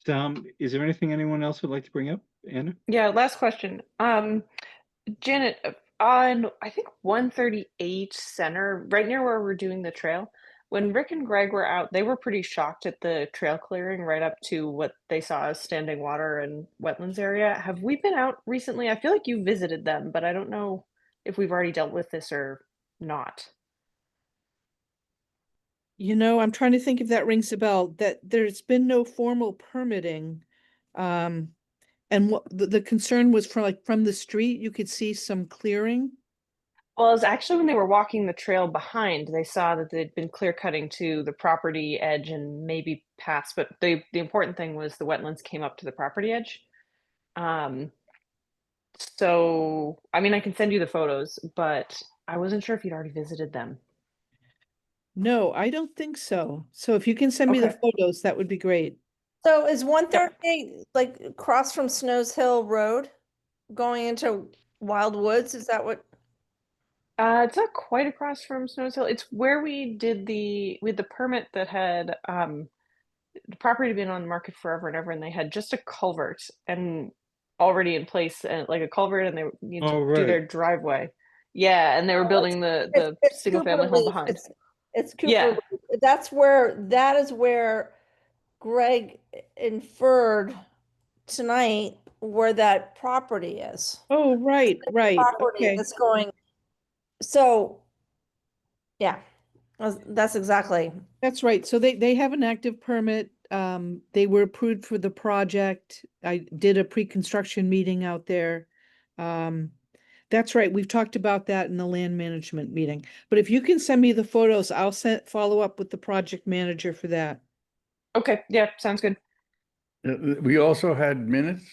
So, is there anything anyone else would like to bring up, Anna? Yeah, last question. Janet, on I think 138 Center, right near where we're doing the trail, when Rick and Greg were out, they were pretty shocked at the trail clearing right up to what they saw as standing water and wetlands area. Have we been out recently? I feel like you visited them, but I don't know if we've already dealt with this or not. I'm trying to think if that rings a bell, that there's been no formal permitting. And what the concern was from the street, you could see some clearing. Well, it's actually when they were walking the trail behind, they saw that they'd been clear cutting to the property edge and maybe past, but the important thing was the wetlands came up to the property edge. So, I mean, I can send you the photos, but I wasn't sure if you'd already visited them. No, I don't think so. So if you can send me the Okay. photos, that would be great. So is 138 like across from Snows Hill Road going into Wild Woods? Is that what? It's not quite across from Snows Hill. It's where we did the permit that had the property had been on the market forever and ever, and they had just a culvert and already in place, and like a culvert, and they needed Oh, to do their right. driveway. Yeah, and they were building the It's single Cooper family home Leaf. behind. It's Cooper Yeah. Leaf. That is where Greg inferred tonight where that property is. Oh, right, right. Property Okay. that's going, so, yeah, that's exactly. That's right. So they have an active permit. They were approved for the project. I did a pre-construction meeting out there. That's right. We've talked about that in the land management meeting. But if you can send me the photos, I'll follow up with the project manager for that. Okay, yeah, sounds good. We also had minutes.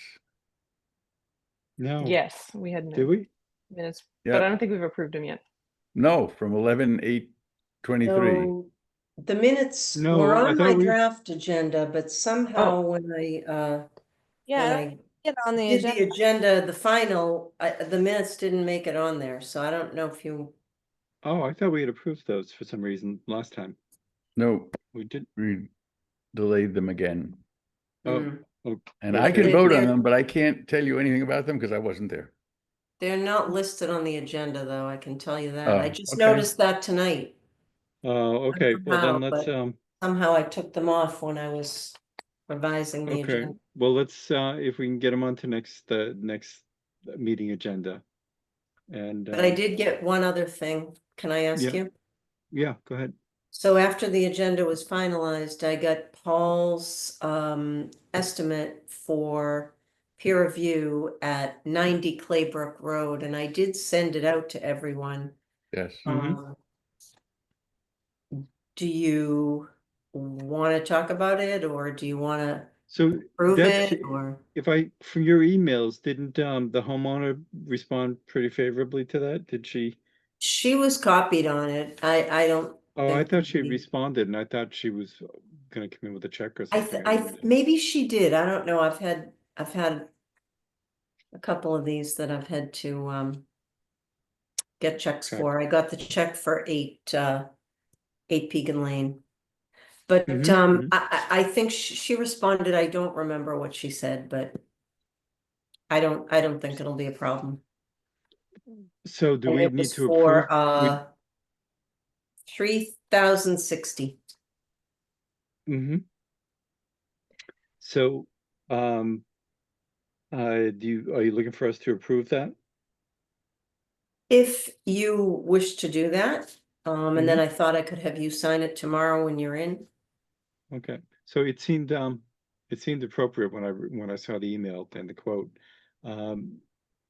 No. Yes, we had Did we? minutes, Yeah. but I don't think we've approved them yet. No, from 11/8/23. So the minutes No, were I on thought my we- draft agenda, but somehow when I Yeah, get on the did the agenda. agenda, the final, the minutes didn't make it on there, so I don't know if you. Oh, I thought we had approved those for some reason last time. No, We did. we delayed them again. Oh, Mm. oh, And Okay. I can vote on They're- them, but I can't tell you anything about them because I wasn't there. They're not listed on the agenda, though, I can tell you that. I Oh, just okay. noticed that tonight. oh, okay. Well, then Somehow, let's, but somehow I took them off when I was revising the okay. agenda. Well, let's, if we can get them onto the next meeting agenda. And, But I did get one other thing. Can I ask yeah. you? Yeah, go ahead. So after the agenda was finalized, I got Paul's estimate for peer review at 90 Claybrook Road, and I did send it out to everyone. Yes. Mhm. Do you want to talk about it, or do you want to So prove that's, it, or? if I, from your emails, didn't the homeowner respond pretty favorably to that? Did she? She was copied on it. I don't. Oh, I think thought she we- responded, and I thought she was gonna come in with a check or something. didn't- maybe she did. I don't know. I've had a couple of these that I've had to get checks Okay. for. I got the check for 8 Pegan Lane. But Mhm, I think she responded. I don't remember what she said, but I don't think it'll be a problem. So do And we it need was to for approve? 3,060. Mm-hmm. So, are you looking for us to approve that? If you wish to do that, and Mm-hmm. then I thought I could have you sign it tomorrow when you're in. Okay, so it seemed appropriate when I saw the email and the quote. I'll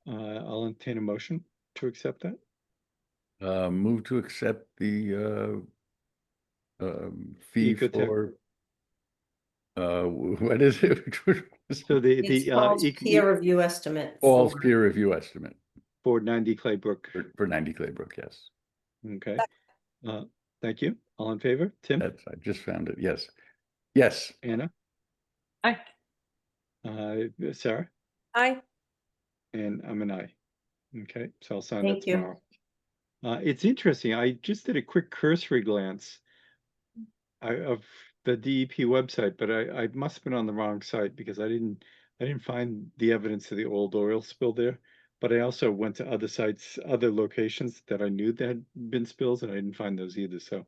entertain a motion to accept that. Move to accept the fee Ecotech. for what is it? So It's Paul's peer review estimate. Paul's for- peer review estimate for 90 Claybrook. for 90 Claybrook, yes. Okay. Thank you. All in favor? Tim? I just found it, yes. Yes. Anna? Aye. Sarah? I, And I'm an aye. Okay, so I'll sign Thank that you. tomorrow. It's interesting. I just did a quick cursory glance of the DEP website, but I must have been on the wrong site because I didn't find the evidence of the old oil spill there. But I also went to other sites, other locations that I knew there had been spills, and I didn't find those either. So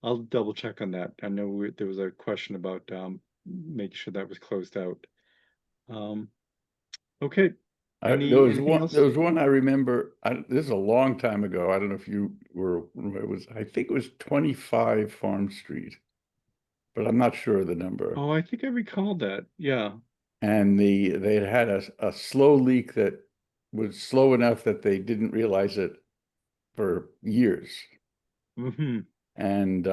I'll double check on that. I know there was a question about making sure that was closed out. Okay. There was Anything else? one I remember, this is a long time ago. I don't know if you were, I think it was 25 Farm Street, but I'm not sure of the number. Oh, I think I recall that. Yeah. And they had a slow leak that was slow enough that they didn't realize it for years. Hmm. And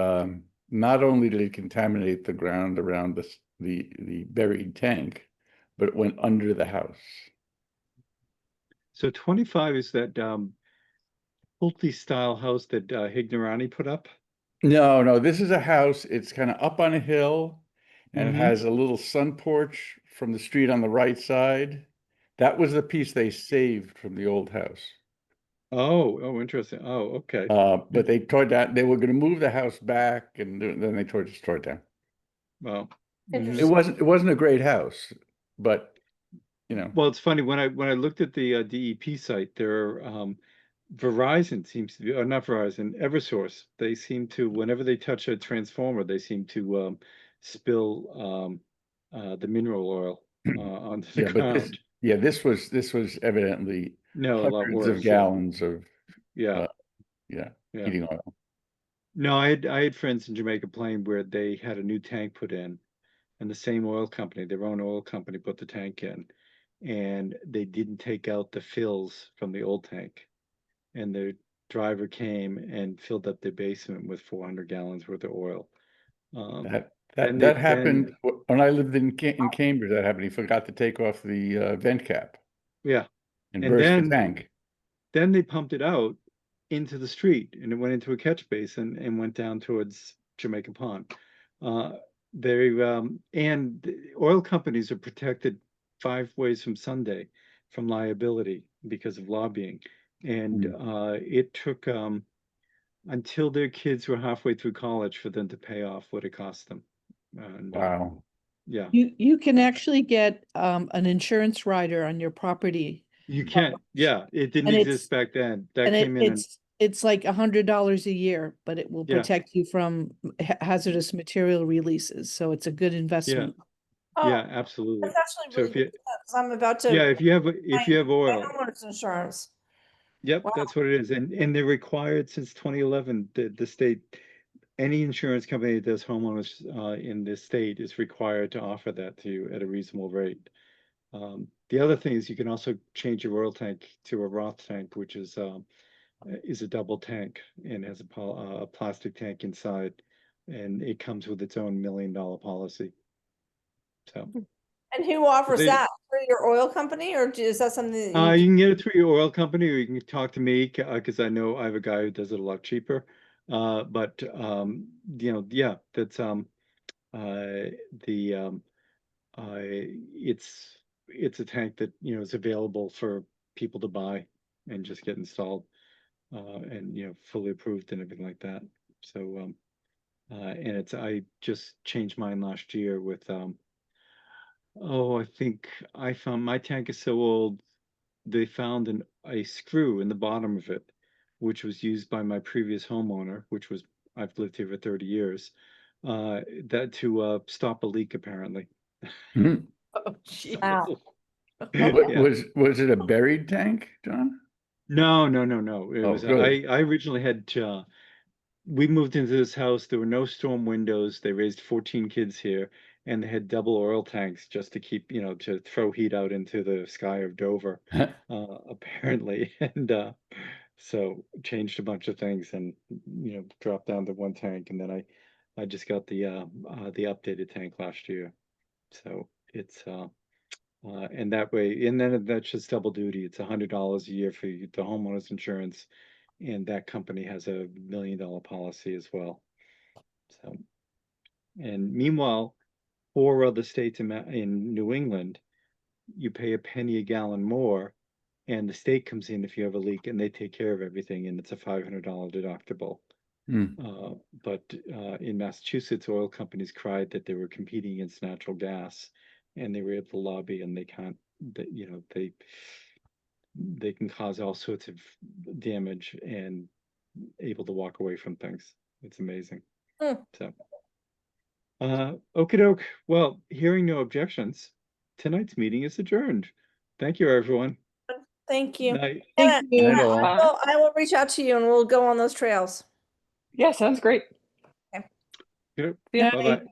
not only did it contaminate the ground around the buried tank, but it went under the house. So 25 is that Pulte style house that Hignorani put up? No, no, this is a house. It's kind of up on a hill, and it Mhm. has a little sun porch from the street on the right side. That was the piece they saved from the old house. Oh, interesting. Oh, okay. But they tore down. They were going to move the house back, and then they just tore it down. Well, Interesting. It wasn't a great house, but you know. well, it's funny when I looked at the DEP site, there Verizon seems to be, or not Verizon, EverSource. They seem to, whenever they touch a transformer, they seem to spill the mineral oil onto the Yeah, but ground. this was evidently No, a lot hundreds of worse. Yeah. gallons of Yeah. yeah, Yeah. heating oil. No, I had friends in Jamaica Plain where they had a new tank put in, and the same oil company, their own oil company, put the tank in, and they didn't take out the fills from the old tank. And the driver came and filled up their basement with 400 gallons worth of oil. Then That happened when I lived in Cambridge. That happened. He forgot to take off the vent cap Yeah, and and burst the then tank. then they pumped it out into the street, and it went into a catch basin and went down towards Jamaica Pond. They and the oil companies are protected 5 ways from Sunday from liability because of lobbying, and it took until their kids were halfway through college for them to pay off what it cost them. And, Wow. yeah, You can actually get an insurance rider on your property. you can't. Yeah, it didn't And exist back then. That And came in. it's like $100 a year, but it will Yeah. protect you from hazardous material releases. So it's a good investment. Oh, Yeah, absolutely. that's actually So really if you, good, 'cause I'm about to. yeah, if you have my oil, homeowner's insurance. yep, Wow. that's what it is. And they're required since 2011. The state, any insurance company that does homeowners in this state is required to offer that to you at a reasonable rate. The other thing is you can also change your oil tank to a Roth tank, which is a double tank and has a plastic tank inside, and it comes with its own $1 million policy. So And who offers They- that? Through your oil company, or is that something that you you? can get it through your oil company, or you can talk to me because I know I have a guy who does it a lot cheaper. But yeah, that's it's a tank that is available for people to buy and just get installed, and fully approved and everything like that. So and I just changed mine last year with I think I found my tank is so old. They found a screw in the bottom of it, which was used by my previous homeowner, which was I've lived here for 30 years, that to stop a leak apparently. Hmm. Oh, gee. Wow. Yeah. Was it a buried tank, John? No. It Oh, was good. I originally had we moved into this house. There were no storm windows. They raised 14 kids here, and they had double oil tanks just to keep, to throw heat out into the sky of Dover, apparently. And so changed a bunch of things and, dropped down to one tank. And then I just got the updated tank last year. So it's, and that way, and then that's just double duty. It's $100 a year for the homeowner's insurance, and that company has a $1 million policy as well. So, and meanwhile, 4 other states in New England, you pay a penny a gallon more, and the state comes in if you have a leak, and they take care of everything, and it's a $500 deductible. But in Massachusetts, oil companies cried that they were competing against natural gas, and they were able to lobby, and they can't. They can cause all sorts of damage and able to walk away from things. It's amazing. So, okie doke. Well, hearing no objections, tonight's meeting is adjourned. Thank you, everyone. Thank you. Night. Thank you. Night all. I will reach out to you and we'll go on those trails. Yeah, sounds great. Yep. Yeah. Bye-bye.